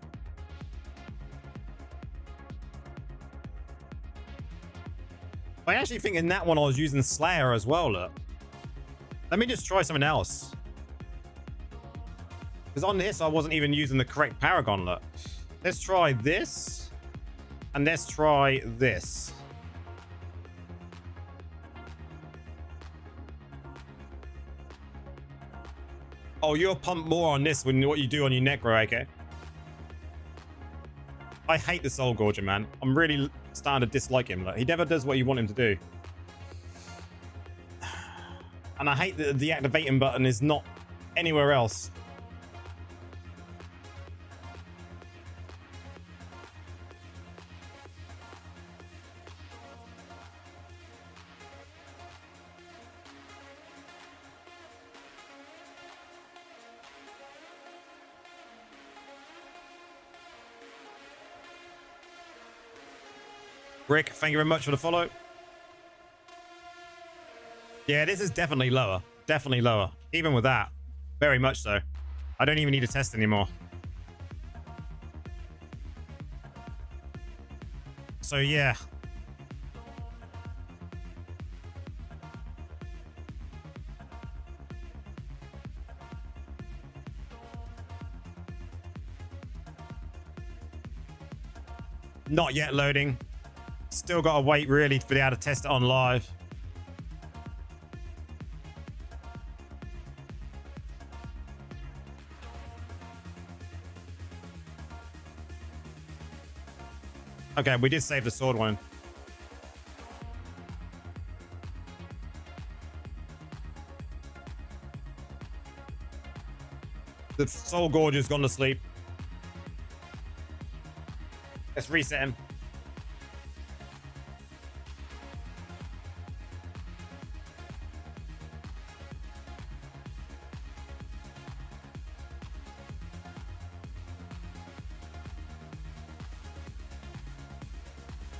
I actually think in that one I was using Slayer as well, look. Let me just try something else. Because on this I wasn't even using the correct Paragon, look. Let's try this. And let's try this. Oh, you'll pump more on this than what you do on your Necro, okay? I hate the Soul Gorger, man. I'm really starting to dislike him. Like, he never does what you want him to do. And I hate that the activating button is not anywhere else. Rick, thank you very much for the follow. Yeah, this is definitely lower. Definitely lower. Even with that. Very much so. I don't even need to test anymore. So, yeah. Not yet loading. Still got to wait really to be able to test it on live. Okay, we did save the sword one. The Soul Gorger's gone to sleep. Let's reset him.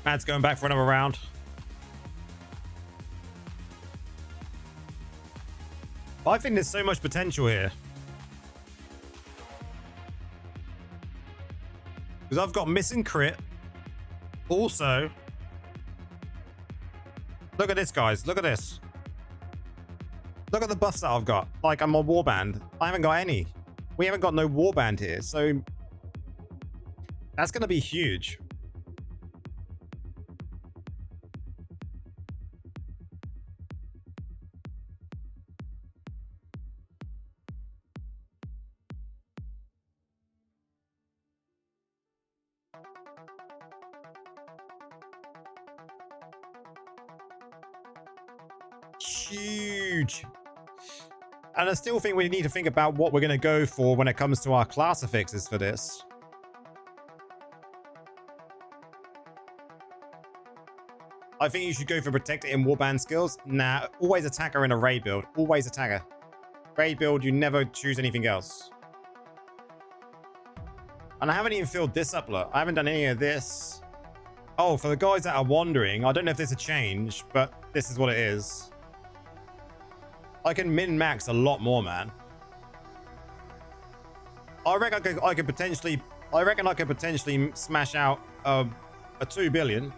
Matt's going back for another round. I think there's so much potential here. Because I've got missing crit. Also, look at this, guys. Look at this. Look at the buffs that I've got. Like, I'm on warband. I haven't got any. We haven't got no warband here. So that's going to be huge. Huge. And I still think we need to think about what we're going to go for when it comes to our class affixes for this. I think you should go for protector in warband skills. Nah, always attacker in a raid build. Always attacker. Raid build, you never choose anything else. And I haven't even filled this up, look. I haven't done any of this. Oh, for the guys that are wondering, I don't know if there's a change, but this is what it is. I can min-max a lot more, man. I reckon I could potentially smash out a 2 billion.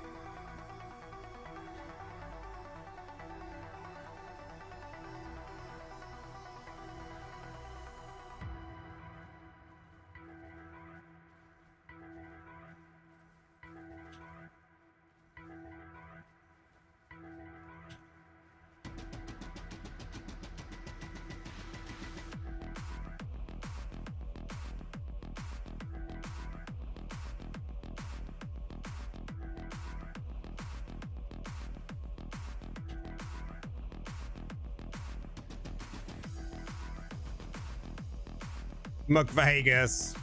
McVegas.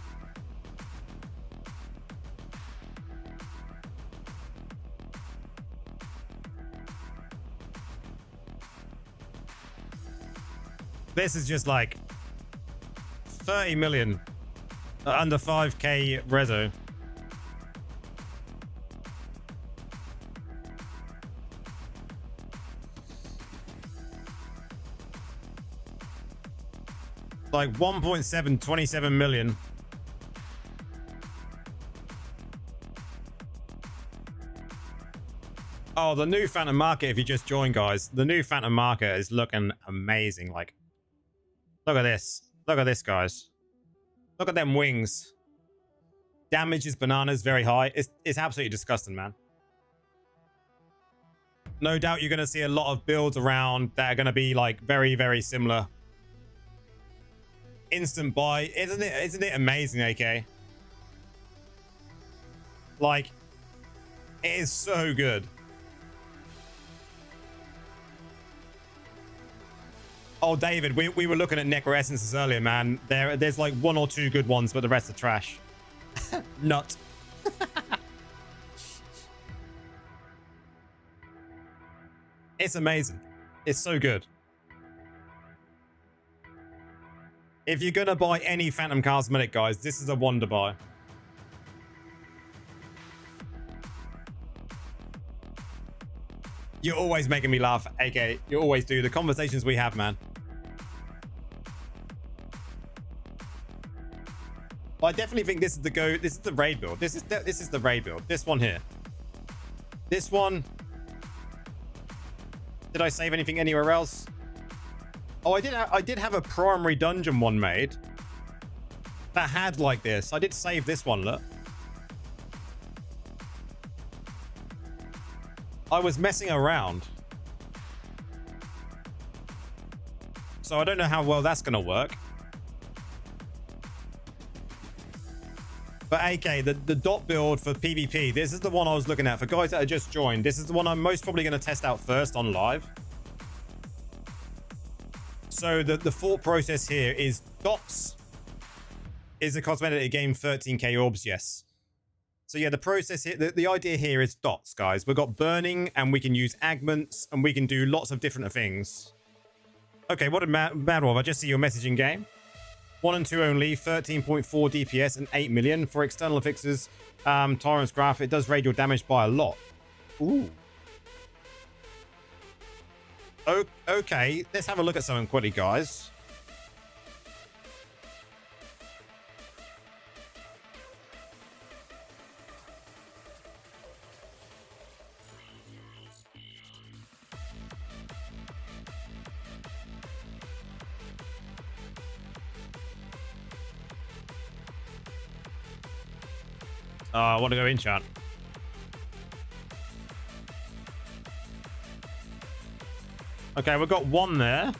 This is just like 30 million under 5k rezo. Like 1.7, 27 million. Oh, the new Phantom Market, if you just joined, guys. The new Phantom Market is looking amazing. Like, look at this. Look at this, guys. Look at them wings. Damage is bananas, very high. It's absolutely disgusting, man. No doubt you're going to see a lot of builds around that are going to be like very, very similar. Instant buy. Isn't it amazing, AK? Like, it is so good. Oh, David, we were looking at Necro Essences earlier, man. There's like 1 or 2 good ones, but the rest are trash. Nut. It's amazing. It's so good. If you're going to buy any Phantom cosmetic, guys, this is a wonder buy. You're always making me laugh, AK. You always do. The conversations we have, man. I definitely think this is the go. This is the raid build. This is the raid build. This one here. This one. Did I save anything anywhere else? Oh, I did have a primary dungeon one made that had like this. I did save this one, look. I was messing around. So I don't know how well that's going to work. But AK, the dot build for PvP, this is the one I was looking at. For guys that have just joined, this is the one I'm most probably going to test out first on live. So the thought process here is dots is a cosmetic that gain 13k orbs, yes. So yeah, the process here, the idea here is dots, guys. We've got burning and we can use agments and we can do lots of different things. Okay, what did Mad Wolf? I just see your message in game. 1 and 2 only, 13.4 DPS and 8 million. For external fixes, Tyrant's Graph, it does raid your damage by a lot. Ooh. Okay, let's have a look at something quickly, guys. I want to go enchant. Okay, we've got one there.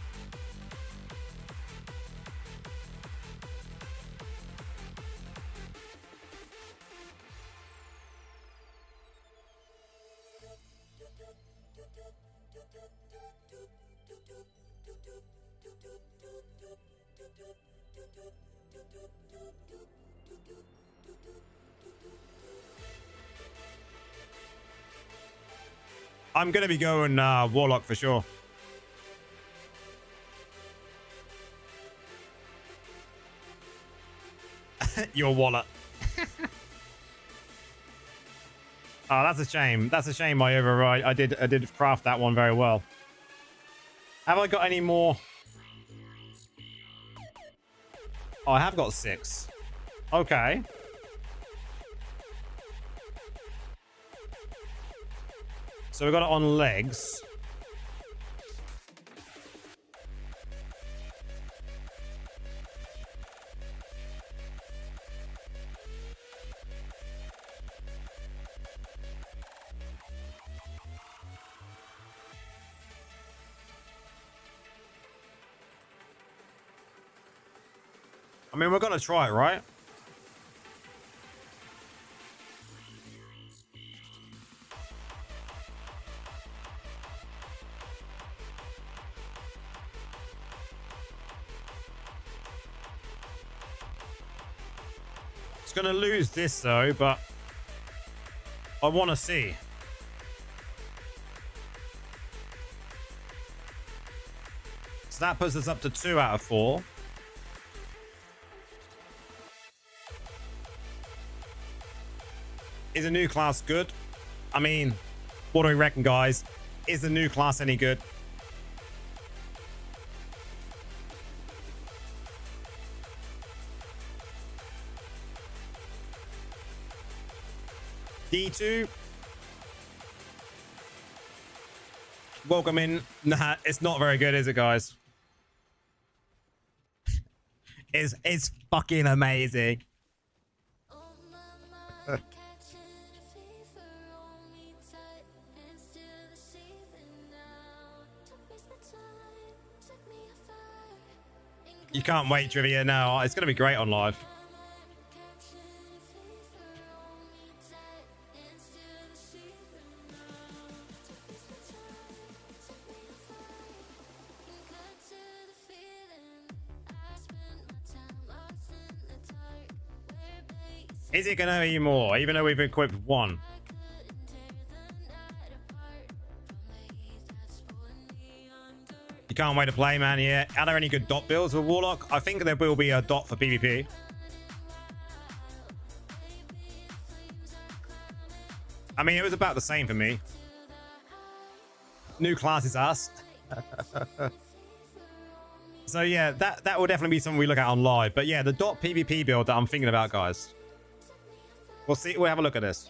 I'm going to be going Warlock for sure. Your wallet. Oh, that's a shame. That's a shame I override. I did craft that one very well. Have I got any more? Oh, I have got 6. Okay. So we got it on legs. I mean, we're going to try it, right? It's going to lose this, though, but I want to see. So that puts us up to 2 out of 4. Is a new class good? I mean, what do we reckon, guys? Is the new class any good? D2. Welcome in. Nah, it's not very good, is it, guys? It's fucking amazing. You can't wait, Trivia. No, it's going to be great on live. Is it going to be more, even though we've equipped 1? You can't wait to play, man. Yeah. Are there any good dot builds with Warlock? I think there will be a dot for PvP. I mean, it was about the same for me. New class is us. So yeah, that will definitely be something we look at on live. But yeah, the dot PvP build that I'm thinking about, guys. We'll see. We'll have a look at this.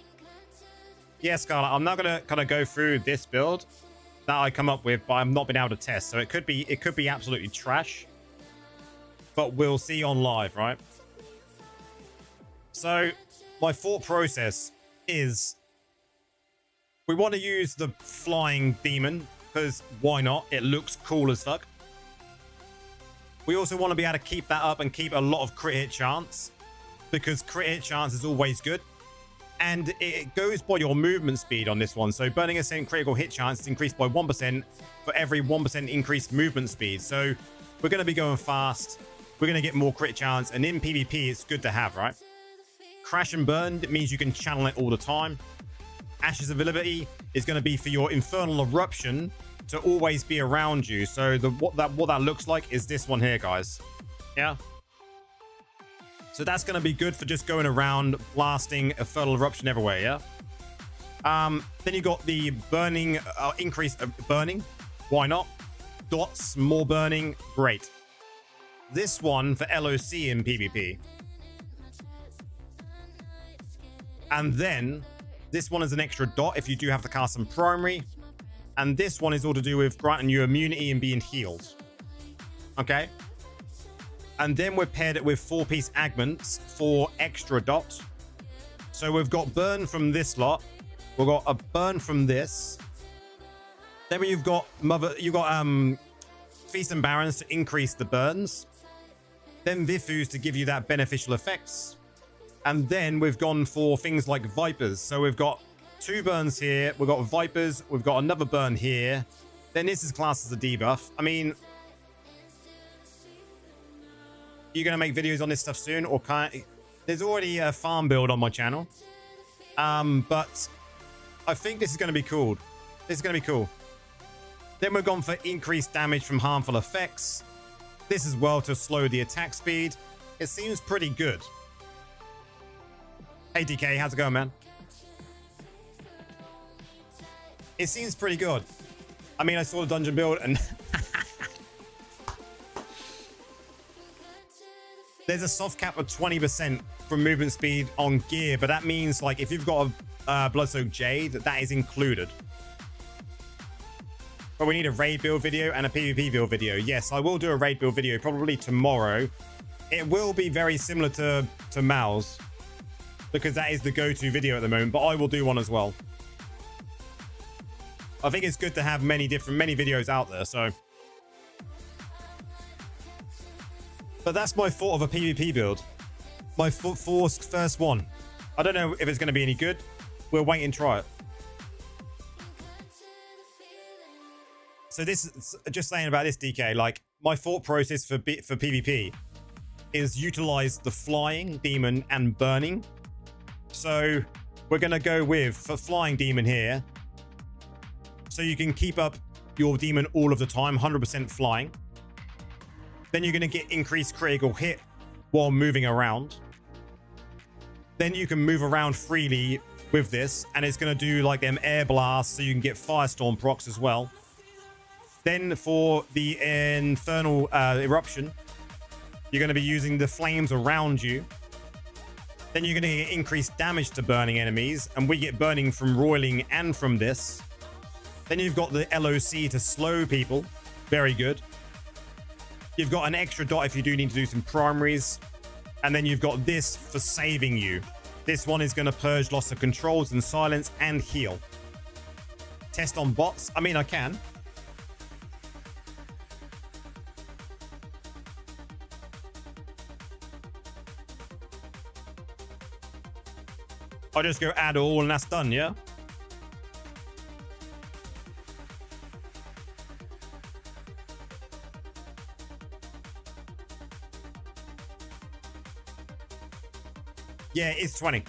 Yeah, Scarlet, I'm not gonna kind of go through this build that I come up with, but I've not been able to test. So it could be absolutely trash. But we'll see on live, right? So my thought process is we want to use the flying demon because why not? It looks cool as fuck. We also want to be able to keep that up and keep a lot of crit hit chance, because crit hit chance is always good. And it goes by your movement speed on this one. So burning ascent critical hit chance is increased by 1% for every 1% increased movement speed. So we're going to be going fast. We're going to get more crit chance. And in PvP, it's good to have, right? Crash and burn means you can channel it all the time. Ashes of Ability is going to be for your Infernal Eruption to always be around you. So what that looks like is this one here, guys. Yeah. So that's going to be good for just going around blasting Infernal Eruption everywhere, yeah? Then you got the burning, increase of burning. Why not? Dots, more burning, great. This one for LOC in PvP. And then this one is an extra dot if you do have to cast some primary. And this one is all to do with granting you immunity and being healed. Okay? And then we're paired it with 4-piece agments for extra dot. So we've got burn from this lot. We've got a burn from this. Then you've got Feast and Barons to increase the burns. Then Vifus to give you that beneficial effects. And then we've gone for things like Vipers. So we've got 2 burns here. We've got Vipers. We've got another burn here. Then this is classed as a debuff. I mean, you're going to make videos on this stuff soon? Or there's already a farm build on my channel. But I think this is going to be cool. This is going to be cool. Then we've gone for increased damage from harmful effects. This as well to slow the attack speed. It seems pretty good. Hey DK, how's it going, man? It seems pretty good. I mean, I saw the dungeon build and there's a soft cap of 20% from movement speed on gear, but that means like if you've got a Bloodsoaked Jade, that is included. But we need a raid build video and a PvP build video. Yes, I will do a raid build video probably tomorrow. It will be very similar to Mal's because that is the go-to video at the moment, but I will do one as well. I think it's good to have many videos out there, so. But that's my thought of a PvP build. My first one. I don't know if it's going to be any good. We'll wait and try it. So this is just saying about this, DK, like my thought process for PvP is utilize the flying demon and burning. So we're going to go with for flying demon here. So you can keep up your demon all of the time, 100% flying. Then you're going to get increased critical hit while moving around. Then you can move around freely with this, and it's going to do like them air blasts, so you can get firestorm procs as well. Then for the infernal eruption, you're going to be using the flames around you. Then you're going to get increased damage to burning enemies, and we get burning from roiling and from this. Then you've got the LOC to slow people. Very good. You've got an extra dot if you do need to do some primaries. And then you've got this for saving you. This one is going to purge loss of controls and silence and heal. Test on bots. I mean, I can. I'll just go add all and that's done, yeah? Yeah, it's 20.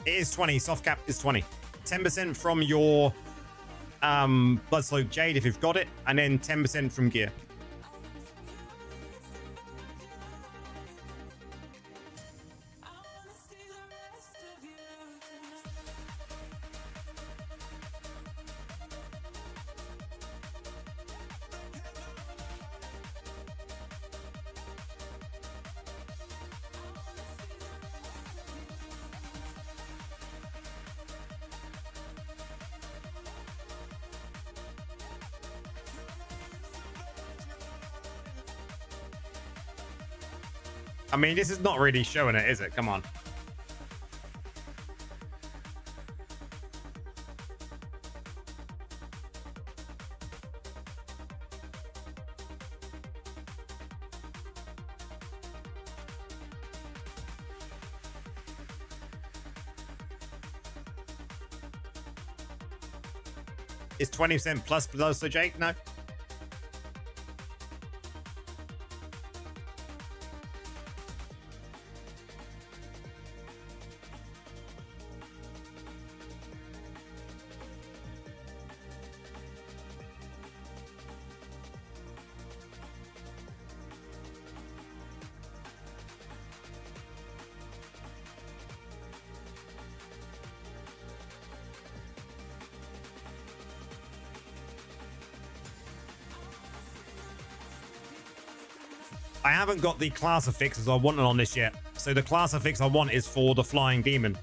It is 20. Soft cap is 20. 10% from your Bloodsoaked Jade if you've got it, and then 10% from gear. I mean, this is not really showing it, is it? Come on. Is 20% plus Bloodsoaked Jade? No. I haven't got the class affixes I wanted on this yet. So the class affix I want is for the flying demon.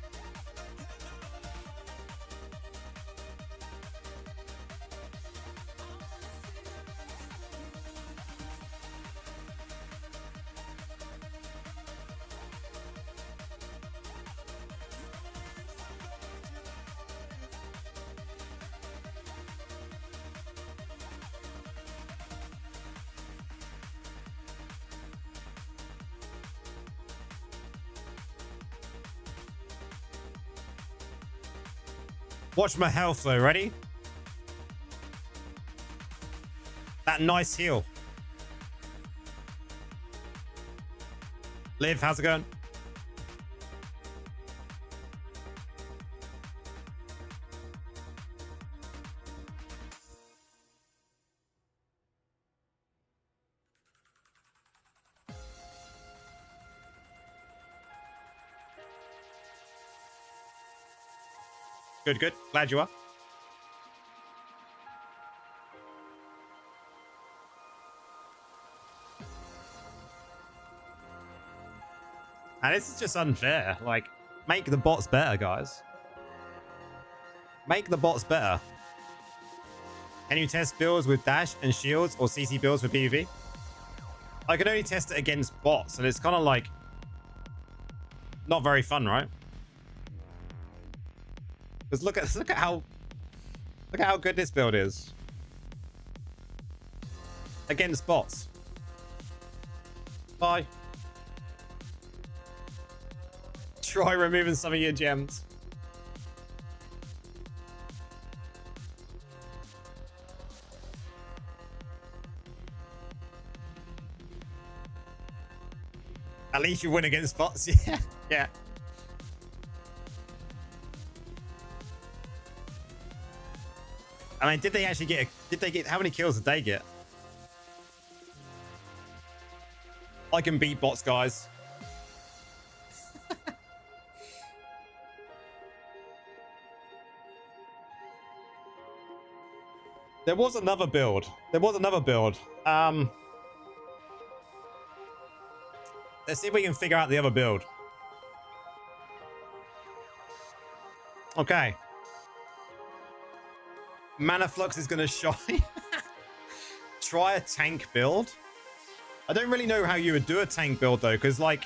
Watch my health though. Ready? That nice heal. Liv, how's it going? Good, good. Glad you are. And this is just unfair. Like, make the bots better, guys. Make the bots better. Can you test builds with dash and shields or CC builds for PvP? I can only test it against bots, and it's kind of like not very fun, right? Because look at how good this build is against bots. Bye. Try removing some of your gems. At least you win against bots. Yeah, yeah. I mean, did they actually get? Did they get? How many kills did they get? I can beat bots, guys. There was another build. Let's see if we can figure out the other build. Okay. Mana Flux is going to shine. Try a tank build. I don't really know how you would do a tank build, though, because, like...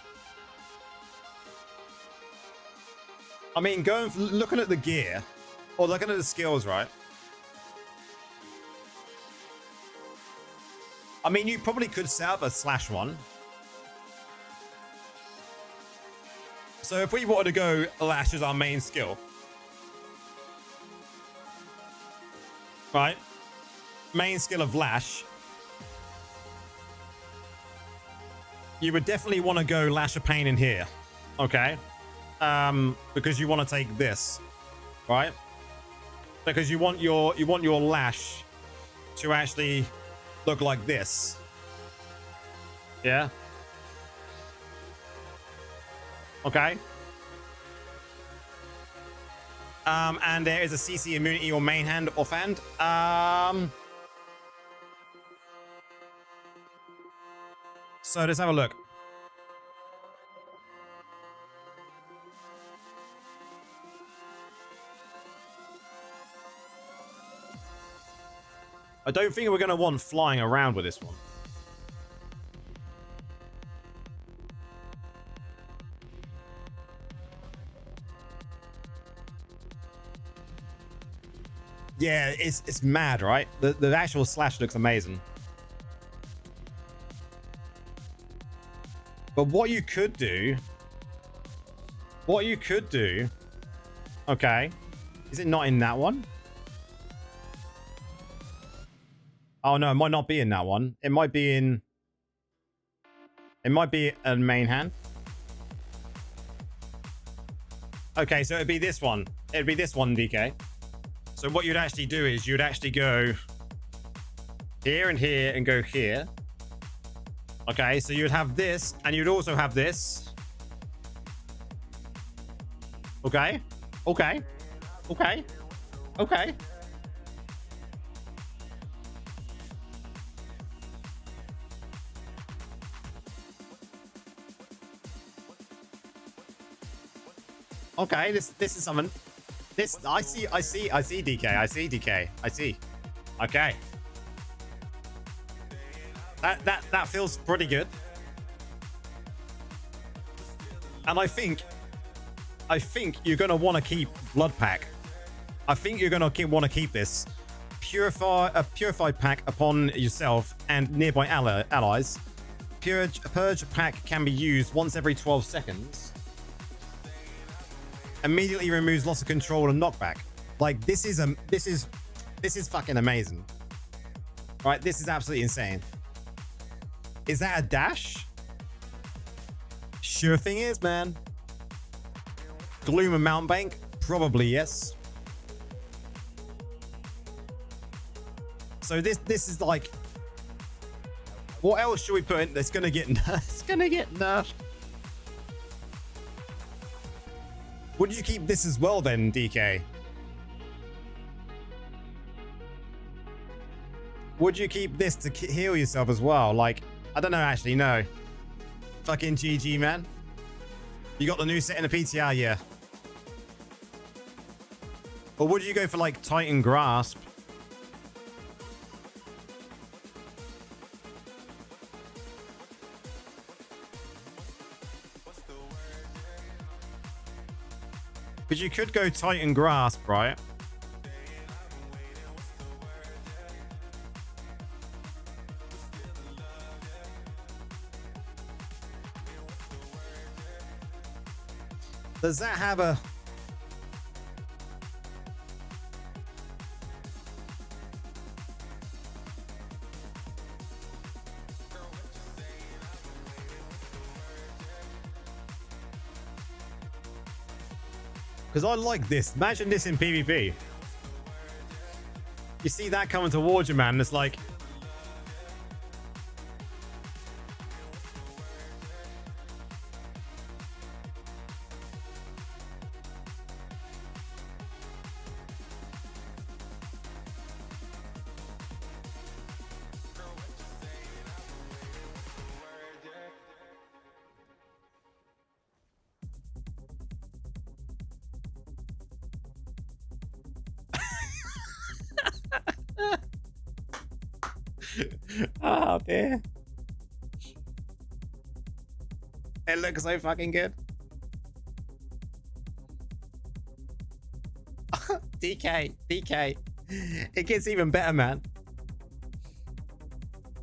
I mean, looking at the gear, or looking at the skills, right? I mean, you probably could set up a slash one. So if we wanted to go Lash as our main skill, right? Main skill of Lash, you would definitely want to go Lash of Pain in here, okay? Because you want to take this, right? Because you want your Lash to actually look like this. Yeah. Okay. And there is a CC immunity or main hand offhand. So let's have a look. I don't think we're going to want flying around with this one. Yeah, it's mad, right? The actual slash looks amazing. But what you could do... Okay. Is it not in that one? Oh, no, it might not be in that one. It might be in... It might be a main hand. Okay, so it'd be this one. It'd be this one, DK. So what you'd actually do is you'd actually go here and here and go here. Okay, so you'd have this and you'd also have this. Okay. Okay. Okay. Okay. Okay, this is something. This I see DK. I see. Okay. That feels pretty good. And I think you're gonna want to keep Blood Pack. I think you're gonna want to keep this. Purify pack upon yourself and nearby allies. Purge pack can be used once every 12 seconds. Immediately removes loss of control and knockback. Like, this is fucking amazing. Right? This is absolutely insane. Is that a dash? Sure thing is, man. Gloom and Mountebank? Probably yes. So this is like, what else should we put in that's gonna get nerfed? It's gonna get nerfed. Would you keep this as well then, DK? Would you keep this to heal yourself as well? Like, I don't know, actually, no. Fucking GG, man. You got the new set in the PTR, yeah. Or would you go for like Titan Grasp? Because you could go Titan Grasp, right? Does that have a... Because I like this. Imagine this in PvP. You see that coming towards you, man. It's like... Oh, dear. It looks so fucking good. DK. It gets even better, man.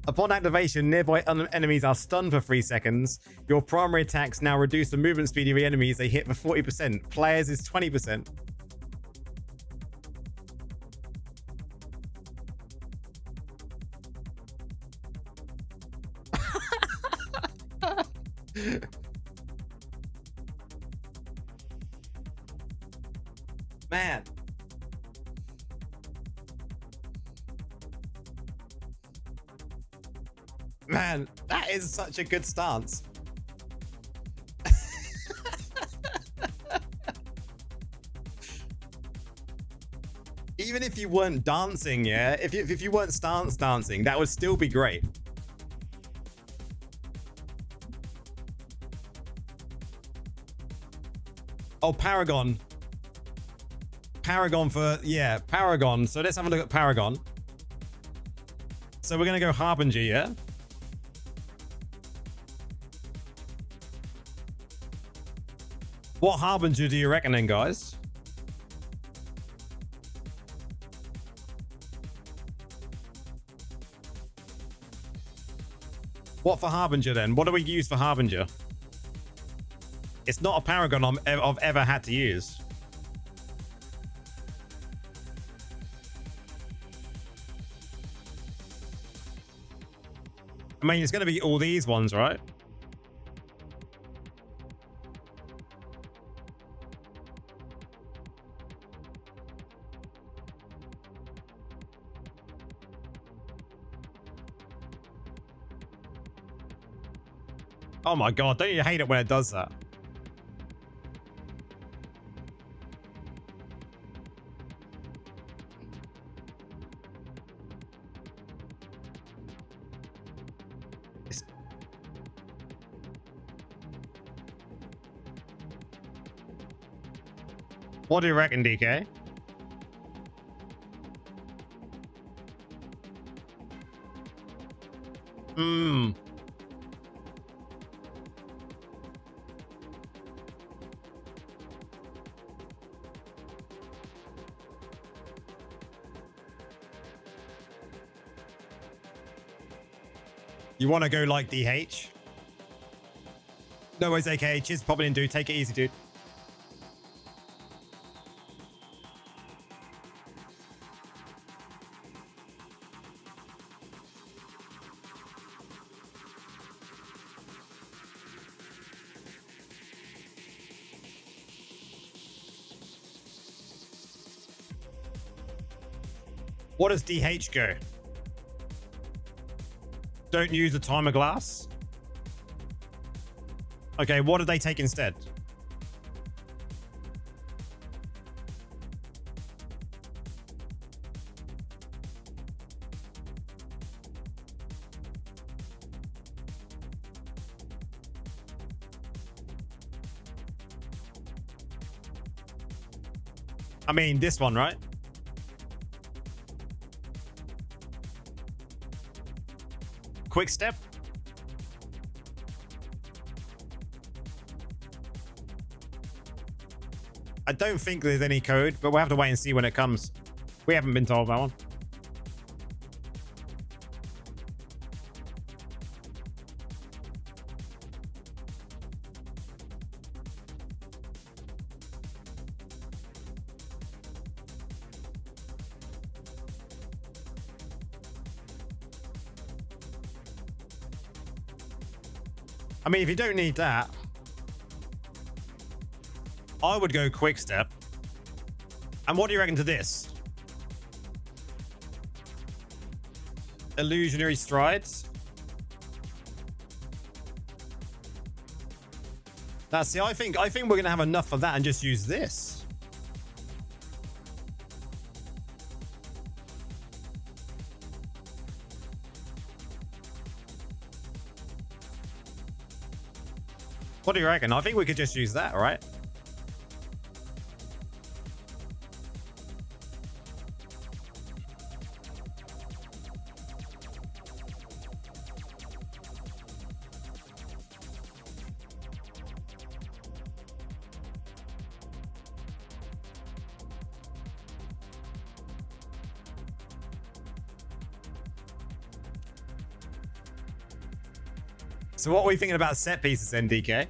Upon activation, nearby enemies are stunned for 3 seconds. Your primary attacks now reduce the movement speed of your enemies they hit for 40%. Players is 20%. Man. Man, that is such a good stance. Even if you weren't dancing, yeah? If you weren't stance dancing, that would still be great. Oh, Paragon. Paragon for, yeah, Paragon. So let's have a look at Paragon. So we're going to go Harbinger, yeah? What Harbinger do you reckon then, guys? What for Harbinger then? What do we use for Harbinger? It's not a Paragon I've ever had to use. I mean, it's going to be all these ones, right? Oh my god, don't you hate it when it does that? What do you reckon, DK? You want to go like DH? No worries, AK. Cheers for popping in, dude. Take it easy, dude. What does DH go? Don't use the timer glass. Okay, what did they take instead? I mean, this one, right? Quick step. I don't think there's any code, but we'll have to wait and see when it comes. We haven't been told that one. I mean, if you don't need that, I would go quick step. And what do you reckon to this? Illusionary strides. Now, see, I think we're gonna have enough of that and just use this. What do you reckon? I think we could just use that, right? So what are we thinking about set pieces, NDK?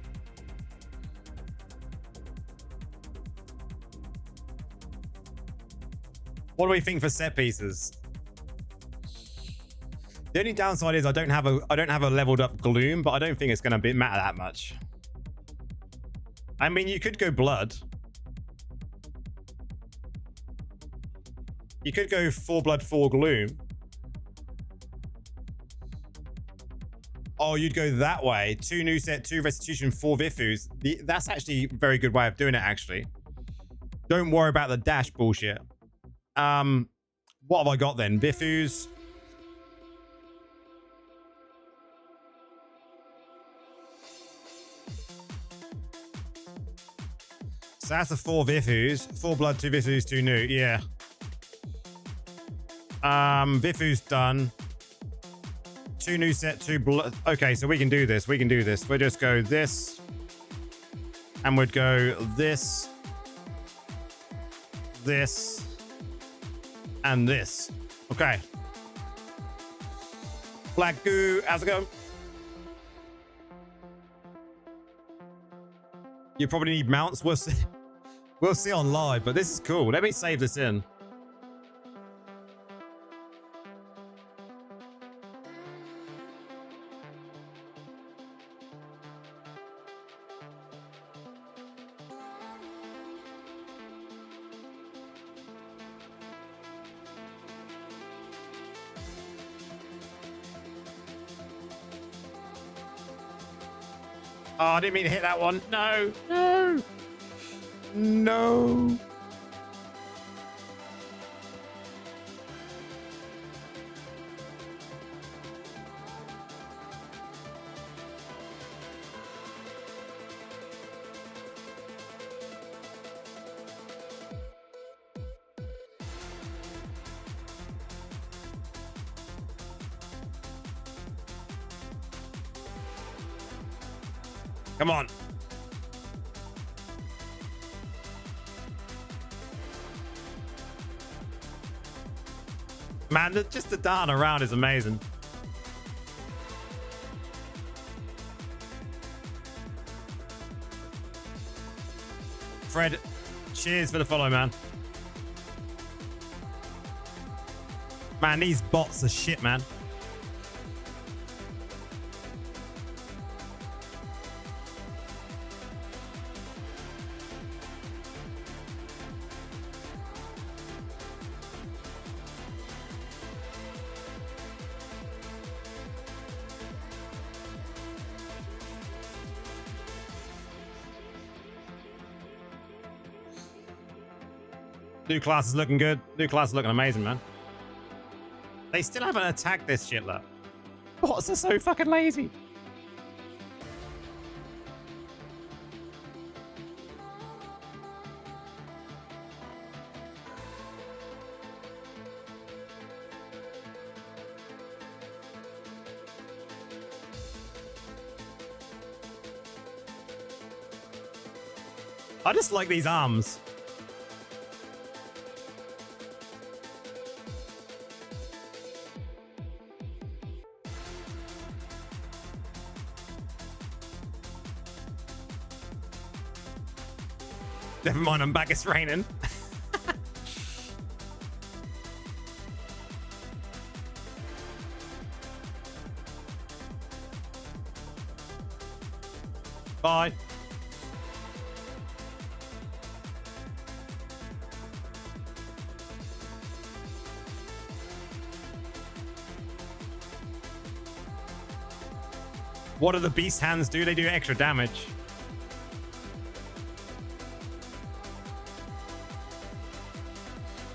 What do we think for set pieces? The only downside is I don't have a leveled up gloom, but I don't think it's going to matter that much. I mean, you could go blood. You could go 4 blood, 4 gloom. Oh, you'd go that way. 2 new set, 2 restitution, 4 Vifus. That's actually a very good way of doing it, actually. Don't worry about the dash bullshit. What have I got then? Vifus. So that's the 4 Vifus. 4 blood, 2 Vifus, 2 new. Yeah. Vifus done. 2 new set, 2 blood. Okay, so we can do this. We can do this. We'll just go this. And we'd go this. This. And this. Okay. Black goo, how's it going? You probably need mounts. We'll see. We'll see on live, but this is cool. Let me save this in. Oh, I didn't mean to hit that one. No, no, no. Come on. Man, just the darting around is amazing. Fred, cheers for the follow, man. Man, these bots are shit, man. New class is looking good. New class is looking amazing, man. They still haven't attacked this shit, look. Bots are so fucking lazy. I just like these arms. Never mind, I'm back. It's raining. Bye. What do the beast hands do? They do extra damage.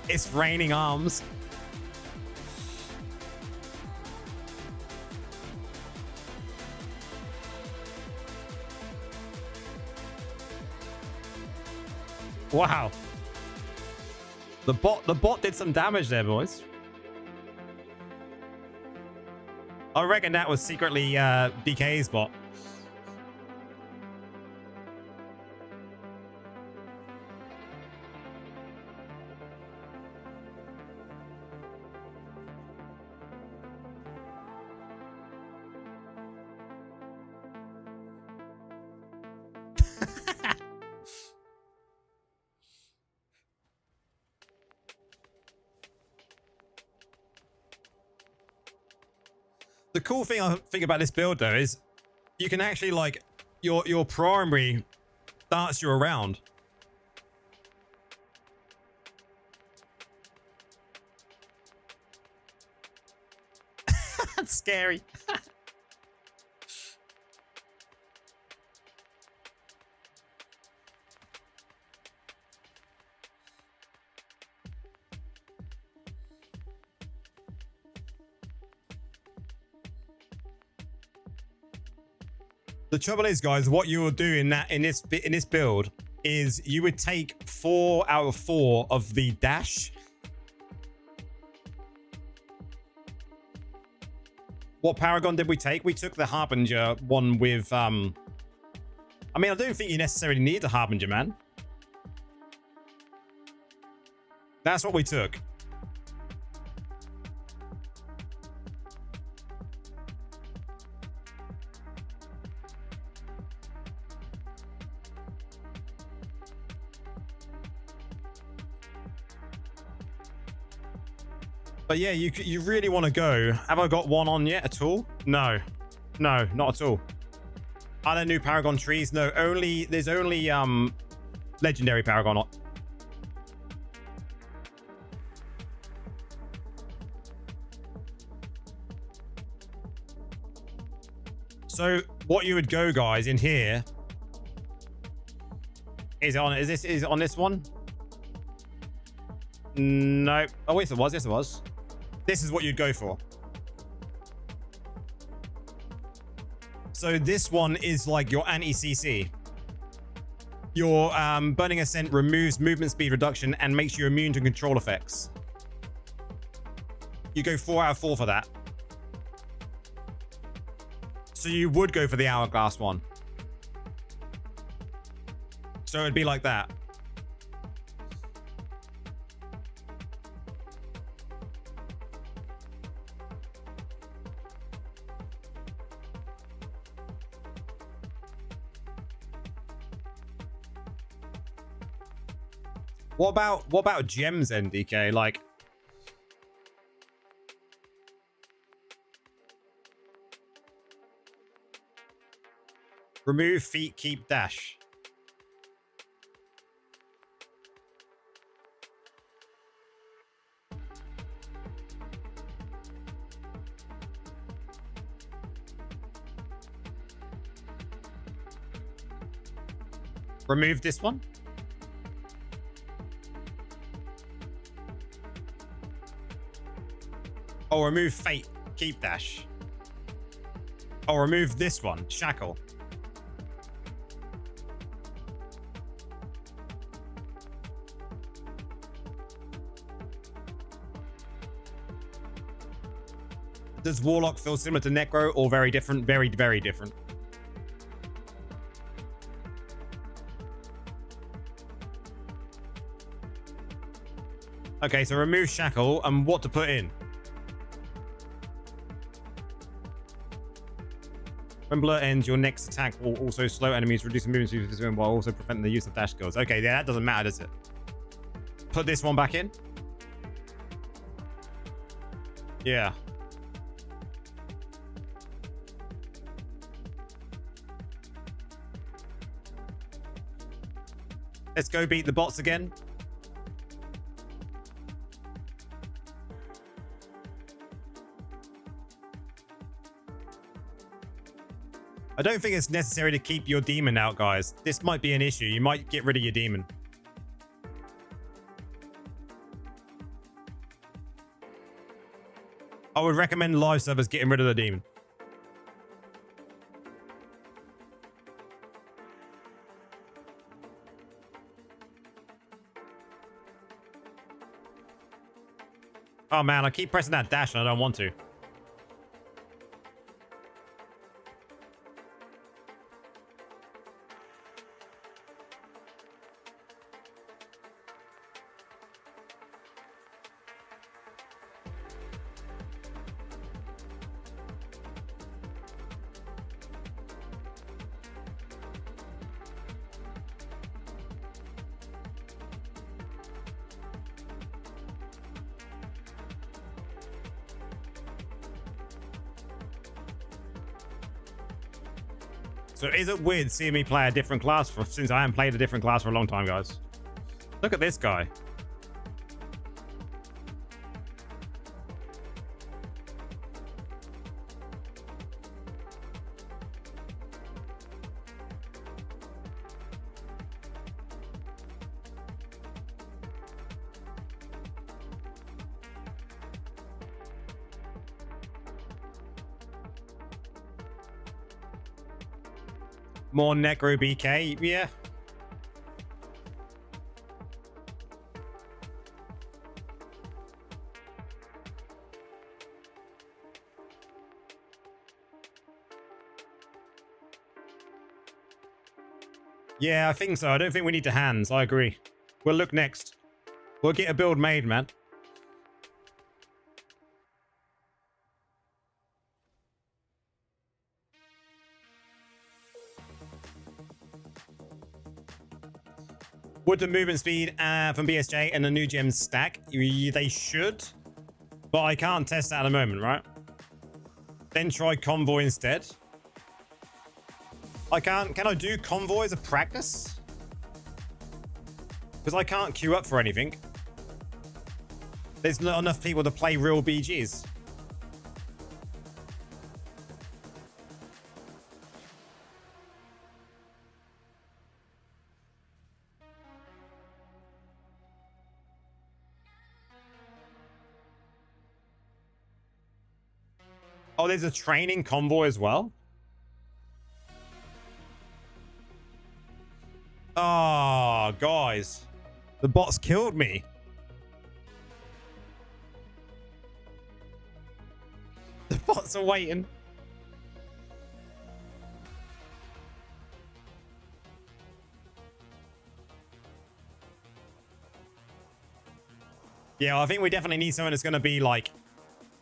It's raining arms. Wow. The bot did some damage there, boys. I reckon that was secretly DK's bot. The cool thing I think about this build though is you can actually like your primary starts you around. That's scary. The trouble is, guys, what you will do in this build is you would take 4 out of 4 of the dash. What Paragon did we take? We took the Harbinger one with I mean, I don't think you necessarily need the Harbinger, man. That's what we took. But yeah, you really want to go. Have I got one on yet at all? No, not at all. Are there new Paragon trees? No, there's only legendary Paragon. So what you would go, guys, in here is it on this one? No. Oh wait, it was. Yes, it was. This is what you'd go for. So this one is like your anti-CC. Your Burning Ascent removes movement speed reduction and makes you immune to control effects. You go 4 out of 4 for that. So you would go for the Hourglass one. So it'd be like that. What about gems, NDK? Like, remove feet, keep dash. Remove this one. Oh, remove Fate. Keep dash. Oh, remove this one. Shackle. Does Warlock feel similar to Necro or very different? Very, very different. Okay, so remove Shackle and what to put in. When blur ends, your next attack will also slow enemies, reducing movement speed while also preventing the use of dash skills. Okay, yeah, that doesn't matter, does it? Put this one back in. Yeah. Let's go beat the bots again. I don't think it's necessary to keep your demon out, guys. This might be an issue. You might get rid of your demon. I would recommend live servers getting rid of the demon. Oh man, I keep pressing that dash and I don't want to. So is it weird seeing me play a different class since I haven't played a different class for a long time, guys? Look at this guy. More Necro BK, yeah. Yeah, I think so. I don't think we need to hands. I agree. We'll look next. We'll get a build made, man. Would the movement speed from BSJ and the new gems stack? They should, but I can't test that at the moment, right? Then try convoy instead. I can't. Can I do convoy as a practice? Because I can't queue up for anything. There's not enough people to play real BGs. Oh, there's a training convoy as well? Oh, guys. The bots killed me. The bots are waiting. Yeah, I think we definitely need someone that's going to be like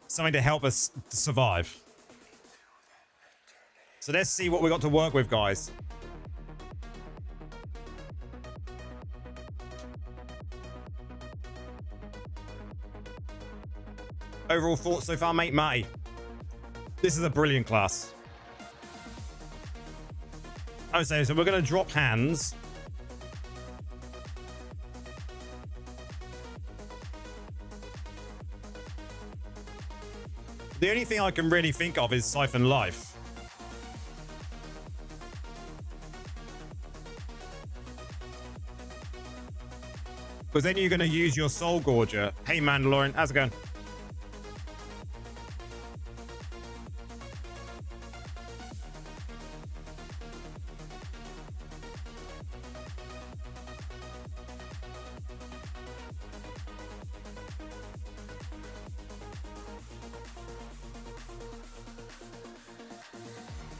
something to help us survive. So let's see what we got to work with, guys. Overall thoughts so far, mate? Matty, this is a brilliant class. I would say, so we're going to drop hands. The only thing I can really think of is Siphon Life. Because then you're going to use your Soul Gorger. Hey, Mandalorian, how's it going?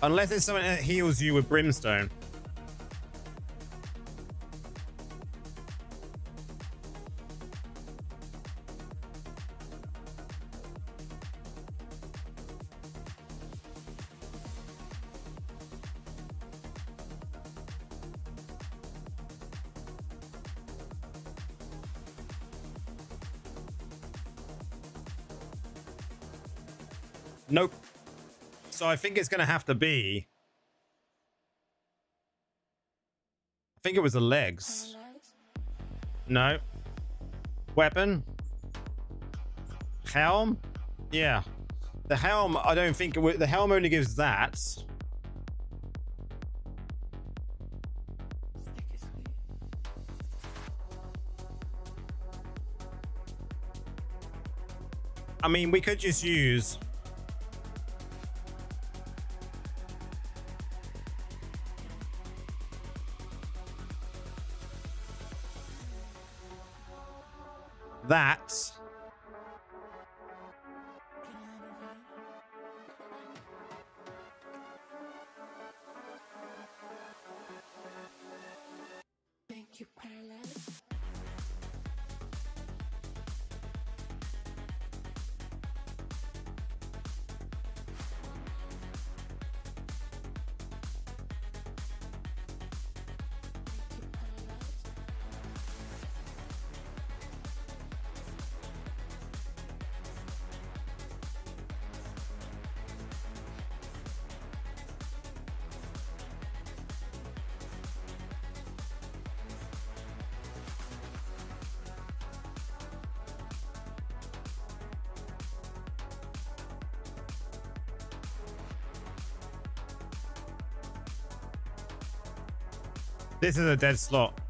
Unless it's something that heals you with brimstone. Nope. So I think it's going to have to be... I think it was the legs. No. Weapon. Helm. Yeah. The helm, I don't think... The helm only gives that. I mean, we could just use... that. Thank you, Paradise. This is a dead slot.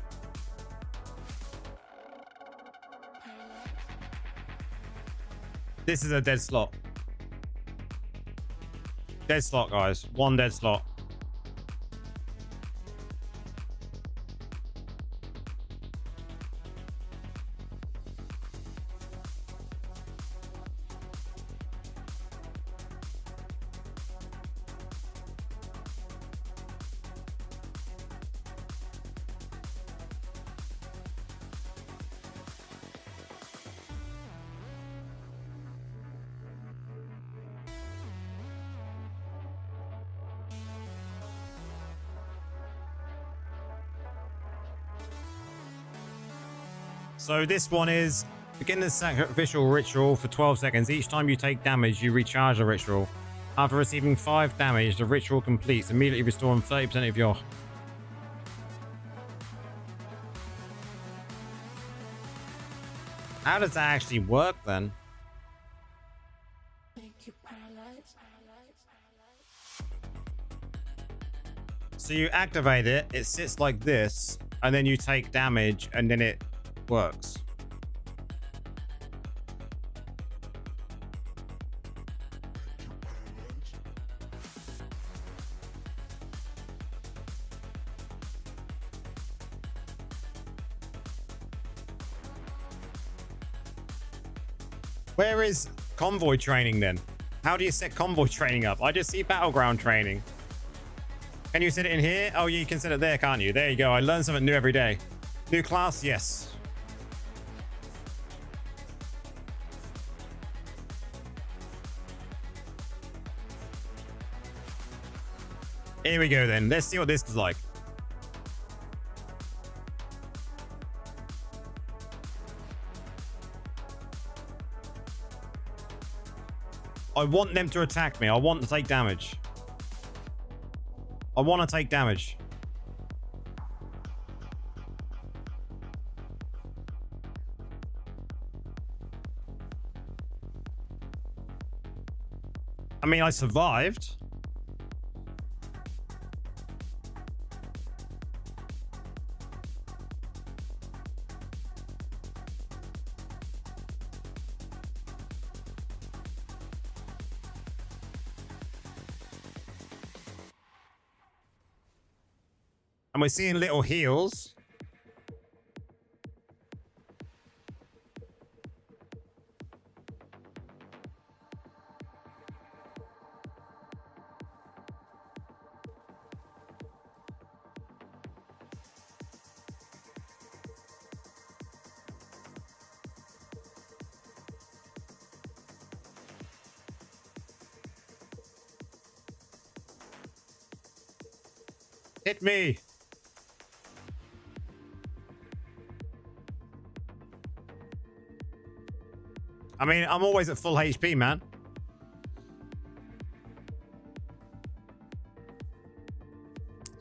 This is a dead slot. Dead slot, guys. One dead slot. So this one is begin the sacrificial ritual for 12 seconds. Each time you take damage, you recharge the ritual. After receiving 5 damage, the ritual completes, immediately restoring 30% of your... How does that actually work then? Thank you, Paradise. So you activate it, it sits like this, and then you take damage, and then it works. Where is convoy training then? How do you set convoy training up? I just see battleground training. Can you set it in here? Oh, you can set it there, can't you? There you go. I learn something new every day. New class? Yes. Here we go then. Let's see what this is like. I want them to attack me. I want to take damage. I want to take damage. I mean, I survived. And we're seeing little heals. Hit me. I mean, I'm always at full HP, man.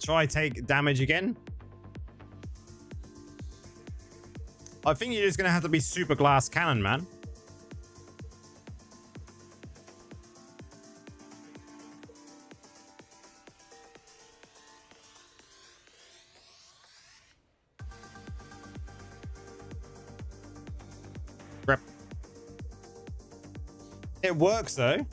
Try take damage again. I think you're just going to have to be super glass cannon, man. Rep. It works, though.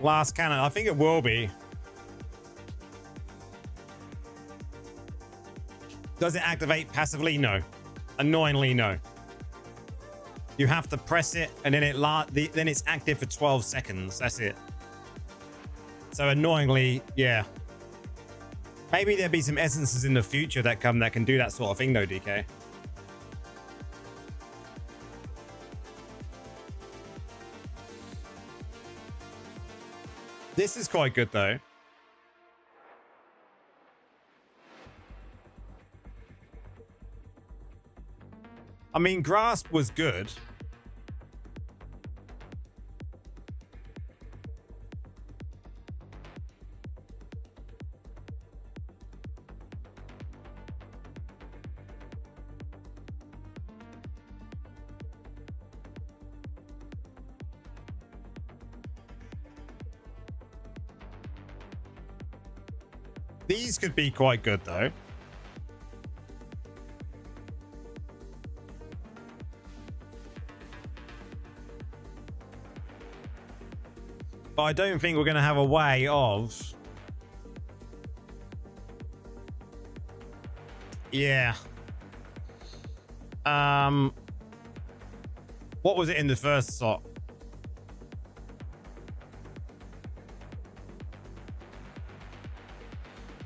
Glass cannon. I think it will be. Does it activate passively? No. Annoyingly, no. You have to press it, and then then it's active for 12 seconds. That's it. So annoyingly, yeah. Maybe there'll be some essences in the future that come that can do that sort of thing, though, DK. This is quite good, though. I mean, Grasp was good. These could be quite good, though. But I don't think we're going to have a way of... Yeah. What was it in the first slot?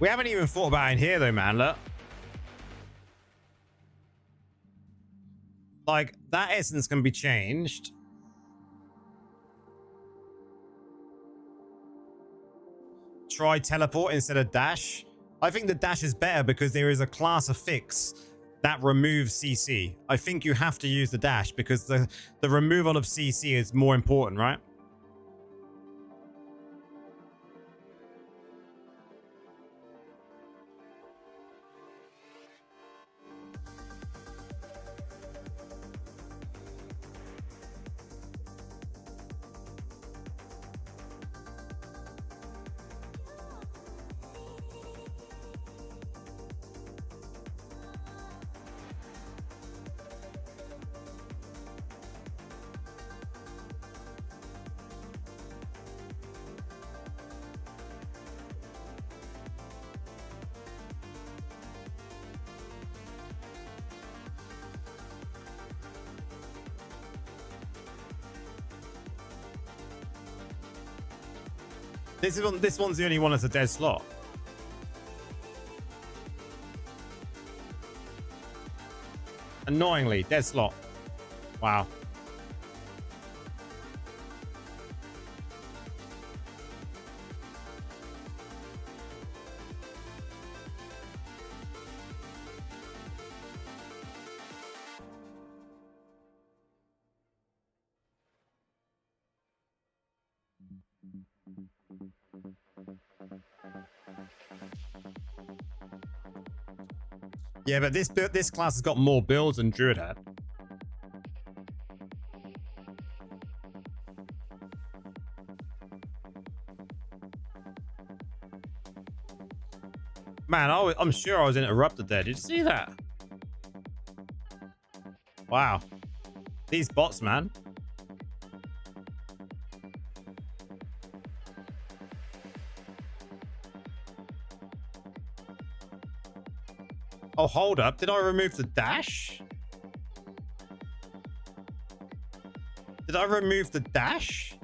We haven't even thought about it in here, though, man. Look. Like, that essence can be changed. Try teleport instead of dash. I think the dash is better because there is a class affix that removes CC. I think you have to use the dash because the removal of CC is more important, right? This one's the only one that's a dead slot. Annoyingly, dead slot. Wow. Yeah, but this class has got more builds than Druid had. Man, I'm sure I was interrupted there. Did you see that? Wow. These bots, man. Oh, hold up. Did I remove the dash? Did I remove the dash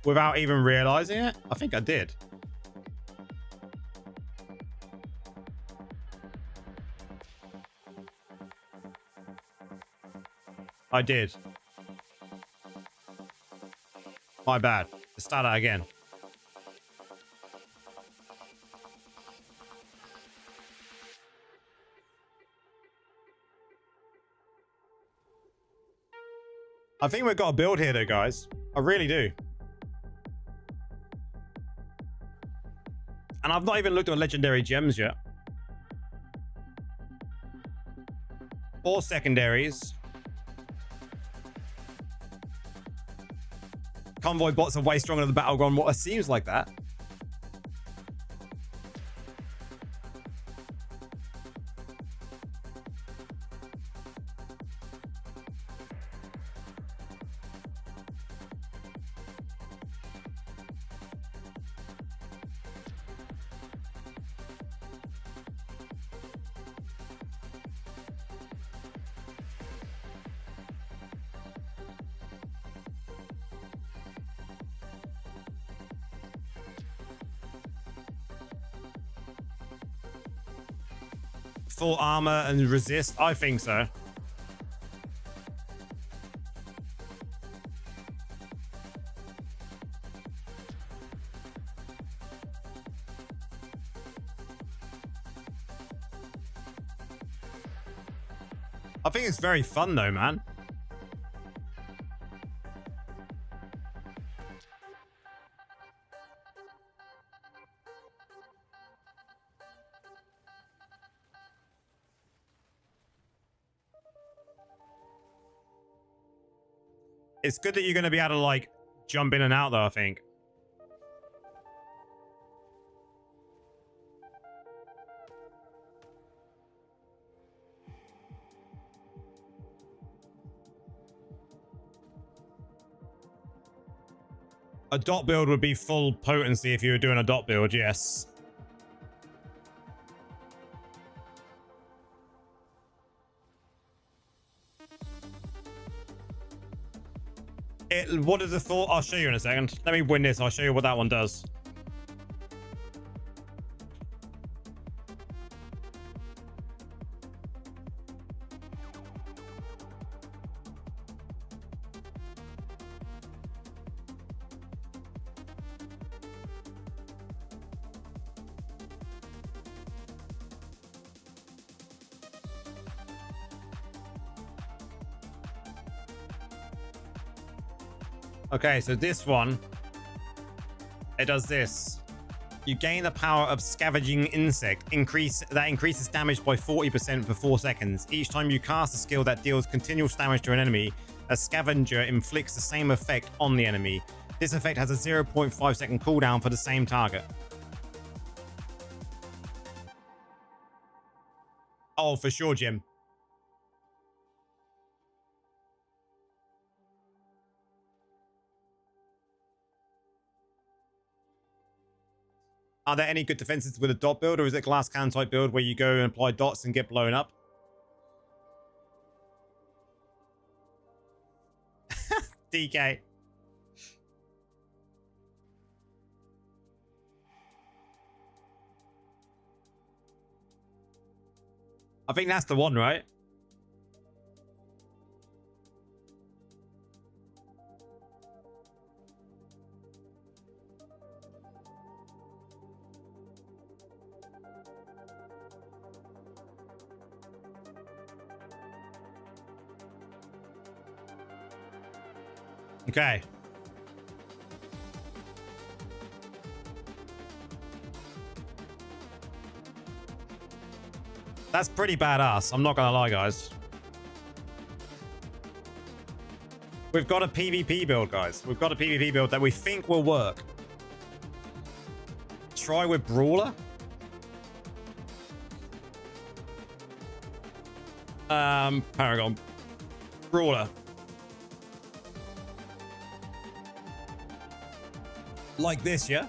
without even realizing it? I think I did. I did. My bad. Let's start that again. I think we've got a build here though, guys. I really do. And I've not even looked at legendary gems yet. 4 secondaries. Convoy bots are way stronger than the Battleground. What it seems like that. Full armor and resist? I think so. I think it's very fun though, man. It's good that you're going to be able to, like, jump in and out, though, I think. A dot build would be full potency if you were doing a dot build, yes. What is the thought? I'll show you in a second. Let me win this. I'll show you what that one does. Okay, so this one, it does this. You gain the power of Scavenging Insect. That increases damage by 40% for 4 seconds. Each time you cast a skill that deals continuous damage to an enemy, a scavenger inflicts the same effect on the enemy. This effect has a 0.5 second cooldown for the same target. Oh, for sure, Jim. Are there any good defenses with a dot build, or is it glass cannon type build where you go and apply dots and get blown up? DK. I think that's the one, right? Okay. That's pretty badass. I'm not gonna lie, guys. We've got a PvP build, guys. We've got a PvP build that we think will work. Try with Brawler. Paragon. Brawler. Like this, yeah?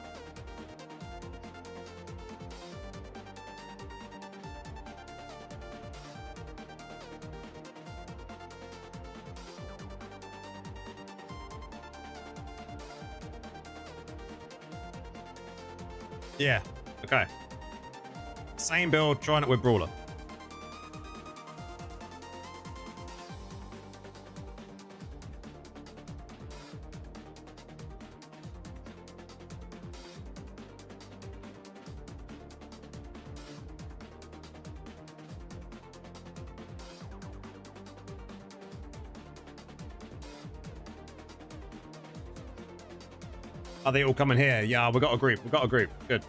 Yeah. Okay. Same build, trying it with Brawler. Are they all coming here? Yeah, we got a group. We got a group. Good.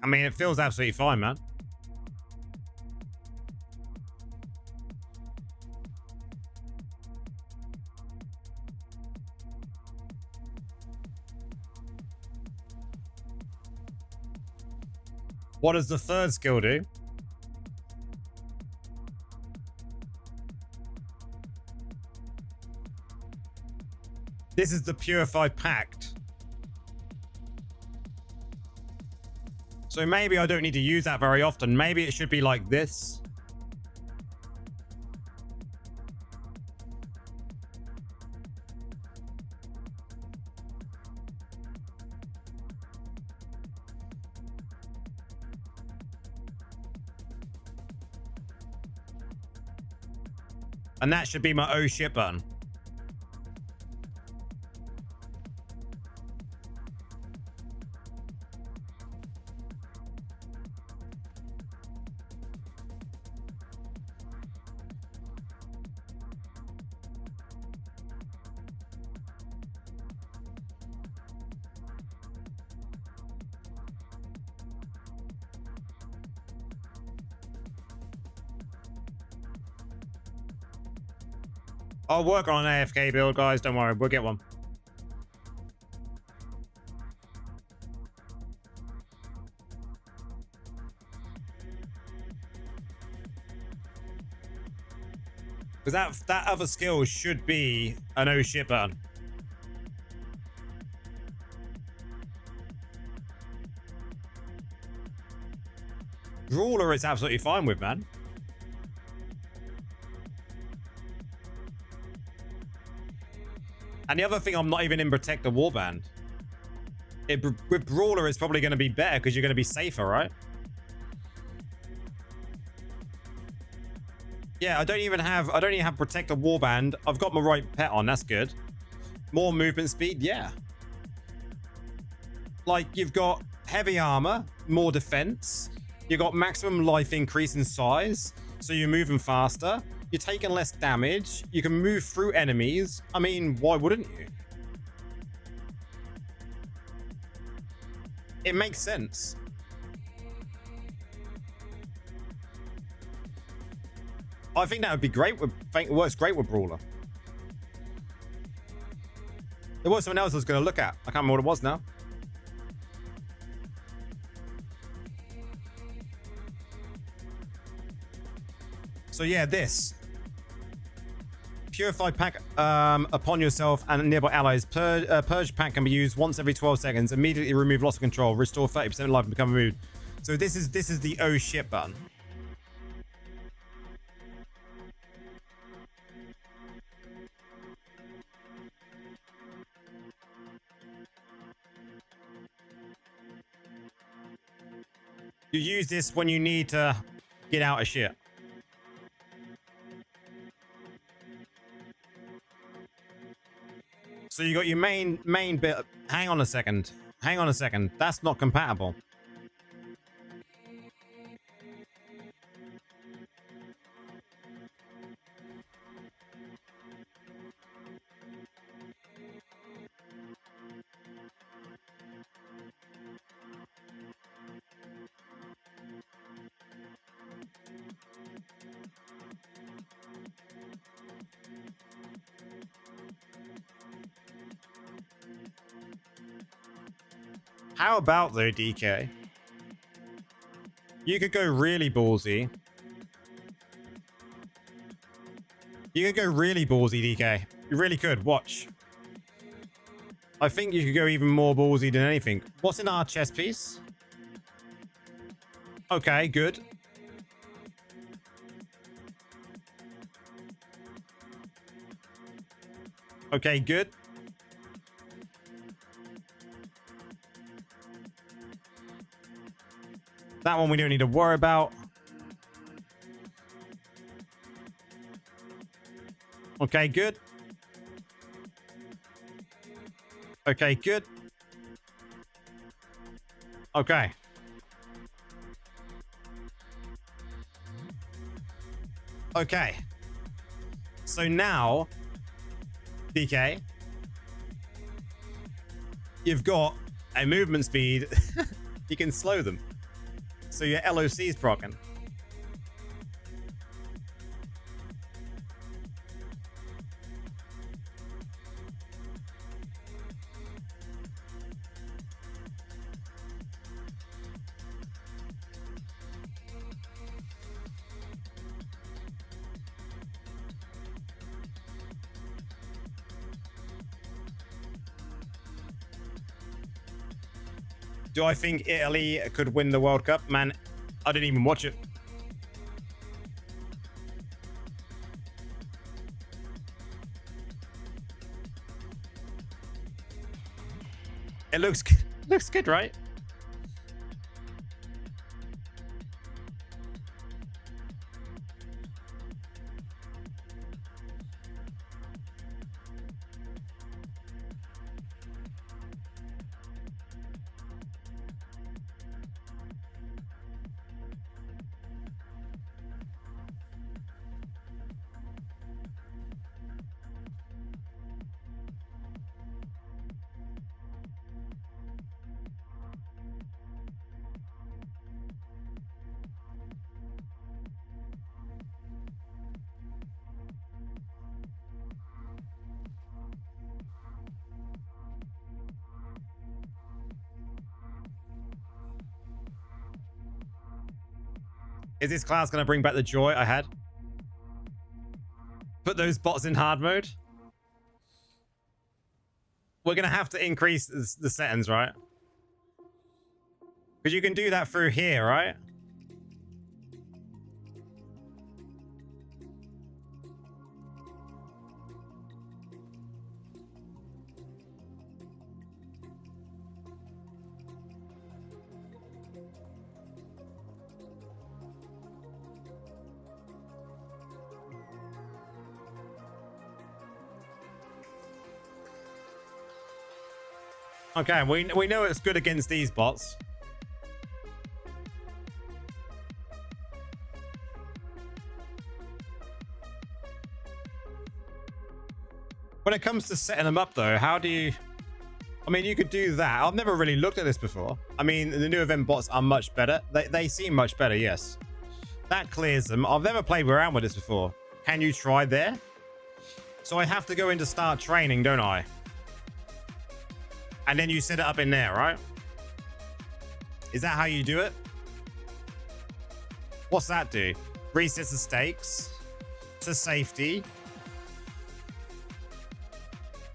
I mean, it feels absolutely fine, man. What does the third skill do? This is the Purified Pact. So maybe I don't need to use that very often. Maybe it should be like this. And that should be my oh shit button. I'll work on an AFK build, guys. Don't worry. We'll get one. Because that other skill should be an oh shit button. Brawler it's absolutely fine with, man. And the other thing, I'm not even in Protector Warband. With Brawler, it's probably going to be better because you're going to be safer, right? Yeah, I don't even have Protector Warband. I've got my right pet on. That's good. More movement speed, yeah. Like, you've got heavy armor, more defense. You've got maximum life increase in size, so you're moving faster. You're taking less damage. You can move through enemies. I mean, why wouldn't you? It makes sense. I think that would be great. It works great with Brawler. There was something else I was going to look at. I can't remember what it was now. So yeah, this. Purified Pack upon yourself and nearby allies. Purge Pack can be used once every 12 seconds. Immediately remove loss of control. Restore 30% of life and become removed. So this is the oh shit button. You use this when you need to get out of shit. So you got your main bit. Hang on a second. Hang on a second. That's not compatible. How about though, DK? You could go really ballsy. You could go really ballsy, DK. You really could. Watch. I think you could go even more ballsy than anything. What's in our chess piece? Okay, good. Okay, good. That one we don't need to worry about. Okay, good. Okay, good. Okay. Okay. So now, DK, you've got a movement speed. You can slow them. So your LOC is broken. Do I think Italy could win the World Cup? Man, I didn't even watch it. It looks good. Looks good, right? Is this class going to bring back the joy I had? Put those bots in hard mode? We're going to have to increase the settings, right? Because you can do that through here, right? Okay, we know it's good against these bots. When it comes to setting them up, though, how do you... I mean, you could do that. I've never really looked at this before. I mean, the new event bots are much better. They seem much better, yes. That clears them. I've never played around with this before. Can you try there? So I have to go into start training, don't I? And then you set it up in there, right? Is that how you do it? What's that do? Resets the stakes to safety.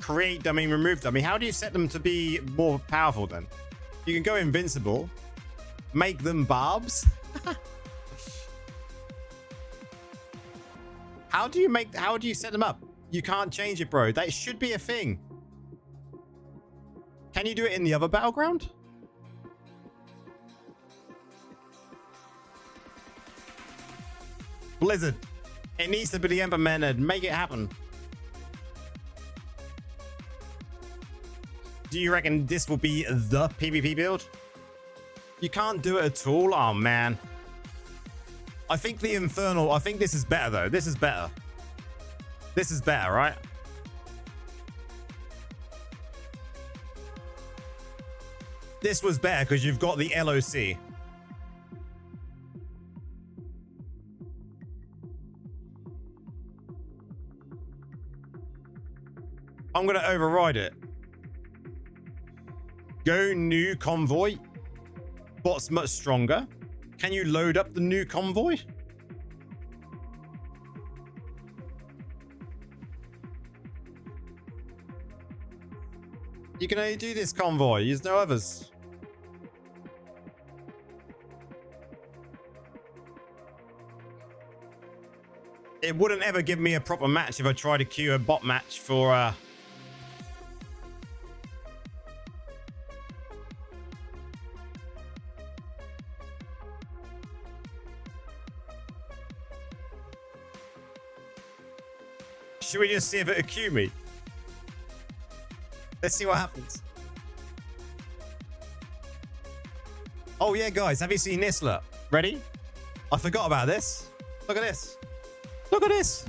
Create dummy, remove dummy. How do you set them to be more powerful then? You can go invincible. Make them barbs. How do you set them up? You can't change it, bro. That should be a thing. Can you do it in the other battleground? Blizzard. It needs to be implemented. Make it happen. Do you reckon this will be the PvP build? You can't do it at all? Oh, man. I think the Infernal... I think this is better, though. This is better. This is better, right? This was better because you've got the LOC. I'm going to override it. Go new convoy. Bot's much stronger. Can you load up the new convoy? You can only do this convoy. There's no others. It wouldn't ever give me a proper match if I tried to queue a bot match for Should we just see if it'll queue me? Let's see what happens. Oh yeah, guys, have you seen this? Look, ready? I forgot about this. Look at this. Look at this.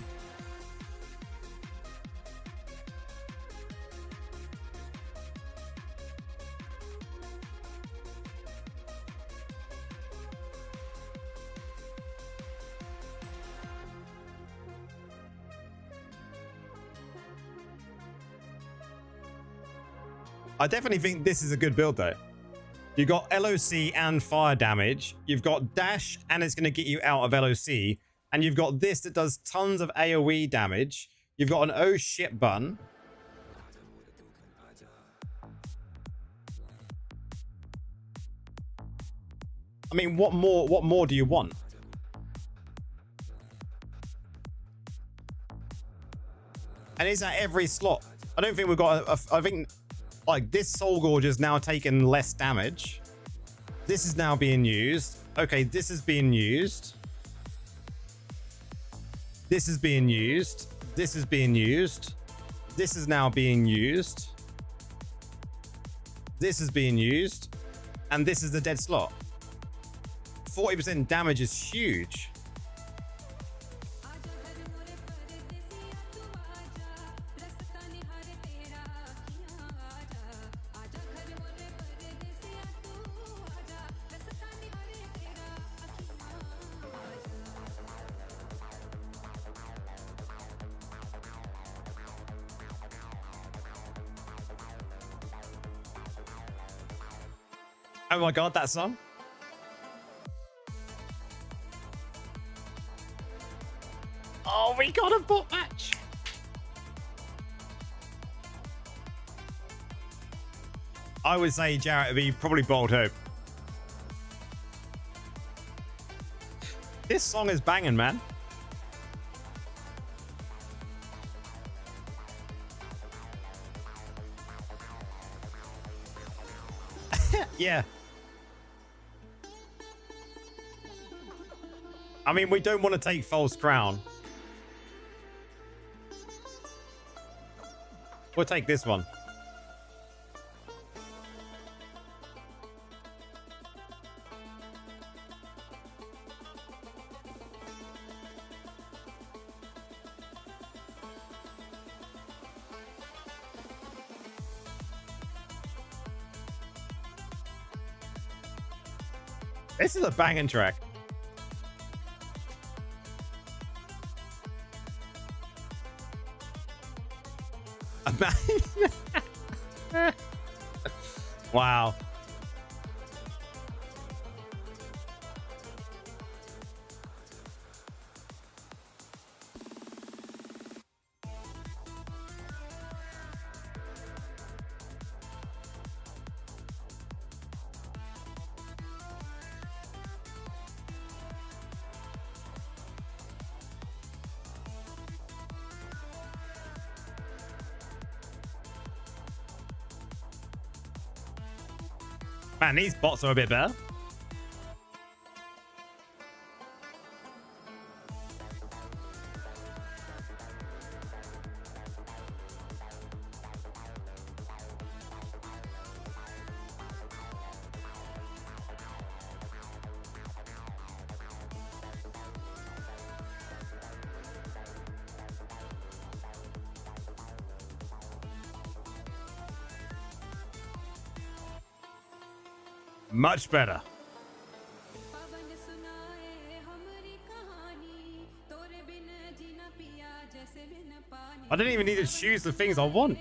I definitely think this is a good build though. You got LOC and fire damage. You've got dash and it's going to get you out of LOC. And you've got this that does tons of AoE damage. You've got an oh shit button. I mean, what more do you want? And is that every slot? I don't think we've got I think like this Soul Gorge has now taken less damage. This is now being used. Okay, this is being used. This is being used. This is being used. This is now being used. This is being used. And this is the dead slot. 40% damage is huge. Oh my god, that song. Oh, we got a bot match. I would say, Jarrett, it'd be probably Bold Hope. This song is banging, man. Yeah. I mean, we don't want to take False Crown. We'll take this one. This is a banging track. Wow. Man, these bots are a bit better. Much better. I don't even need to choose the things I want.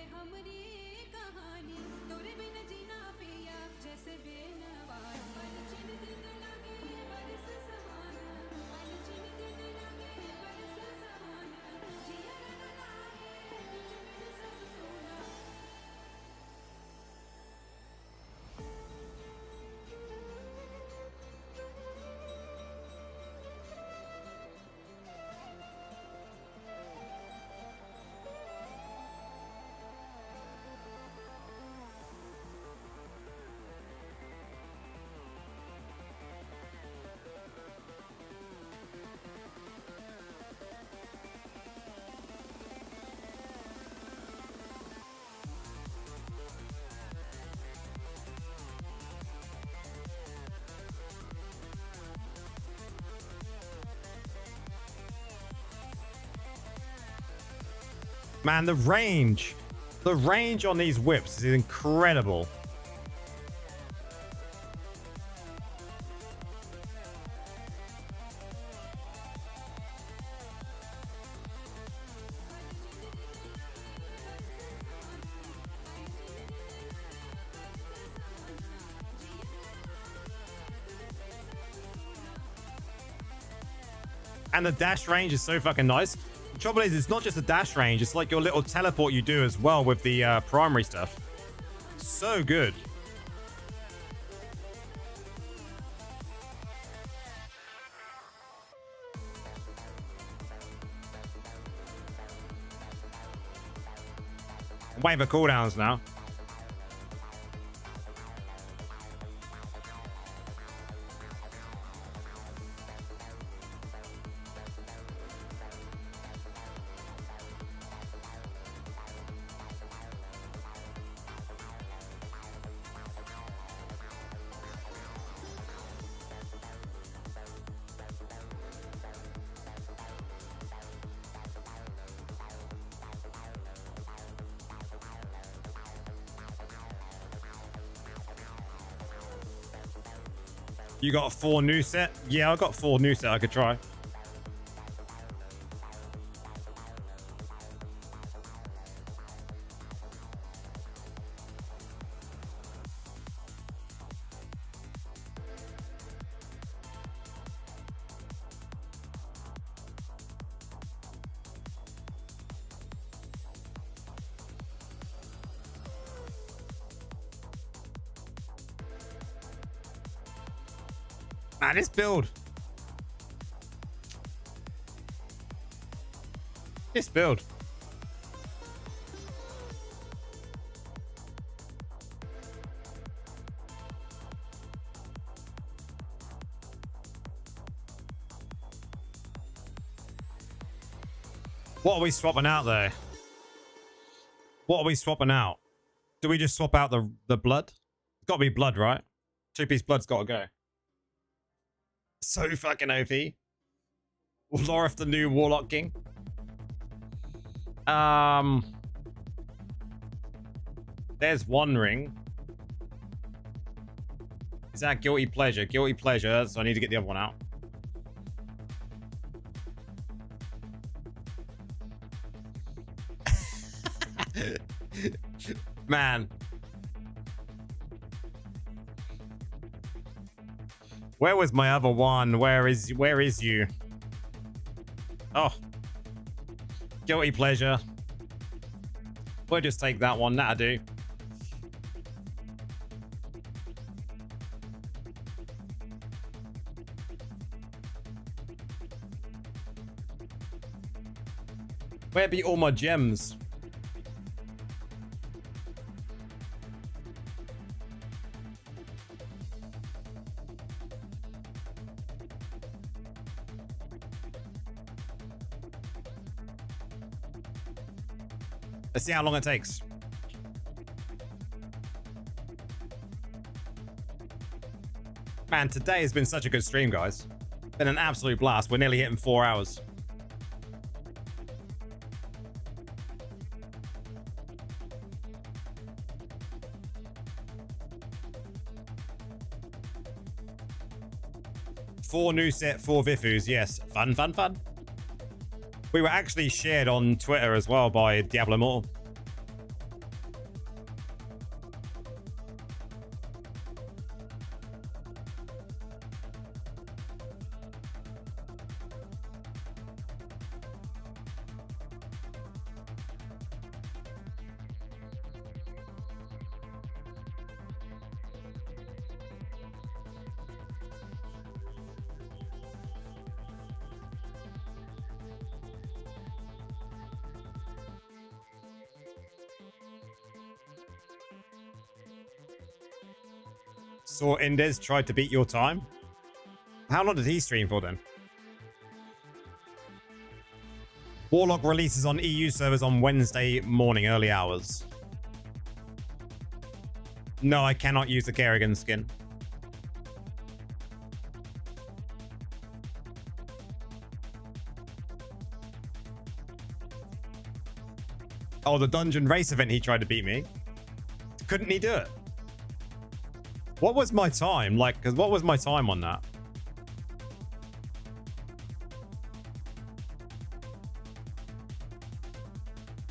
Man, the range on these whips is incredible. And the dash range is so fucking nice. The trouble is, it's not just a dash range. It's like your little teleport you do as well with the primary stuff. So good. I'm waiting for cooldowns now. You got a 4 new set? Yeah, I got 4 new set I could try. Man, this build. This build. What are we swapping out there? What are we swapping out? Do we just swap out the blood? It's got to be blood, right? 2-piece blood's got to go. So fucking OP. Lorif, the new Warlock King. There's one ring. Is that Guilty Pleasure? Guilty Pleasure, so I need to get the other one out. Man. Where was my other one? Where is you? Oh. Guilty Pleasure. We'll just take that one. That'll do. Where be all my gems? Let's see how long it takes. Man, today has been such a good stream, guys. Been an absolute blast. We're nearly hitting 4 hours. Four new set, 4 Vifus. Yes, fun, fun, fun. We were actually shared on Twitter as well by Diablo Immortal. Saw Indez tried to beat your time. How long did he stream for then? Warlock releases on EU servers on Wednesday morning, early hours. No, I cannot use the Kerrigan skin. Oh, the dungeon race event, he tried to beat me. Couldn't he do it? What was my time? Like, because what was my time on that?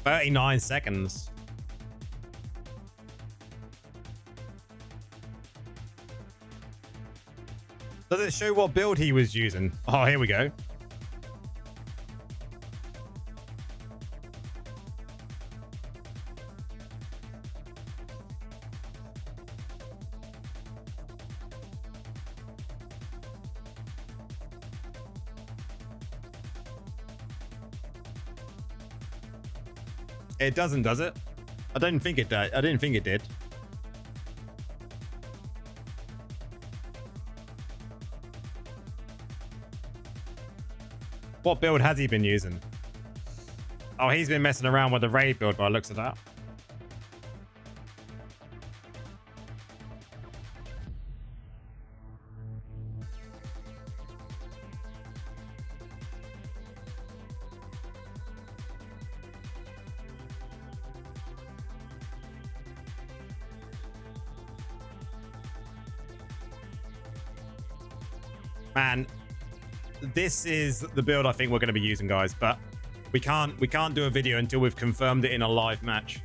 "39 seconds. Does it show what build he was using? Oh, here we go. It doesn't, does it? I don't think it did. I didn't think it did. What build has he been using? Oh, he's been messing around with the raid build by the looks of that. Man, this is the build I think we're going to be using, guys, but we can't do a video until we've confirmed it in a live match.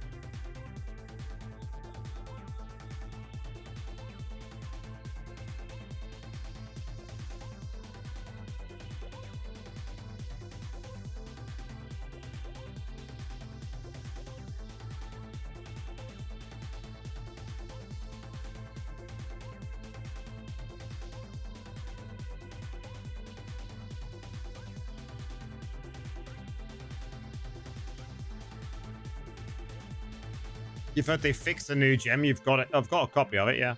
You've heard they fixed a new gem. You've got it. I've got a copy of it. Yeah.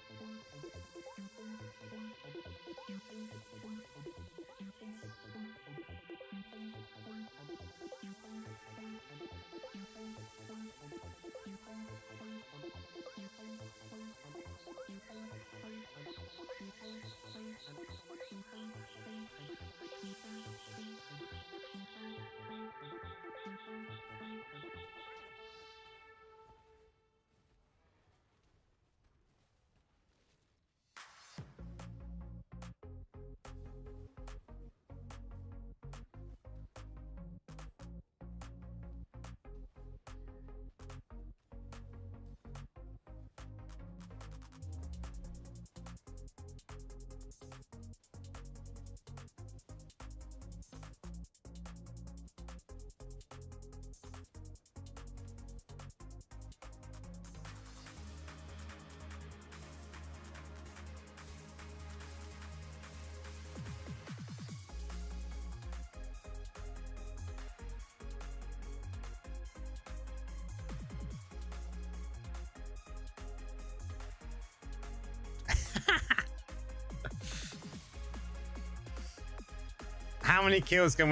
How many kills can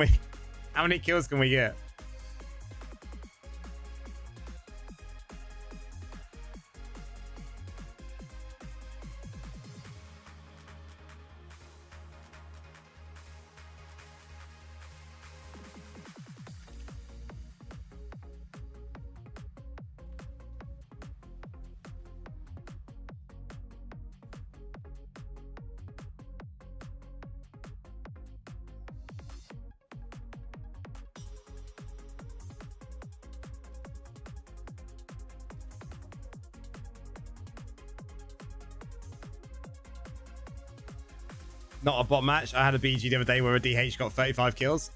we get? Not a bot match. I had a BG the other day where a DH got 35 kills.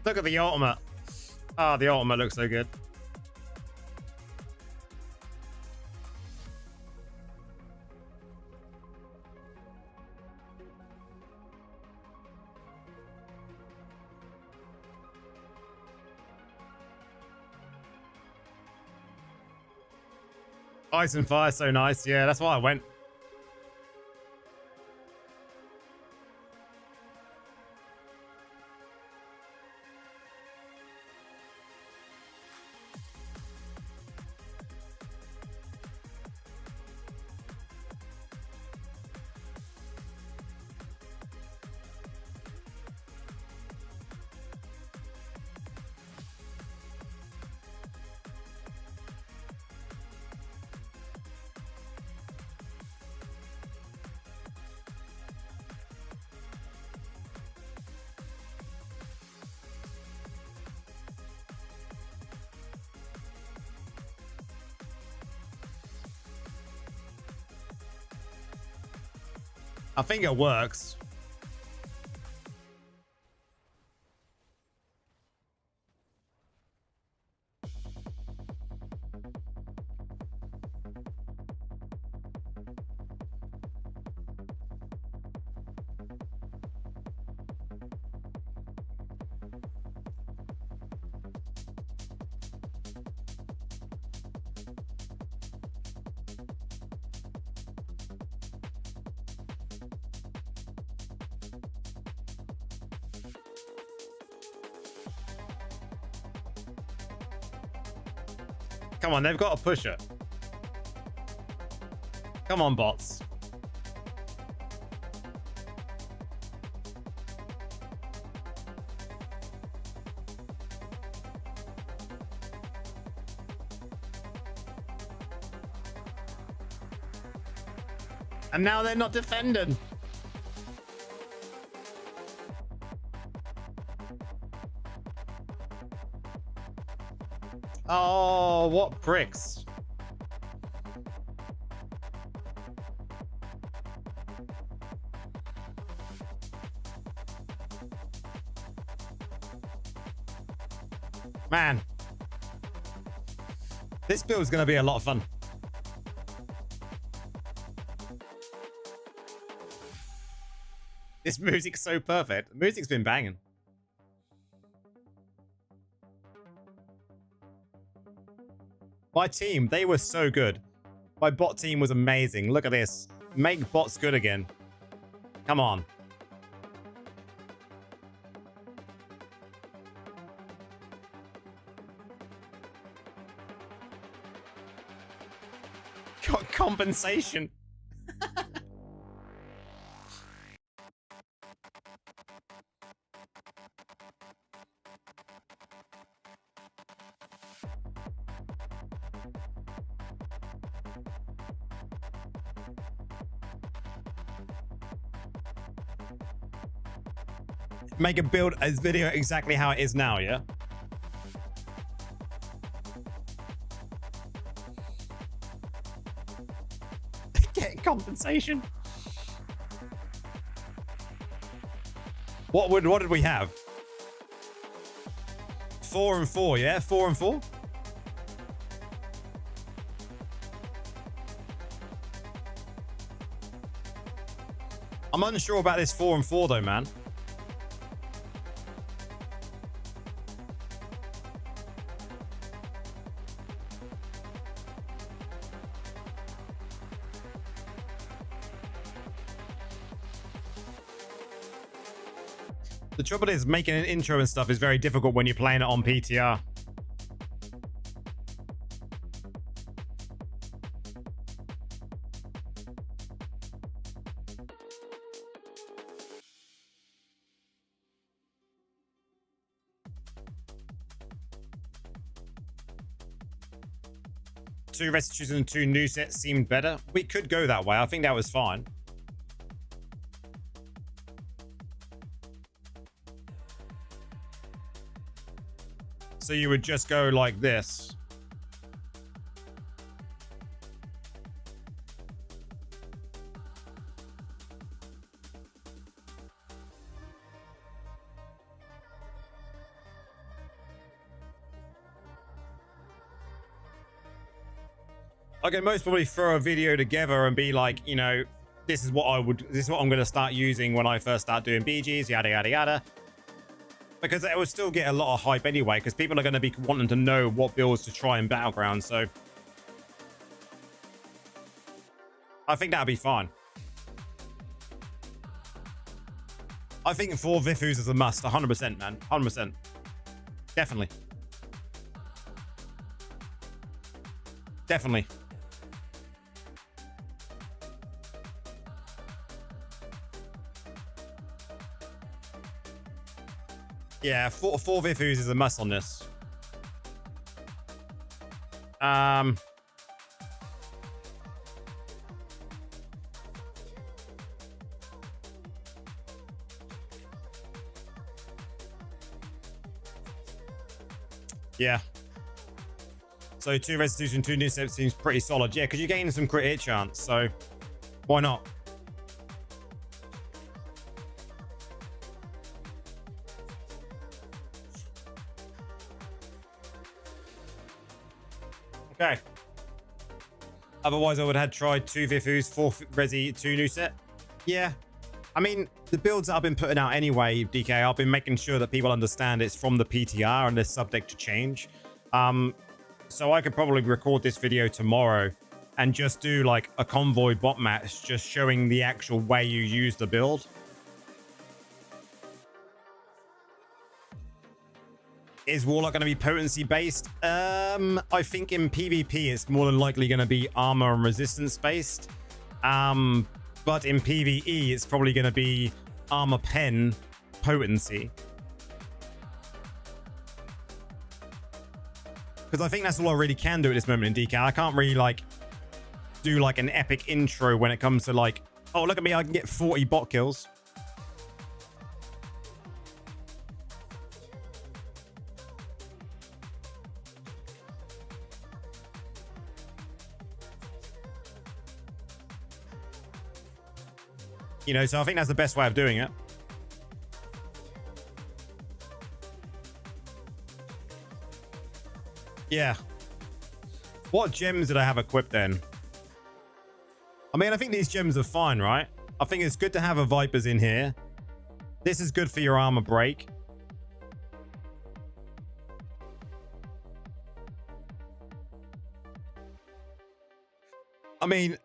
Look at the ultimate. Ah, the ultimate looks so good. Ice and fire, so nice. Yeah, that's why I went. I think it works. Come on, they've got to push it. Come on, bots. And now they're not defending. Oh, what pricks. Man. This build is going to be a lot of fun. This music's so perfect. The music's been banging. My team, they were so good. My bot team was amazing. Look at this. Make bots good again. Come on. Got compensation. Make a build as video exactly how it is now, yeah? Get compensation. What did we have? 4 and 4, yeah? 4 and 4? I'm unsure about this 4 and 4 though, man. The trouble is, making an intro and stuff is very difficult when you're playing it on PTR. Two residues and 2 new sets seemed better. We could go that way. I think that was fine. So you would just go like this. I can most probably throw a video together and be like, you know, this is what I'm going to start using when I first start doing BGs, yada, yada, yada. Because it will still get a lot of hype anyway, because people are going to be wanting to know what builds to try in Battleground. So I think that'll be fine. I think 4 Vifus is a must, 100%, man. 100%. Definitely. Definitely. Yeah, four Vifus is a must on this. Yeah. So 2 restitution, 2 new steps seems pretty solid. Yeah, because you're getting some crit hit chance, so why not? Okay. Otherwise, I would have tried 2 Vifus, 4 Resi, 2 new set. Yeah. I mean, the builds that I've been putting out anyway, DK, I've been making sure that people understand it's from the PTR and they're subject to change. So I could probably record this video tomorrow and just do like a convoy bot match, just showing the actual way you use the build. Is Warlock going to be potency based? I think in PvP it's more than likely going to be armor and resistance based. But in PvE it's probably going to be armor pen potency. Because I think that's all I really can do at this moment in DK. I can't really like do like an epic intro when it comes to like, oh, look at me, I can get 40 bot kills. You know, so I think that's the best way of doing it. Yeah. What gems did I have equipped then? I mean, I think these gems are fine, right? I think it's good to have a Vipers in here. This is good for your armor break. I mean,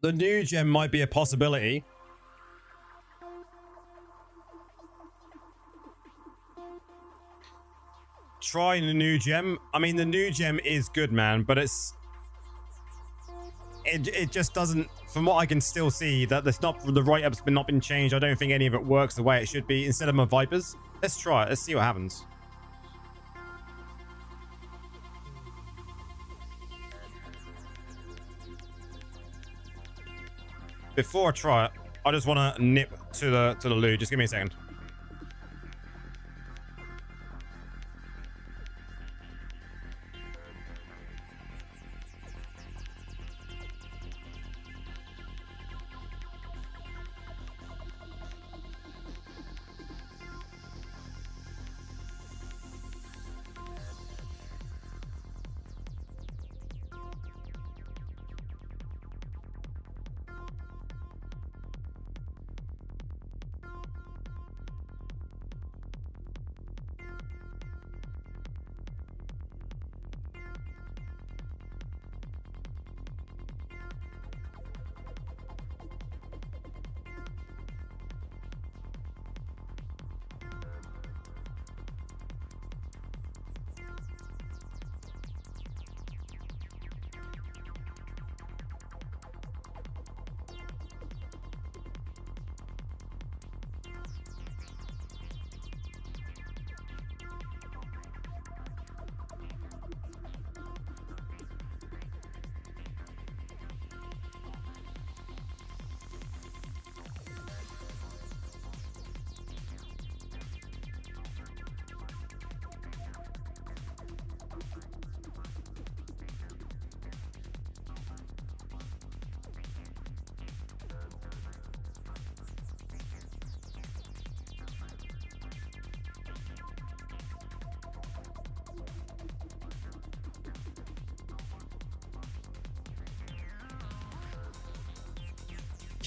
the new gem might be a possibility. Trying the new gem. I mean, the new gem is good, man, but it just doesn't, from what I can still see, that there's not, the write-up's not been changed. I don't think any of it works the way it should be. Instead of my Vipers, let's try it. Let's see what happens. Before I try it, I just want to nip to the loo. Just give me a second.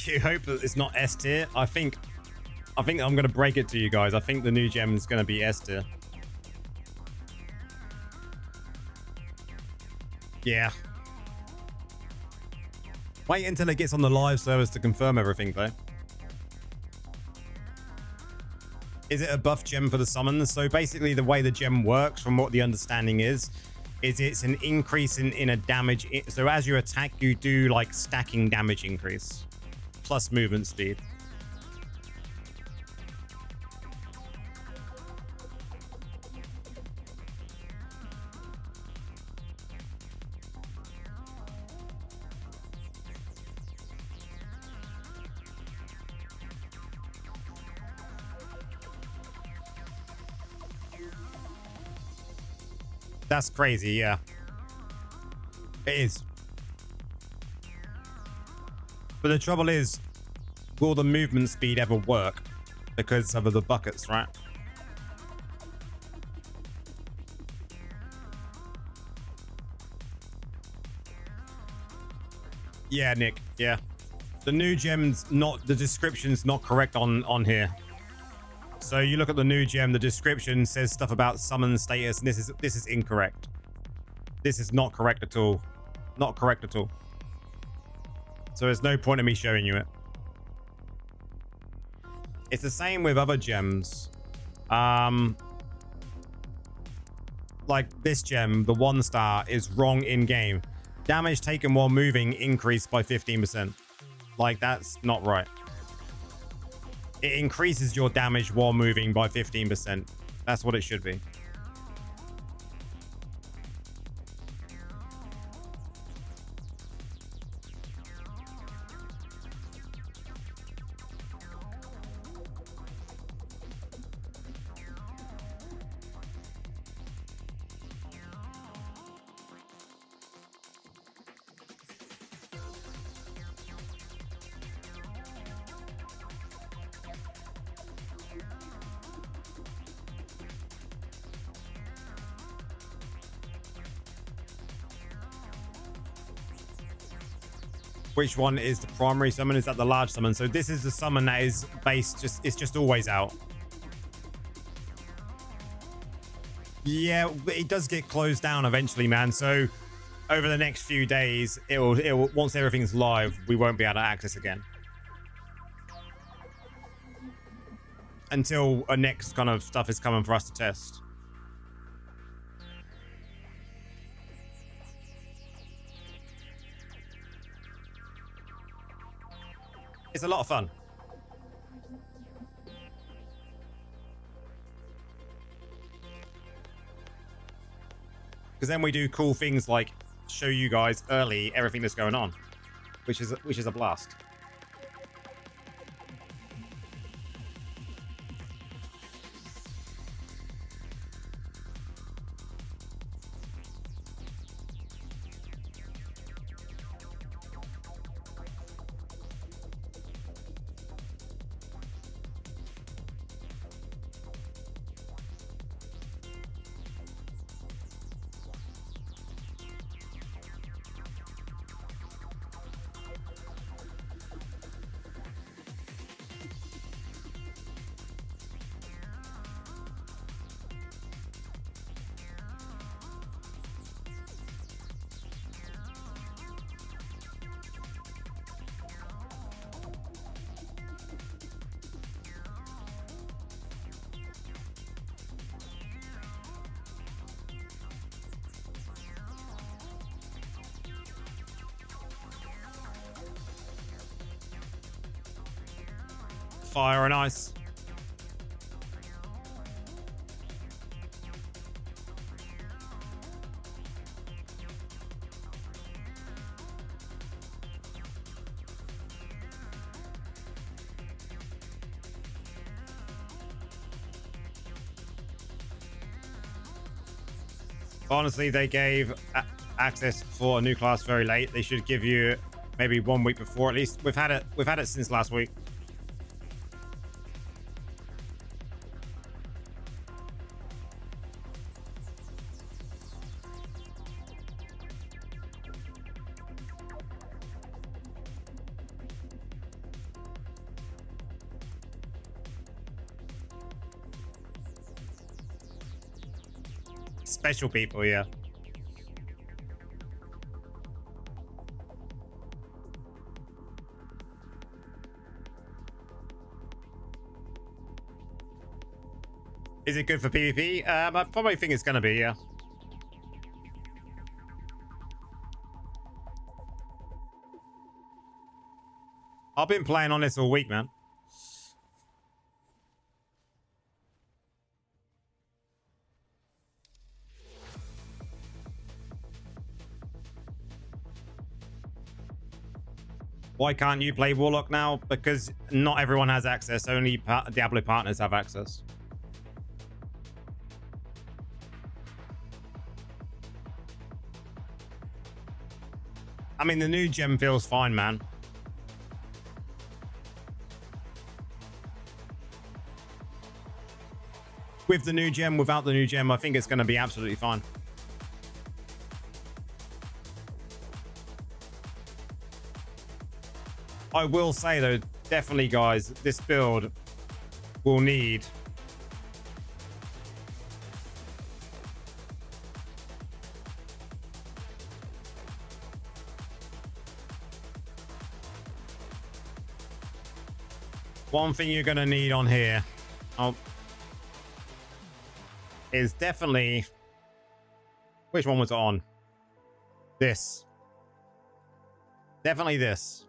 you hope that it's not S tier. I think I'm gonna break it to you guys. I think the new gem is gonna be S tier. Yeah. Wait until it gets on the live service to confirm everything, though. Is it a buff gem for the summons? So basically the way the gem works, from what the understanding is it's an increase in a damage. So as you attack, you do like stacking damage increase plus movement speed. That's crazy, yeah. It is. But the trouble is, will the movement speed ever work? Because of the buckets, right? Yeah, Nick, yeah. The new gem's not, the description's not correct on here. So you look at the new gem, the description says stuff about summon status, and this is incorrect. This is not correct at all. Not correct at all. So there's no point in me showing you it. It's the same with other gems. Like this gem, the 1-star, is wrong in game. Damage taken while moving increased by 15%. Like, that's not right. It increases your damage while moving by 15%. That's what it should be. Which one is the primary summon? Is that the large summon? So this is the summon that is based it's just always out. Yeah, it does get closed down eventually, man. So over the next few days, it will once everything's live, we won't be able to access again. Until a next kind of stuff is coming for us to test. It's a lot of fun. Because then we do cool things like show you guys early everything that's going on, which is a blast. Fire and ice. Honestly, they gave access for a new class very late. They should give you maybe 1 week before at least. We've had it since last week. Special people, yeah. Is it good for PvP? I probably think it's going to be, yeah. I've been playing on this all week, man. Why can't you play Warlock now? Because not everyone has access. Only Diablo partners have access. I mean, the new gem feels fine, man. With the new gem, without the new gem, I think it's going to be absolutely fine. I will say, though, definitely, guys, this build will need... One thing you're going to need on here is definitely... Which one was it on? This. Definitely this.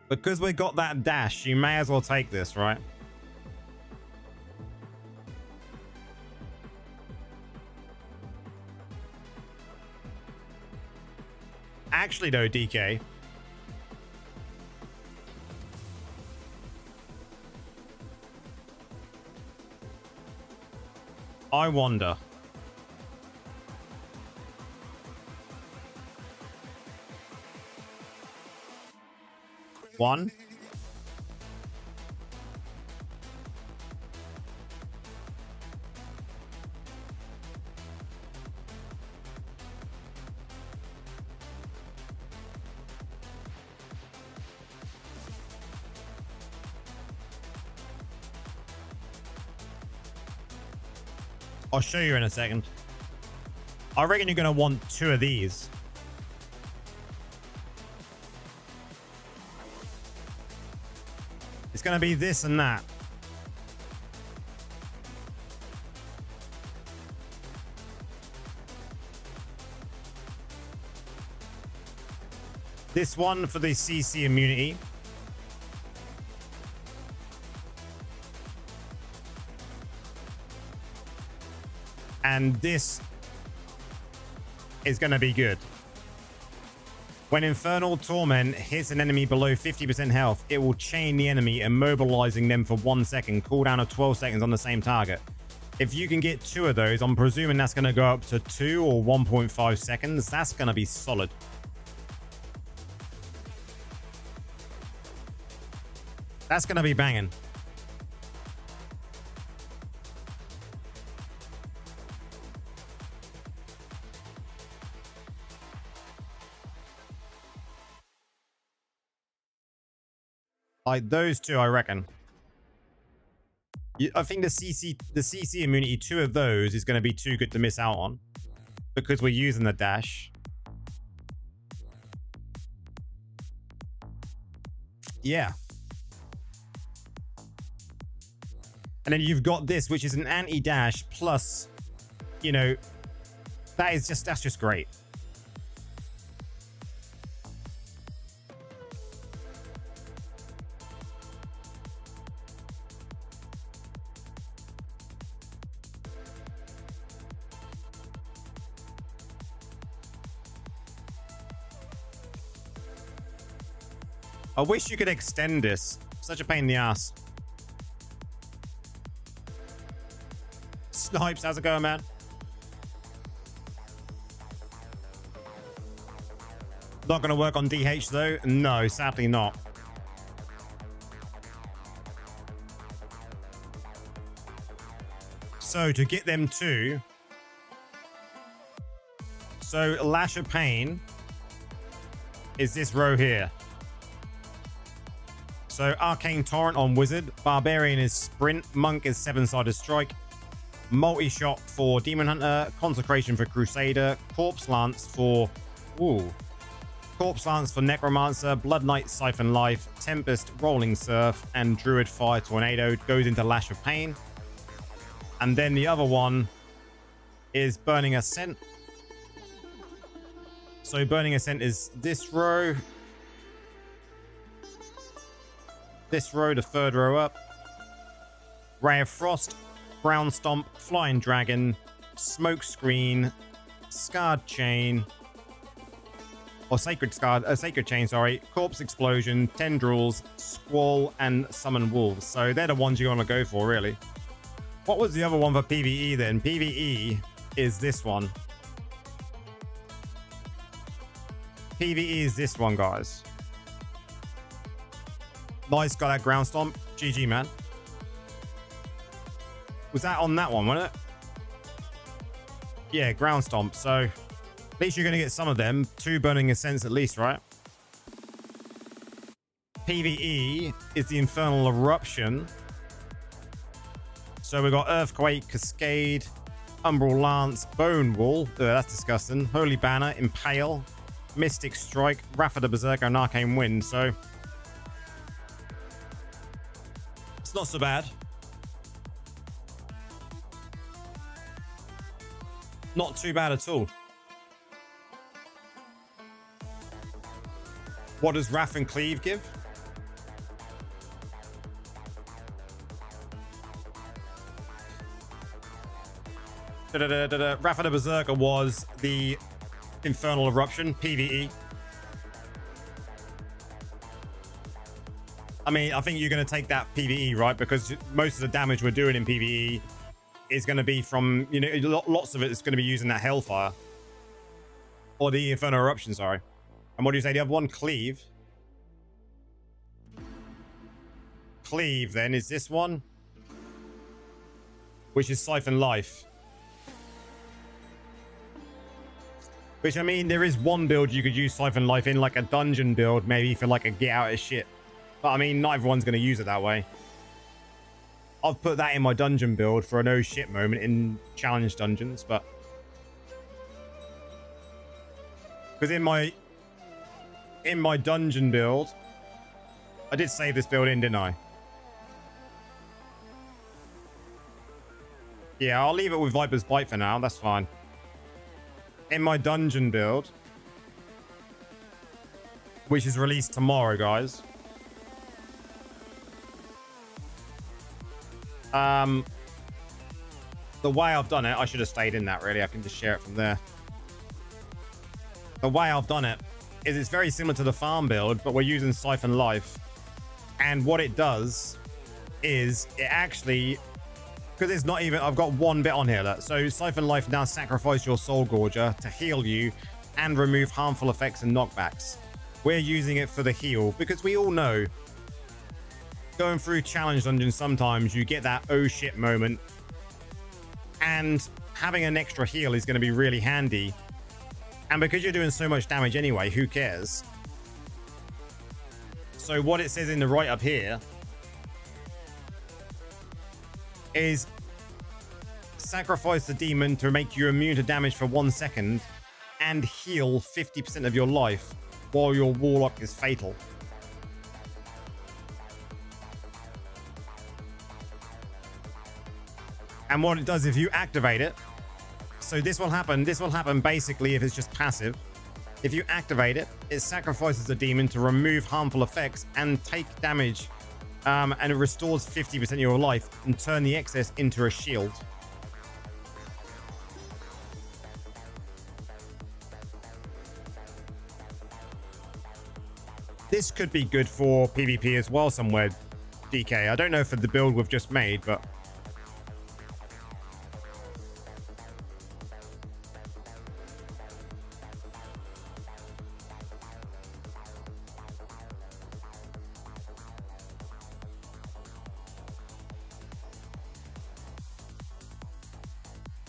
Because we got that dash, you may as well take this, right? Actually, though, DK, I wonder. One. I'll show you in a second. I reckon you're going to want 2 of these. It's going to be this and that. This one for the CC immunity. And this is going to be good. When Infernal Torment hits an enemy below 50% health, it will chain the enemy, immobilizing them for 1 second, cooldown of 12 seconds on the same target. If you can get 2 of those, I'm presuming that's going to go up to 2 or 1.5 seconds. That's going to be solid. That's going to be banging. Like those 2, I reckon. I think the CC immunity, 2 of those is going to be too good to miss out on because we're using the dash. Yeah. And then you've got this, which is an anti-dash plus, you know, that's just great. I wish you could extend this. Such a pain in the ass. Snipes, how's it going, man? Not going to work on DH, though? No, sadly not. So, to get them to... So, Lash of Pain is this row here. So Arcane Torrent on Wizard. Barbarian is Sprint. Monk is 7-sided Strike. Multi-shot for Demon Hunter. Consecration for Crusader. Corpse Lance for... Ooh. Corpse Lance for Necromancer. Blood Knight Siphon Life. Tempest Rolling Surf. And Druid Fire Tornado goes into Lash of Pain. And then the other one is Burning Ascent. So Burning Ascent is this row. This row, the third row up. Ray of Frost, Brown Stomp, Flying Dragon, Smoke Screen, Scarred Chain, or Sacred Chain, sorry, Corpse Explosion, Tendrils, Squall, and Summon Wolves. So they're the ones you want to go for, really. What was the other one for PvE then? PvE is this one. PvE is this one, guys. Nice, got that Ground Stomp. GG, man. Was that on that one, wasn't it? Yeah, Ground Stomp. So at least you're going to get some of them. 2 Burning Ascents at least, right? PvE is the Infernal Eruption. So we've got Earthquake, Cascade, Umbral Lance, Bone Wall. That's disgusting. Holy Banner, Impale, Mystic Strike, Wrath of the Berserker, and Arcane Wind. So it's not so bad. Not too bad at all. What does Wrath and Cleave give? Wrath of the Berserker was the Infernal Eruption, PvE. I mean, I think you're going to take that PvE, right? Because most of the damage we're doing in PvE is going to be from, you know, lots of it is going to be using that Hellfire. Or the Infernal Eruption, sorry. And what do you say? The other one? Cleave. Cleave, then, is this one. Which is Siphon Life. Which, I mean, there is one build you could use Siphon Life in, like a dungeon build, maybe for like a get out of shit. But I mean, not everyone's going to use it that way. I've put that in my dungeon build for a no shit moment in challenge dungeons, but because in my dungeon build, I did save this build in, didn't I? Yeah, I'll leave it with Viper's Bite for now. That's fine. In my dungeon build, which is released tomorrow, guys. The way I've done it, I should have stayed in that, really. I can just share it from there. The way I've done it is it's very similar to the farm build, but we're using Siphon Life. And what it does is it actually, because it's not even, I've got one bit on here. So Siphon Life now sacrifice your Soul Gorger to heal you and remove harmful effects and knockbacks. We're using it for the heal because we all know going through challenge dungeons, sometimes you get that oh shit moment, and having an extra heal is going to be really handy. And because you're doing so much damage anyway, who cares? So what it says in the write-up here is sacrifice the demon to make you immune to damage for 1 second and heal 50% of your life while your Warlock is fatal. And what it does if you activate it, so this will happen basically if it's just passive. If you activate it, it sacrifices the demon to remove harmful effects and take damage, and it restores 50% of your life and turn the excess into a shield. This could be good for PvP as well somewhere, DK. I don't know for the build we've just made, but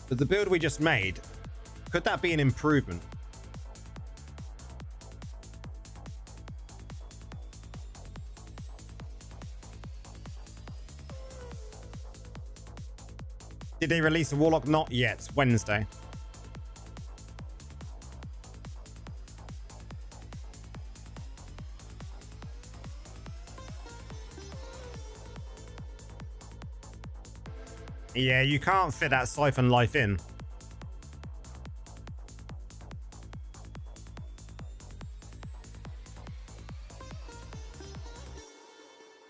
the build we just made, could that be an improvement? Did they release a Warlock? Not yet. Wednesday. Yeah, you can't fit that Siphon Life in.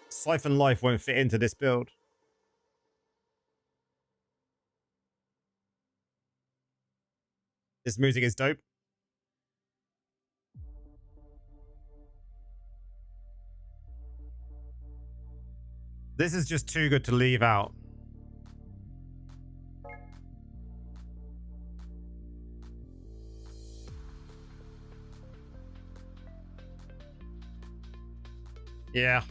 Siphon Life won't fit into this build. This music is dope. This is just too good to leave out. Yeah.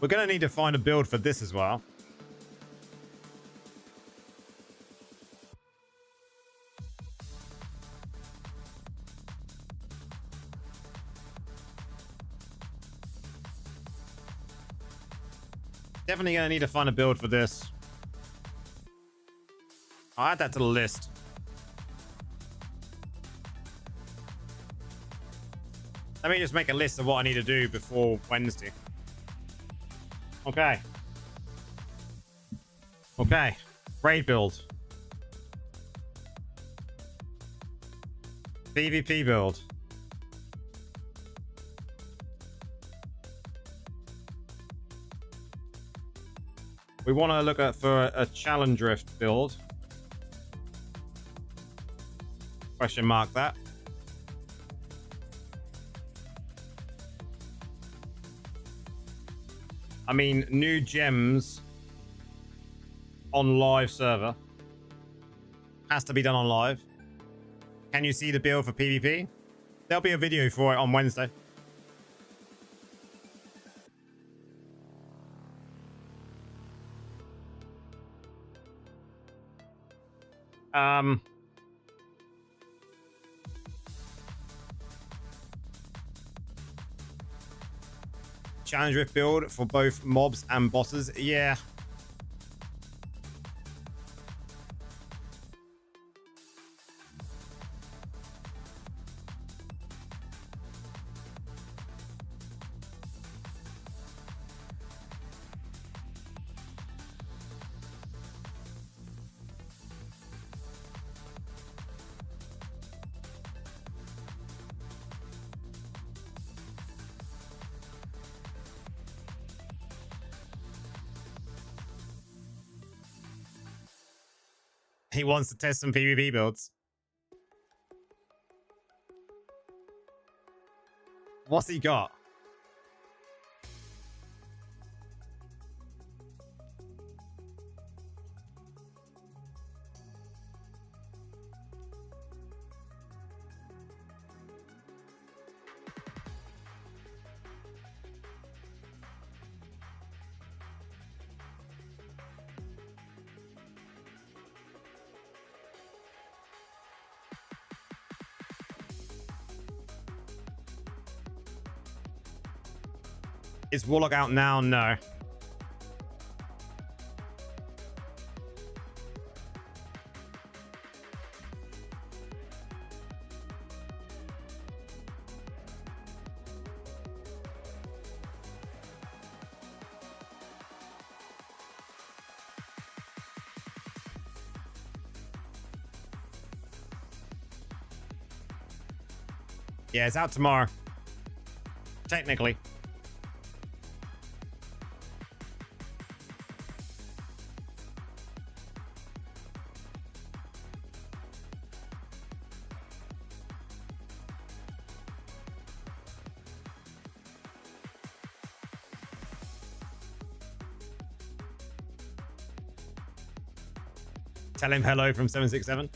We're going to need to find a build for this as well. Definitely going to need to find a build for this. I'll add that to the list. Let me just make a list of what I need to do before Wednesday. Okay. Okay. Raid build. PvP build. We want to look at for a challenge drift build. Question mark that. I mean, new gems on live server. Has to be done on live. Can you see the build for PvP? There'll be a video for it on Wednesday. Challenge Rift build for both mobs and bosses. Yeah. He wants to test some PvP builds. What's he got? Is Warlock out now? No. Yeah, it's out tomorrow. Technically. Tell him hello from 767.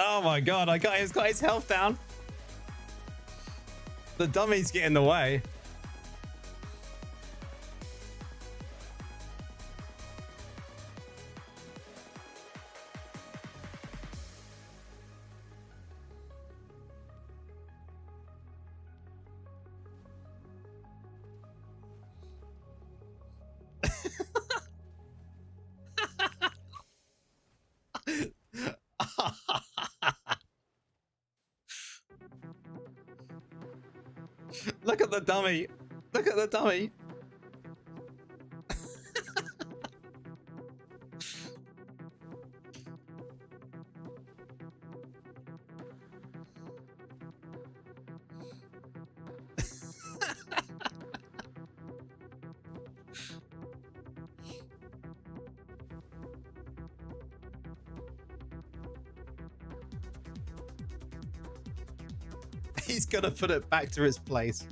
Oh my god, he's got his health down. The dummies get in the way. Look at the dummy. Look at the dummy. He's gonna put it back to its place.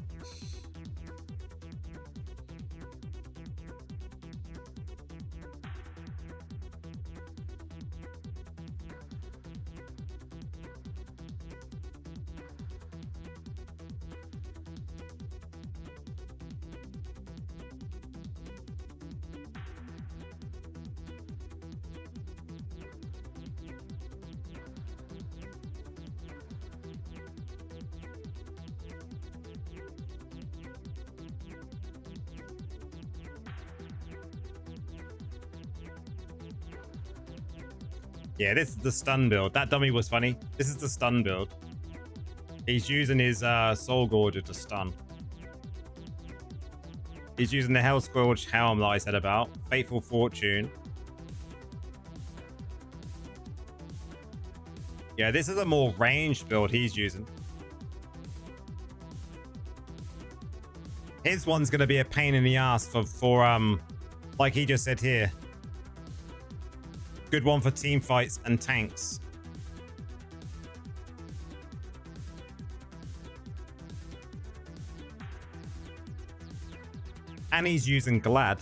Yeah, this is the stun build. That dummy was funny. This is the stun build. He's using his Soul Gorger to stun. He's using the Hellscourge Helm that I said about. Fateful Fortune. Yeah, this is a more ranged build he's using. His one's going to be a pain in the ass for like he just said here. Good one for team fights and tanks. And he's using Glad.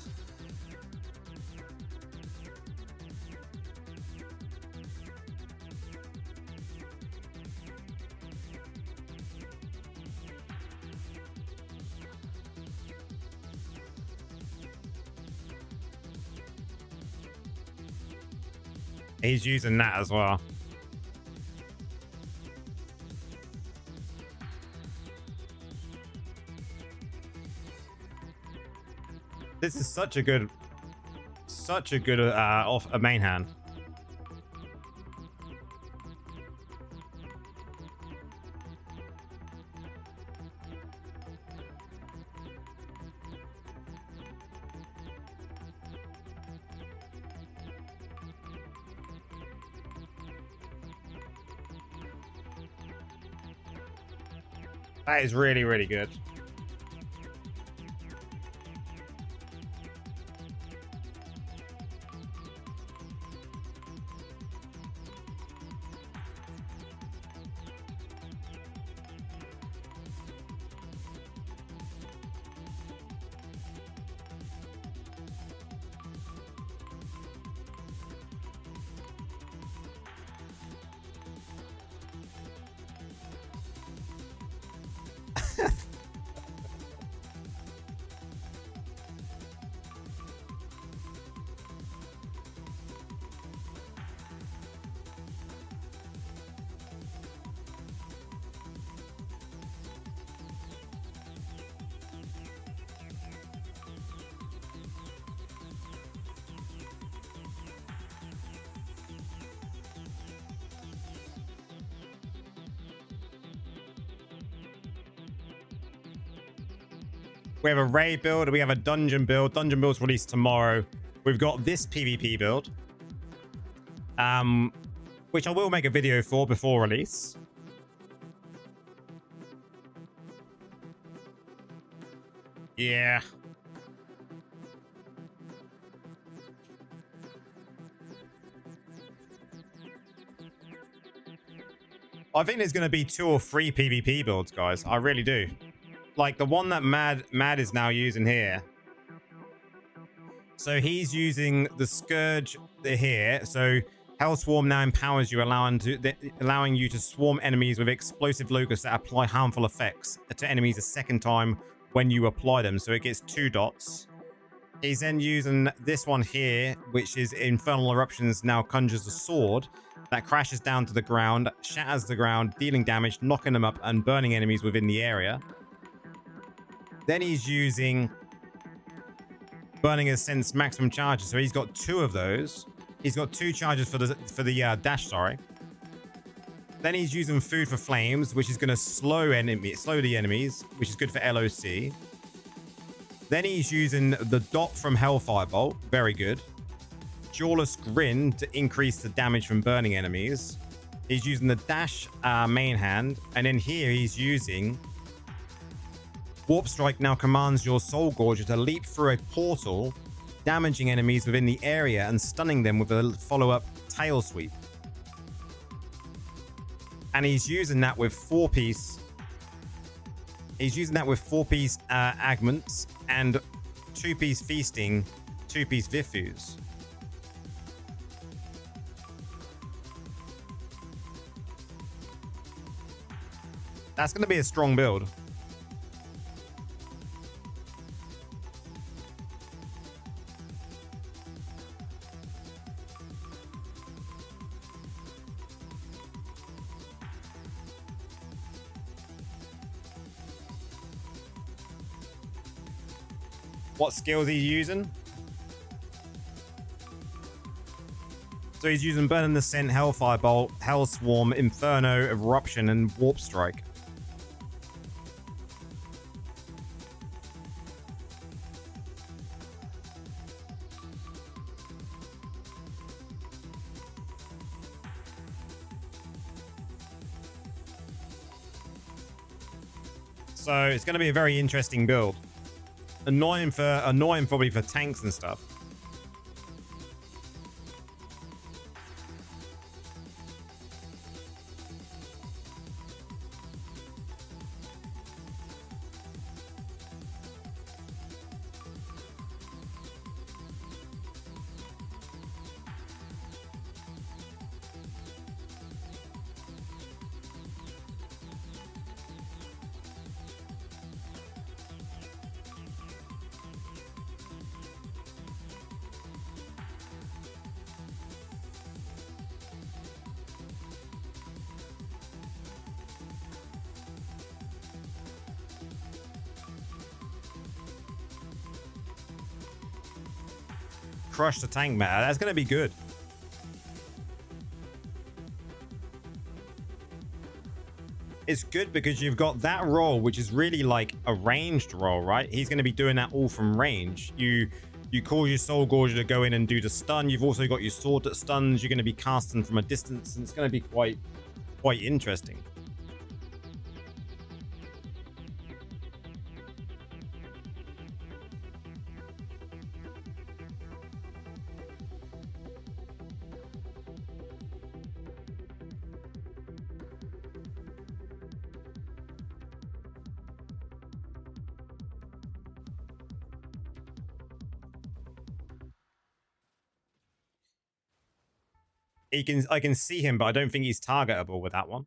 He's using that as well. This is such a good off a main hand. That is really, really good. We have a raid build. We have a dungeon build. Dungeon build's released tomorrow. We've got this PvP build, which I will make a video for before release. Yeah. I think there's going to be 2 or 3 PvP builds, guys. I really do. Like the one that Mad is now using here. So he's using the Scourge here. So Hellswarm now empowers you, allowing you to swarm enemies with explosive locusts that apply harmful effects to enemies a second time when you apply them. So it gets 2 dots. He's then using this one here, which is Infernal Eruptions, now conjures a sword that crashes down to the ground, shatters the ground, dealing damage, knocking them up, and burning enemies within the area. Then he's using Burning Ascent's maximum charges. So he's got 2 of those. He's got 2 charges for the dash, sorry. Then he's using Food for Flames, which is going to slow the enemies, which is good for LOC. Then he's using the dot from Hellfire Bolt. Very good. Jawless Grin to increase the damage from burning enemies. He's using the dash main hand. And then here he's using Warp Strike now commands your Soul Gorger to leap through a portal, damaging enemies within the area and stunning them with a follow-up tail sweep. And he's using that with 4-piece. He's using that with 4-piece Agments and 2-piece Feasting, 2-piece Vifus. That's going to be a strong build. What skills he's using? So he's using Burning Ascent, Hellfire Bolt, Hellswarm, Inferno, Eruption, and Warp Strike. So it's going to be a very interesting build. Annoying probably for tanks and stuff. Crush the tank meta. That's going to be good. It's good because you've got that role, which is really like a ranged role, right? He's going to be doing that all from range. You cause your Soul Gorger to go in and do the stun. You've also got your sword that stuns. You're going to be casting from a distance, and it's going to be quite interesting. I can see him, but I don't think he's targetable with that one.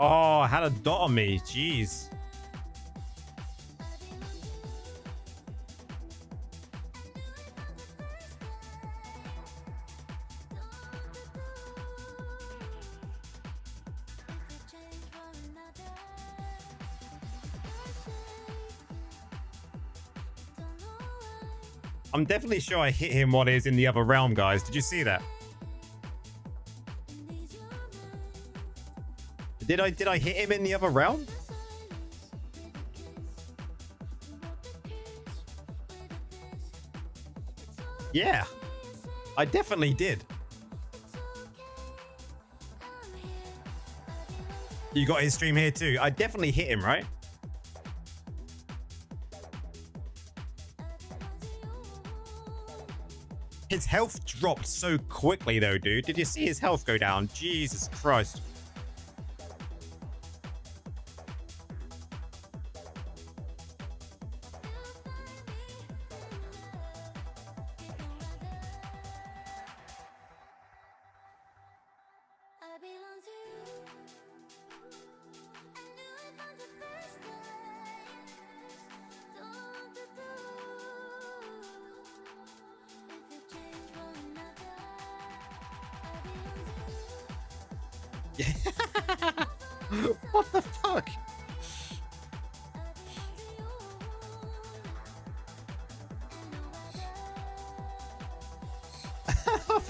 Oh, I had a dot on me. Jeez. I'm definitely sure I hit him while he was in the other realm, guys. Did you see that? Did I hit him in the other realm? Yeah, I definitely did. You got his stream here too. I definitely hit him, right? His health dropped so quickly though, dude. Did you see his health go down? Jesus Christ. What the fuck?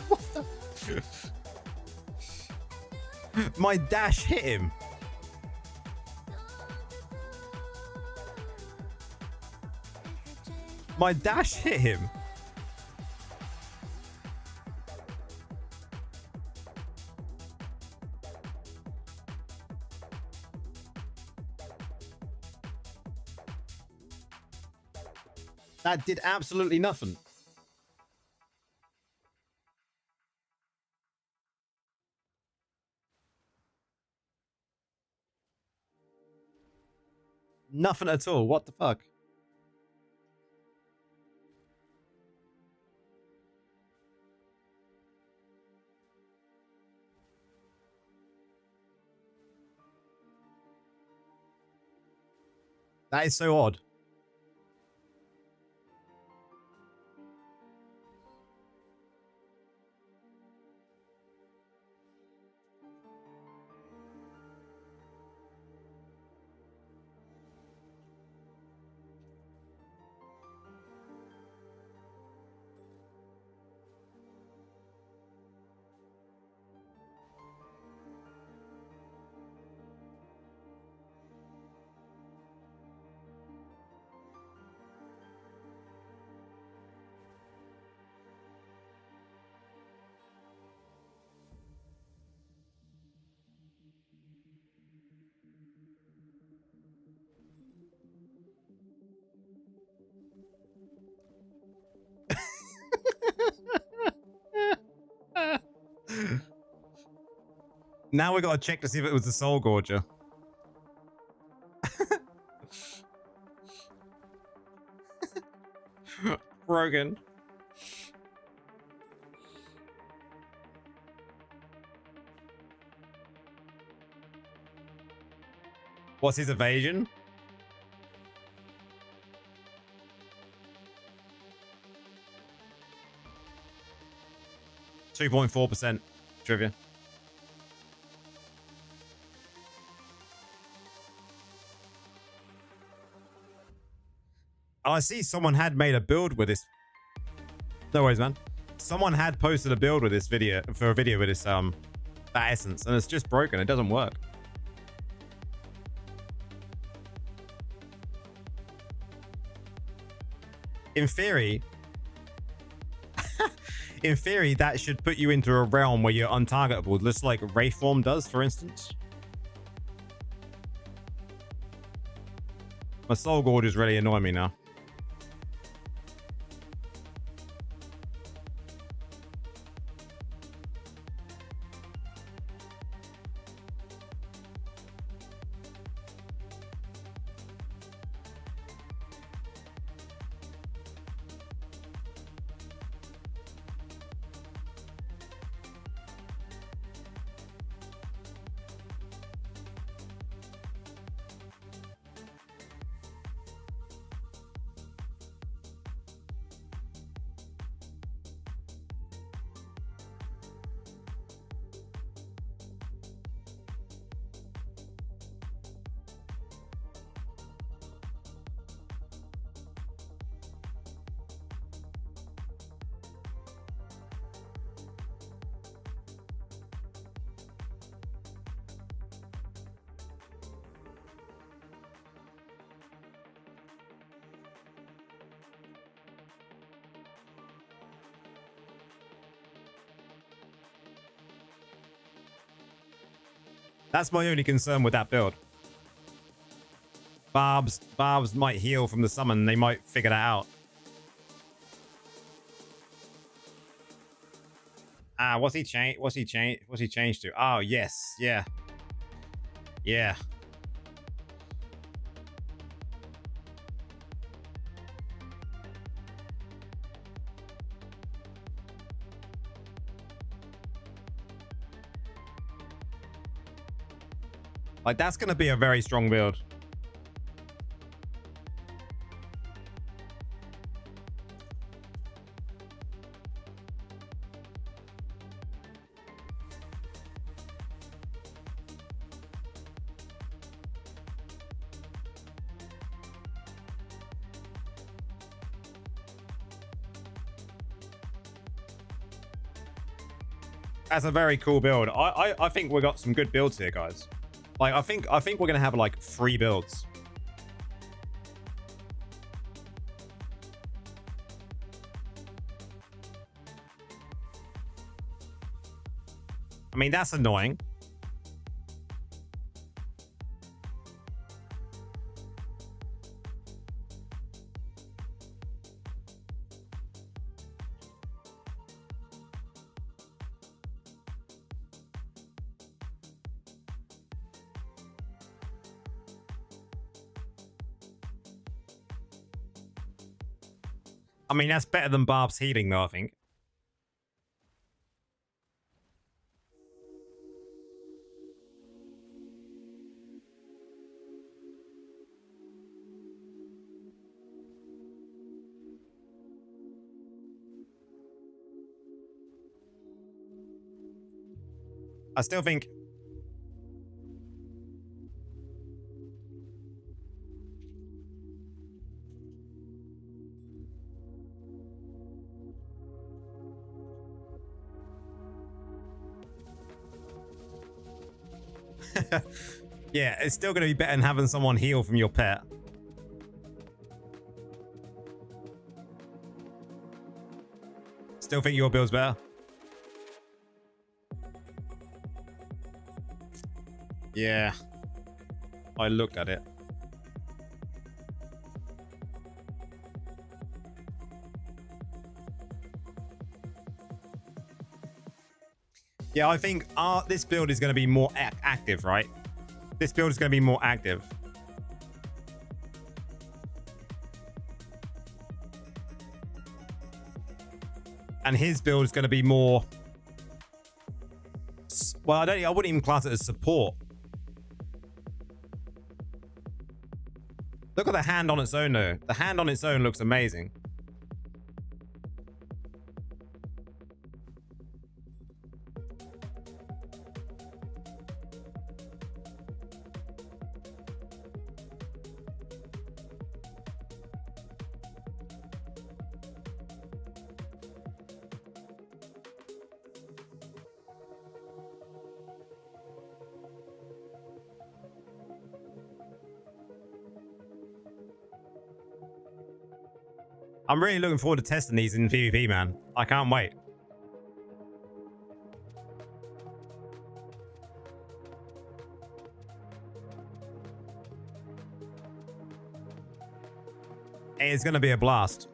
What the... My dash hit him. My dash hit him. That did absolutely nothing. Nothing at all. What the fuck? That is so odd. Now we gotta check to see if it was the Soul Gorger. Brogan. What's his evasion? .4% trivia. I see someone had made a build with this. No worries, man. Someone had posted a build with this video for a video with this that essence, and it's just broken. It doesn't work. In theory, that should put you into a realm where you're untargetable, just like Wraithform does, for instance. My Soul Gorge is really annoying me now. That's my only concern with that build. Barbs might heal from the summon. They might figure that out. Ah, what's he changed? What's he changed to? Oh, yes. Yeah. Yeah. Like, that's going to be a very strong build. That's a very cool build. I think we got some good builds here, guys. Like, I think we're gonna have like 3 builds. I mean, that's annoying. I mean, that's better than Barb's healing, though, I think. I still think... yeah, it's still going to be better than having someone heal from your pet. Still think your build's better? Yeah. I looked at it. Yeah, I think this build is going to be more active, right? This build is going to be more active. And his build is going to be more... well, I wouldn't even class it as support. Look at the hand on its own, though. The hand on its own looks amazing. I'm really looking forward to testing these in PvP, man. I can't wait. It's going to be a blast.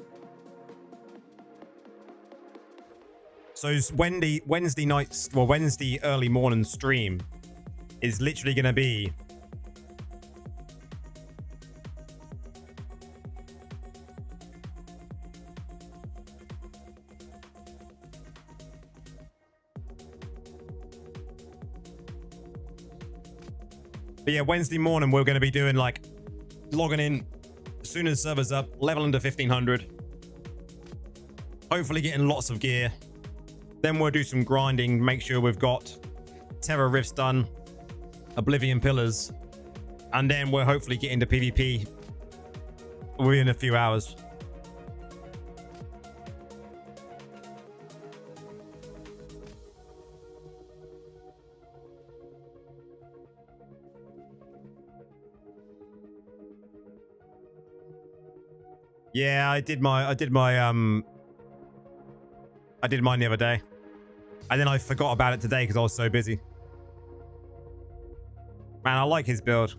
So Wednesday night, well, Wednesday early morning stream is literally going to be... but yeah, Wednesday morning, we're going to be doing like logging in as soon as the server's up, leveling to 1500. Hopefully getting lots of gear. Then we'll do some grinding, make sure we've got Terror Rifts done, Oblivion Pillars, and then we'll hopefully get into PvP within a few hours. Yeah, I did mine the other day. And then I forgot about it today because I was so busy. Man, I like his build.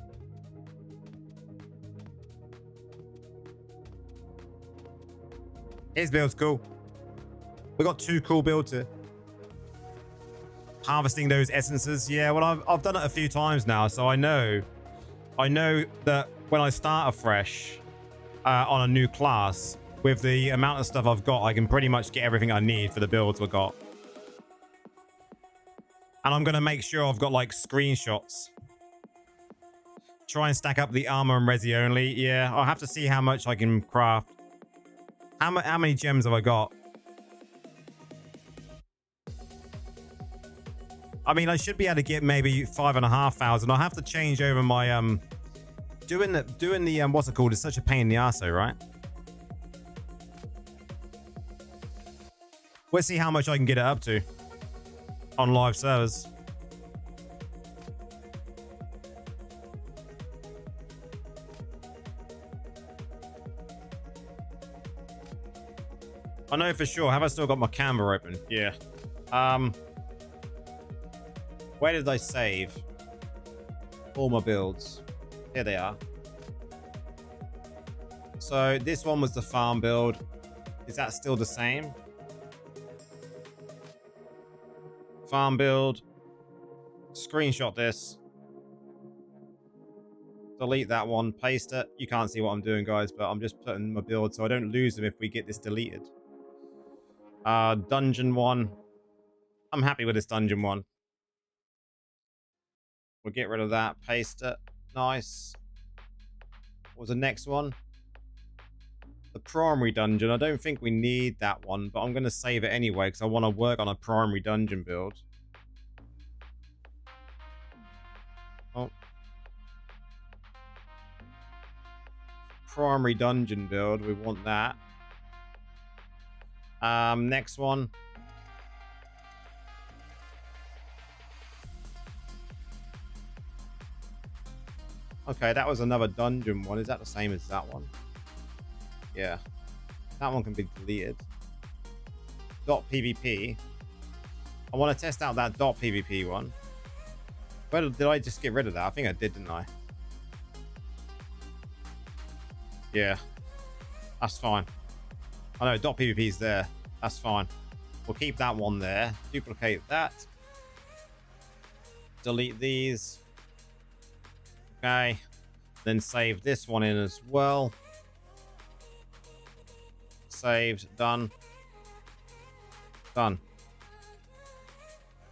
His build's cool. We got 2 cool builds here. Harvesting those essences. Yeah, well, I've done it a few times now, so I know that when I start afresh on a new class, with the amount of stuff I've got, I can pretty much get everything I need for the builds we've got. And I'm going to make sure I've got like screenshots. Try and stack up the armor and resi only. Yeah, I'll have to see how much I can craft. How many gems have I got? I mean, I should be able to get maybe 5,500. I'll have to change over my doing the what's it called is such a pain in the arse, though, right? We'll see how much I can get it up to on live servers. I know for sure. Have I still got my camera open? Yeah. Where did I save all my builds? Here they are. So this one was the farm build. Is that still the same? Farm build. Screenshot this. Delete that one. Paste it. You can't see what I'm doing, guys, but I'm just putting my build so I don't lose them if we get this deleted. Dungeon one. I'm happy with this dungeon one. We'll get rid of that. Paste it. Nice. What was the next one? The primary dungeon. I don't think we need that one, but I'm going to save it anyway because I want to work on a primary dungeon build. Oh. Primary dungeon build. We want that. Next one. Okay, that was another dungeon one. Is that the same as that one? Yeah. That one can be deleted. .pvp. I want to test out that .pvp one. Where did I just get rid of that? I think I did, didn't I? Yeah. That's fine. I know, .pvp is there. That's fine. We'll keep that one there. Duplicate that. Delete these. Okay. Then save this one in as well. Saved. Done. Done.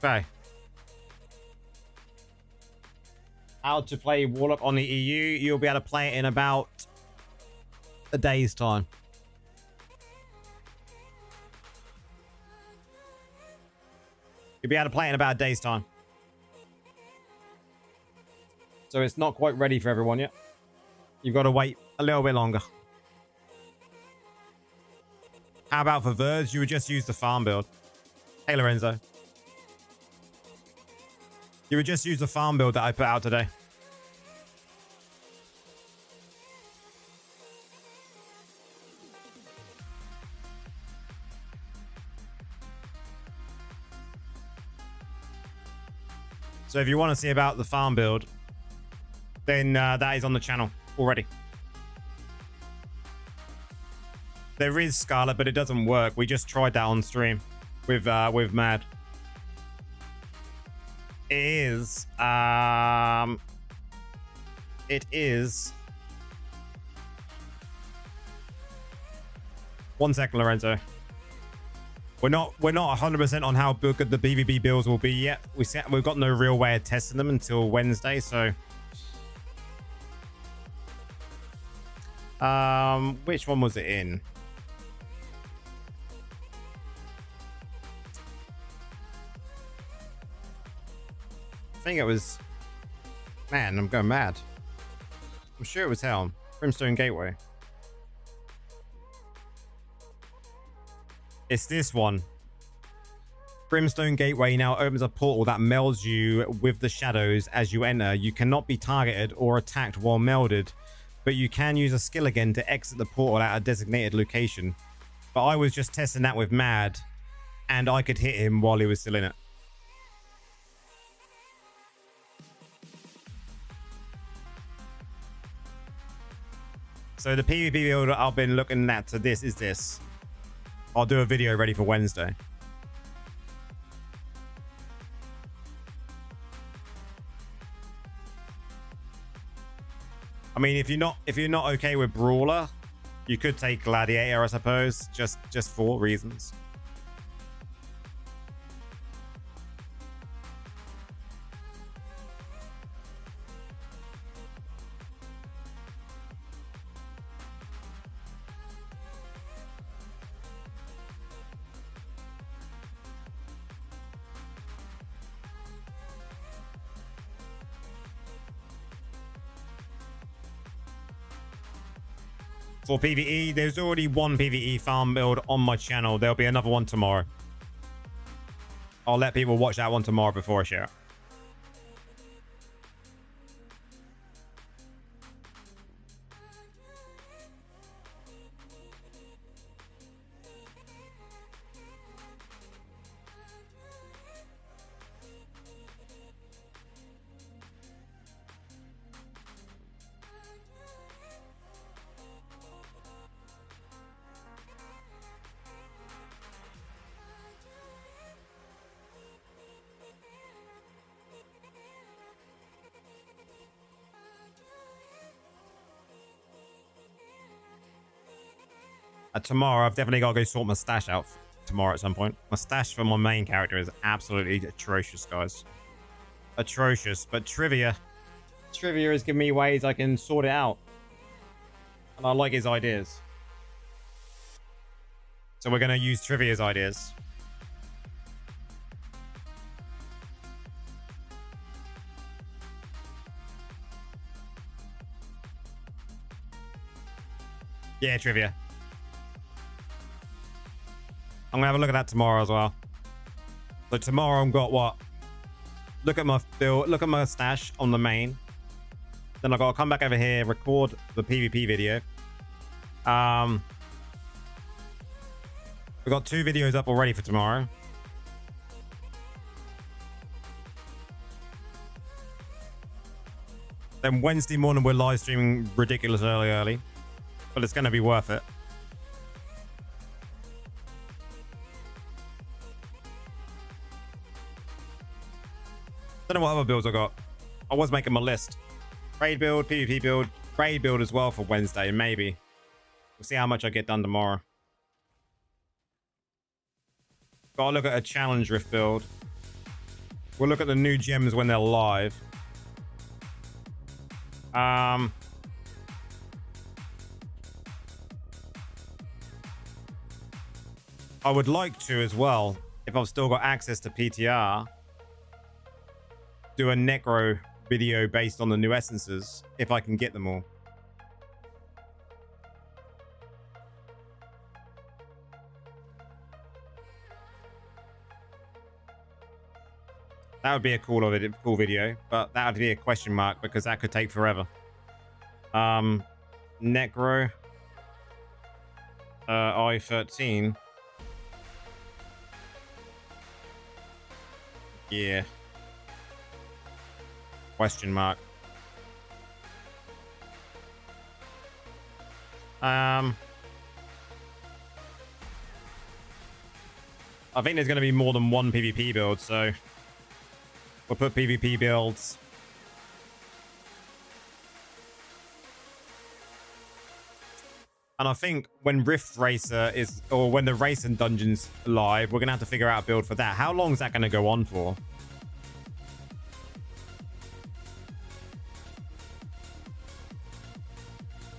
Okay. How to play Warlock on the EU. You'll be able to play it in about a day's time. You'll be able to play it in about a day's time. So it's not quite ready for everyone yet. You've got to wait a little bit longer. How about for Verge? You would just use the farm build. Hey, Lorenzo. You would just use the farm build that I put out today. So if you want to see about the farm build, then that is on the channel already. There is Scarlet, but it doesn't work. We just tried that on stream with Mad. It is. It is. 1 second, Lorenzo. We're not 100% on how good the PvP builds will be yet. We've got no real way of testing them until Wednesday, so. Which one was it in? I think it was. Man, I'm going mad. I'm sure it was Helm. Brimstone Gateway. It's this one. Brimstone Gateway now opens a portal that melds you with the shadows as you enter. You cannot be targeted or attacked while melded, but you can use a skill again to exit the portal at a designated location. But I was just testing that with Mad, and I could hit him while he was still in it. So the PvP build I've been looking at to this is this. I'll do a video ready for Wednesday. I mean, if you're not okay with Brawler, you could take Gladiator, I suppose, just for reasons. For PvE, there's already one PvE farm build on my channel. There'll be another one tomorrow. I'll let people watch that one tomorrow before I share it. Tomorrow, I've definitely got to go sort my stash out tomorrow at some point. My stash for my main character is absolutely atrocious, guys. Atrocious. But Trivia is giving me ways I can sort it out. And I like his ideas. So we're going to use Trivia's ideas. Yeah, Trivia. I'm gonna have a look at that tomorrow as well. So tomorrow I've got what? Look at my build, look at my stash on the main. Then I've got to come back over here, record the PvP video. We've got 2 videos up already for tomorrow. Then Wednesday morning we're live streaming ridiculous early. But it's gonna be worth it. Don't know what other builds I got. I was making my list. Raid build, PvP build, raid build as well for Wednesday, maybe. We'll see how much I get done tomorrow. Gotta look at a challenge rift build. We'll look at the new gems when they're live. I would like to as well, if I've still got access to PTR, do a Necro video based on the new essences, if I can get them all. That would be a cool video, but that would be a question mark because that could take forever. Necro I-13. Yeah. Question mark. I think there's going to be more than one PvP build, so we'll put PvP builds. And I think when Rift Racer is, or when the Race and Dungeon's live, we're going to have to figure out a build for that. How long is that going to go on for?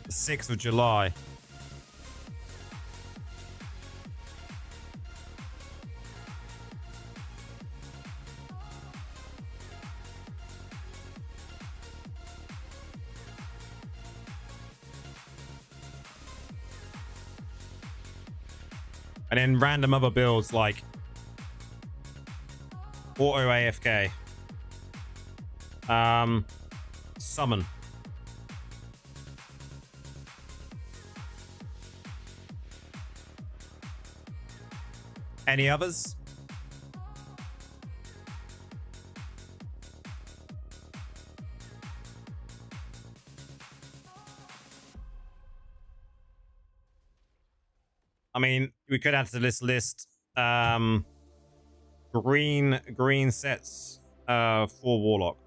The 6th of July. And then random other builds like auto AFK, summon, any others? I mean, we could add to this list green sets for Warlock.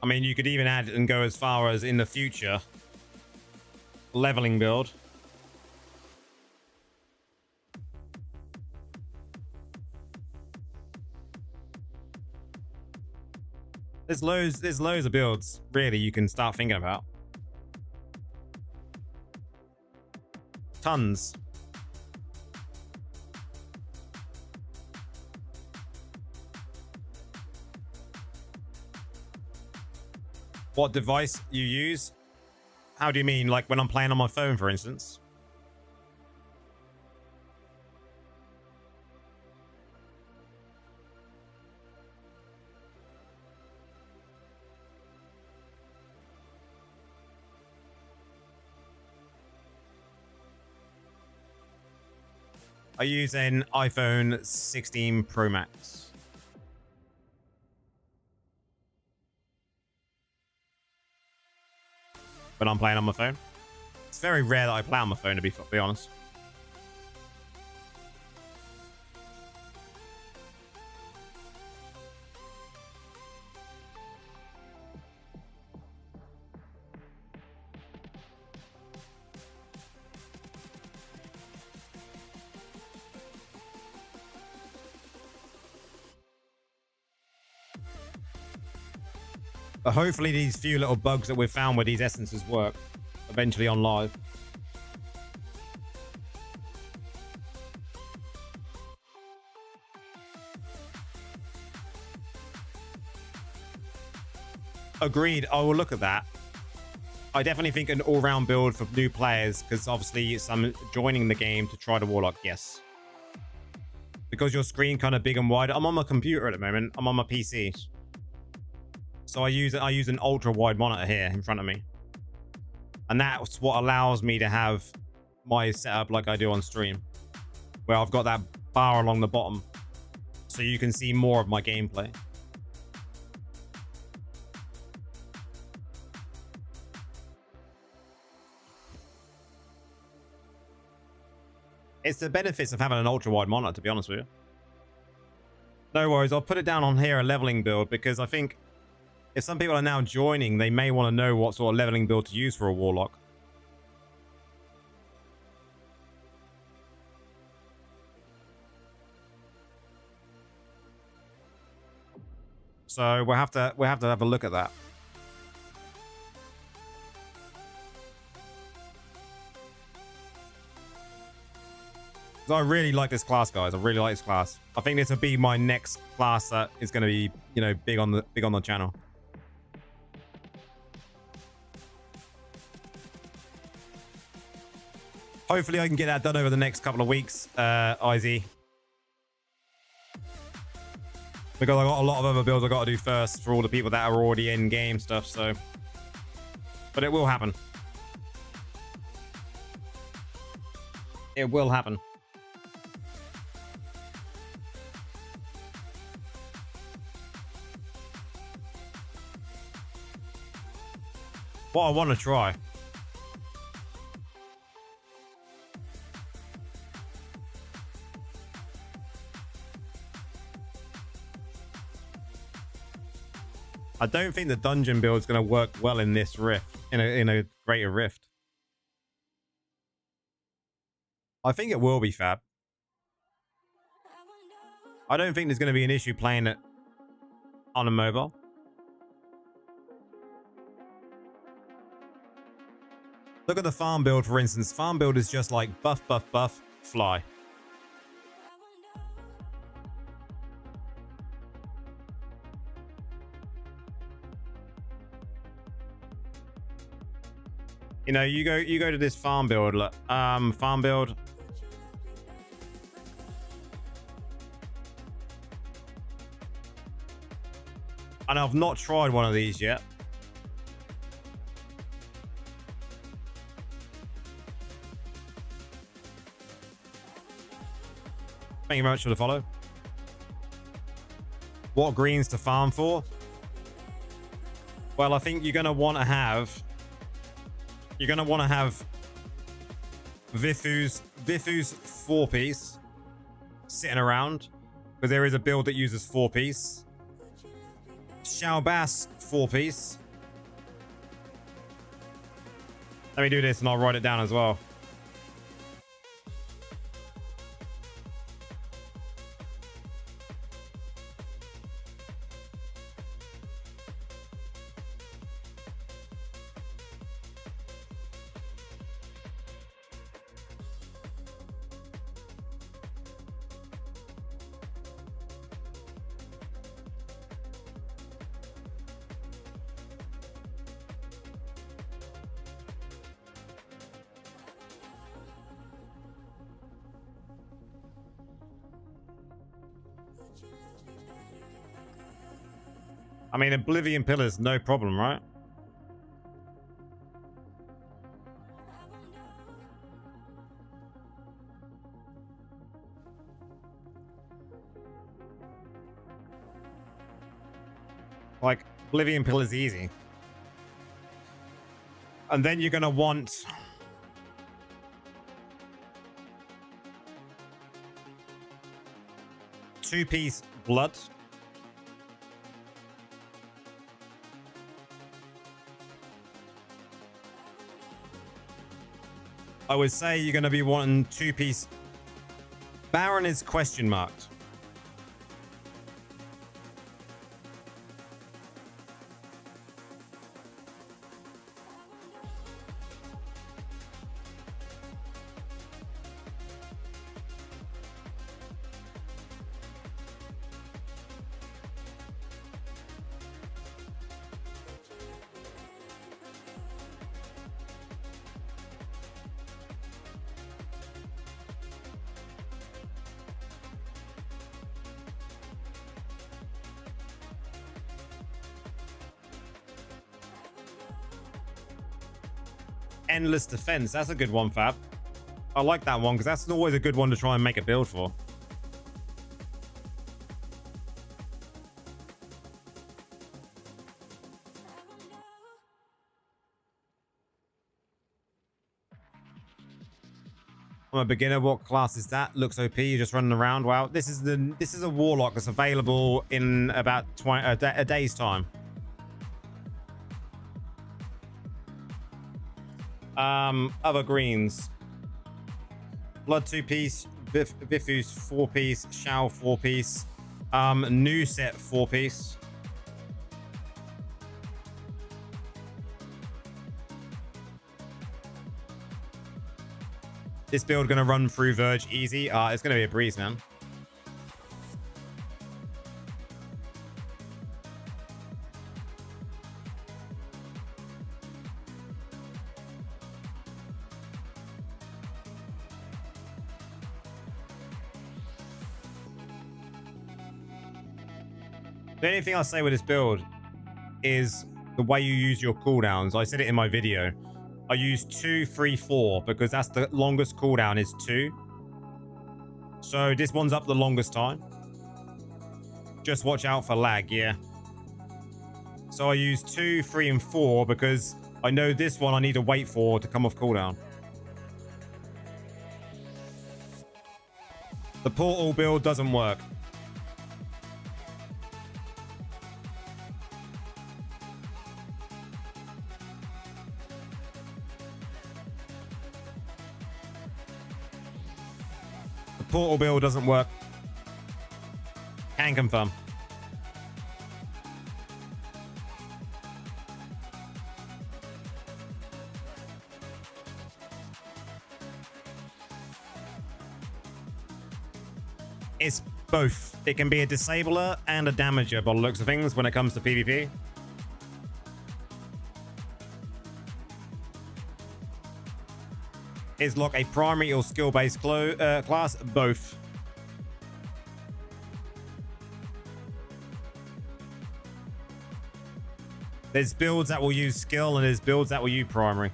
I mean, you could even add and go as far as in the future leveling build. There's loads of builds really you can start thinking about. Tons. What device you use? How do you mean? Like when I'm playing on my phone, for instance? I use an iPhone 16 Pro Max. When I'm playing on my phone. It's very rare that I play on my phone, to be honest. But hopefully these few little bugs that we've found with these essences work eventually on live. Agreed. I will look at that. I definitely think an all-round build for new players, because obviously some joining the game to try the Warlock, yes. Because your screen kind of big and wide. I'm on my computer at the moment. I'm on my PC. So I use an ultra wide monitor here in front of me. And that's what allows me to have my setup like I do on stream, where I've got that bar along the bottom so you can see more of my gameplay. It's the benefits of having an ultra wide monitor, to be honest with you. No worries, I'll put it down on here, a leveling build, because I think if some people are now joining, they may want to know what sort of leveling build to use for a Warlock. So we'll have to have a look at that. I really like this class, guys. I really like this class. I think this will be my next class that is going to be, you know, big on the channel. Hopefully I can get that done over the next couple of weeks, IZ. Because I got a lot of other builds I got to do first for all the people that are already in game stuff, so. But it will happen. It will happen. What I want to try. I don't think the dungeon build is going to work well in this rift, in a greater rift. I think it will be fab. I don't think there's going to be an issue playing it on a mobile. Look at the farm build, for instance. Farm build is just like buff, buff, buff, fly. You know, you go to this farm build. Look, farm build. And I've not tried one of these yet. Thank you very much for the follow. what greens to farm for. Well, I think you're going to want to have Vifu's 4-piece sitting around, because there is a build that uses 4-piece. Xiaobass 4-piece. Let me do this and I'll write it down as well. I mean, Oblivion Pillars, no problem, right? Like, Oblivion Pillars easy. And then you're going to want... two-piece blood. I would say you're going to be wanting 2-piece. Baron is question marked. Endless Defense. That's a good one, Fab. I like that one because that's always a good one to try and make a build for. I'm a beginner. What class is that? Looks OP. You're just running around. Wow. This is a Warlock that's available in about a day's time. Other greens. Blood 2-piece, Vifu's 4-piece, Shao 4-piece, new set 4-piece. This build gonna run through Verge easy. It's gonna be a breeze, man. The only thing I'll say with this build is the way you use your cooldowns. I said it in my video. I use 2, 3, 4 because that's the longest cooldown is 2. So this one's up the longest time. Just watch out for lag, yeah. So I use 2, 3, and 4 because I know this one I need to wait for to come off cooldown. The portal build doesn't work. Portal build doesn't work. Can confirm. It's both. It can be a disabler and a damager by the looks of things when it comes to PvP. Is Lock a primary or skill-based class? Both. There's builds that will use skill and there's builds that will use primary.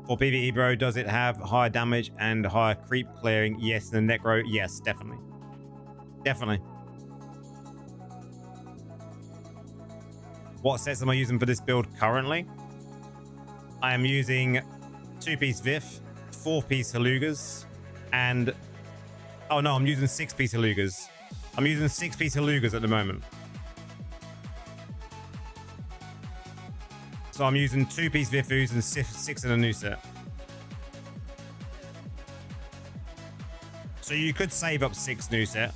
For PvE, bro, does it have higher damage and higher creep clearing? Yes. The Necro, yes, definitely. Definitely. What sets am I using for this build currently? I am using 2-piece Vif, 4-piece Halugas, and... Oh no, I'm using 6-piece Halugas. I'm using 6-piece Halugas at the moment. So I'm using 2-piece Vifus and 6 in a new set. So you could save up 6 new set.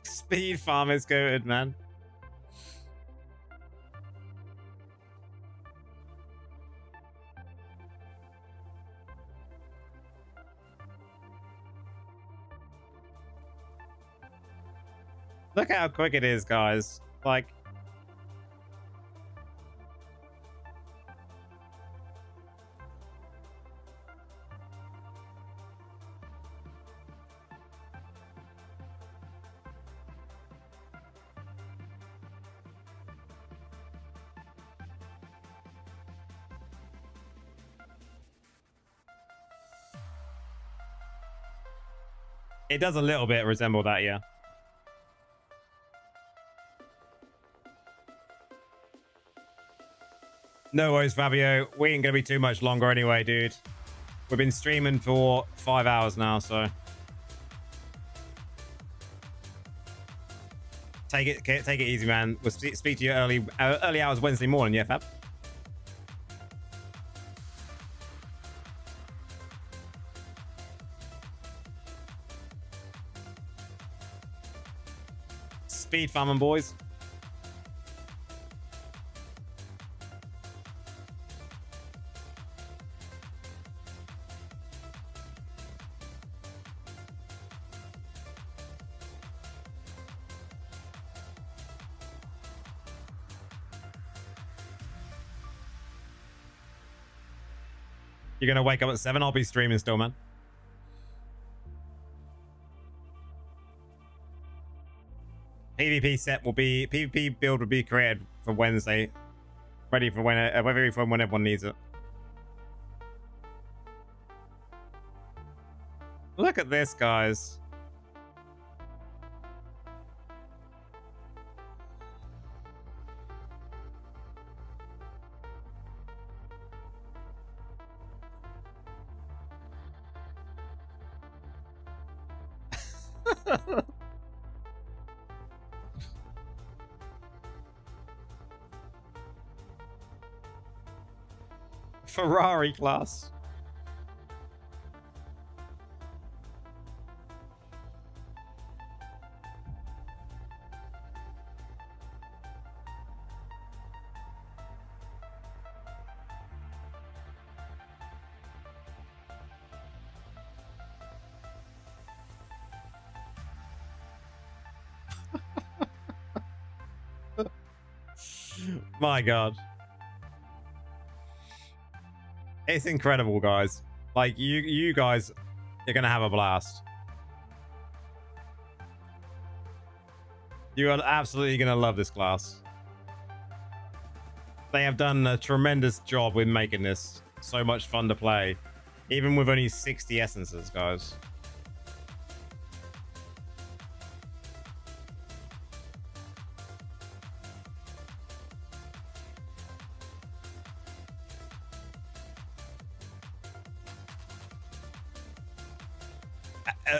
Speed farm is good, man. Look how quick it is, guys. Like, it does a little bit resemble that, yeah. No worries, Fabio. We ain't gonna be too much longer anyway, dude. We've been streaming for 5 hours now, so take it easy, man. We'll speak to you early hours Wednesday morning, yeah, Fab. Speed farming, boys. You're gonna wake up at 7? I'll be streaming still, man. PvP set will be PvP build will be created for Wednesday, ready for when everyone needs it. Look at this, guys. Ferrari class. My God. It's incredible, guys. Like, you guys are gonna have a blast. You are absolutely gonna love this class. They have done a tremendous job with making this so much fun to play, even with only 60 essences, guys.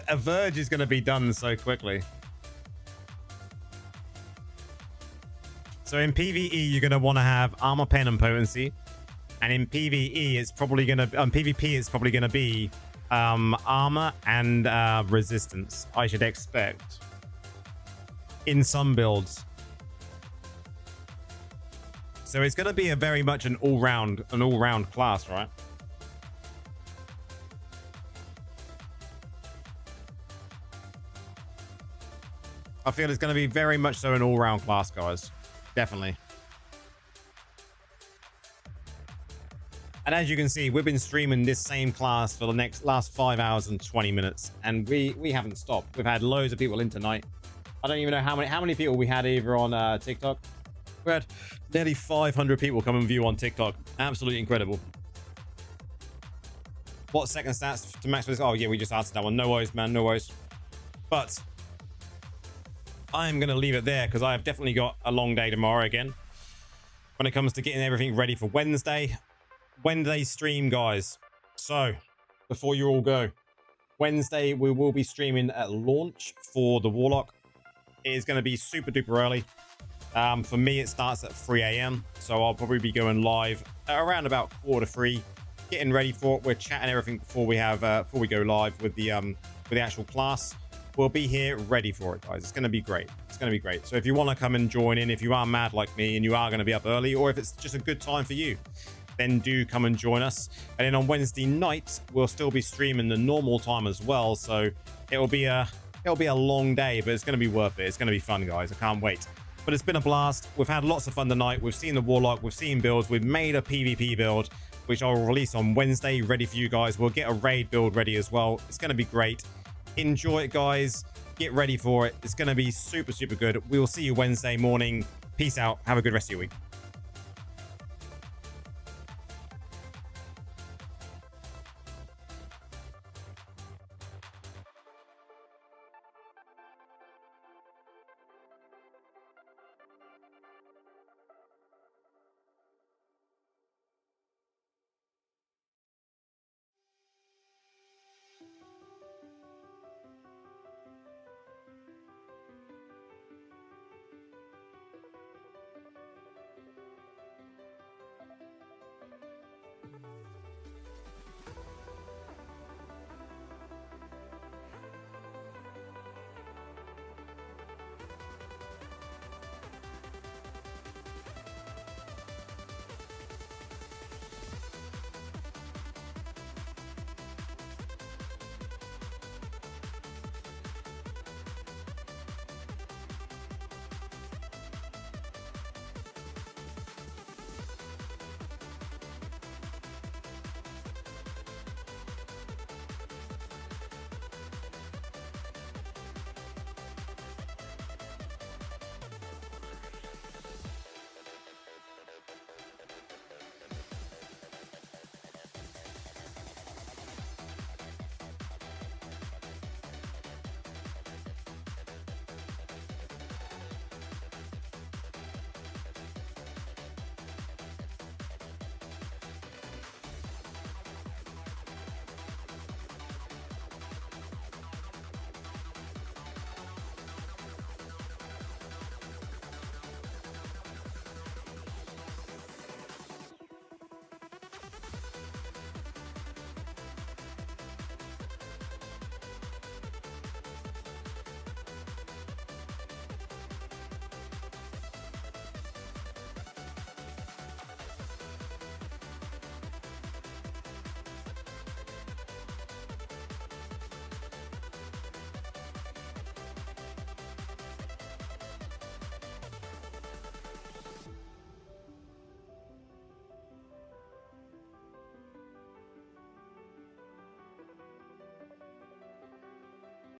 A Verge is going to be done so quickly. So in PvE, you're going to want to have armor, pen, and potency. And in PvE, it's probably going to PvP, it's probably going to be armor and resistance, I should expect, in some builds. So it's going to be a very much an all-round class, right? I feel it's going to be very much so an all-round class, guys. Definitely. And as you can see, we've been streaming this same class for the last 5 hours and 20 minutes, and we haven't stopped. We've had loads of people in tonight. I don't even know how many people we had over on TikTok. We had nearly 500 people come and view on TikTok. Absolutely incredible. What second stats to max for this? Oh yeah, we just answered that one. No worries, man. No worries. But I'm going to leave it there because I've definitely got a long day tomorrow again when it comes to getting everything ready for Wednesday stream, guys. So before you all go, Wednesday we will be streaming at launch for the Warlock. It is going to be super duper early. For me, it starts at 3 a.m. So I'll probably be going live at around about 2:45, getting ready for it. We're chatting everything before we go live with the actual class. We'll be here ready for it, guys. It's going to be great. It's going to be great. So if you want to come and join in, if you are mad like me and you are going to be up early, or if it's just a good time for you, then do come and join us. And then on Wednesday night, we'll still be streaming the normal time as well. So it'll be a long day, but it's going to be worth it. It's going to be fun, guys. I can't wait. But it's been a blast. We've had lots of fun tonight. We've seen the Warlock. We've seen builds. We've made a PvP build, which I'll release on Wednesday, ready for you guys. We'll get a raid build ready as well. It's going to be great. Enjoy it, guys. Get ready for it. It's going to be super, super good. We will see you Wednesday morning. Peace out. Have a good rest of your week.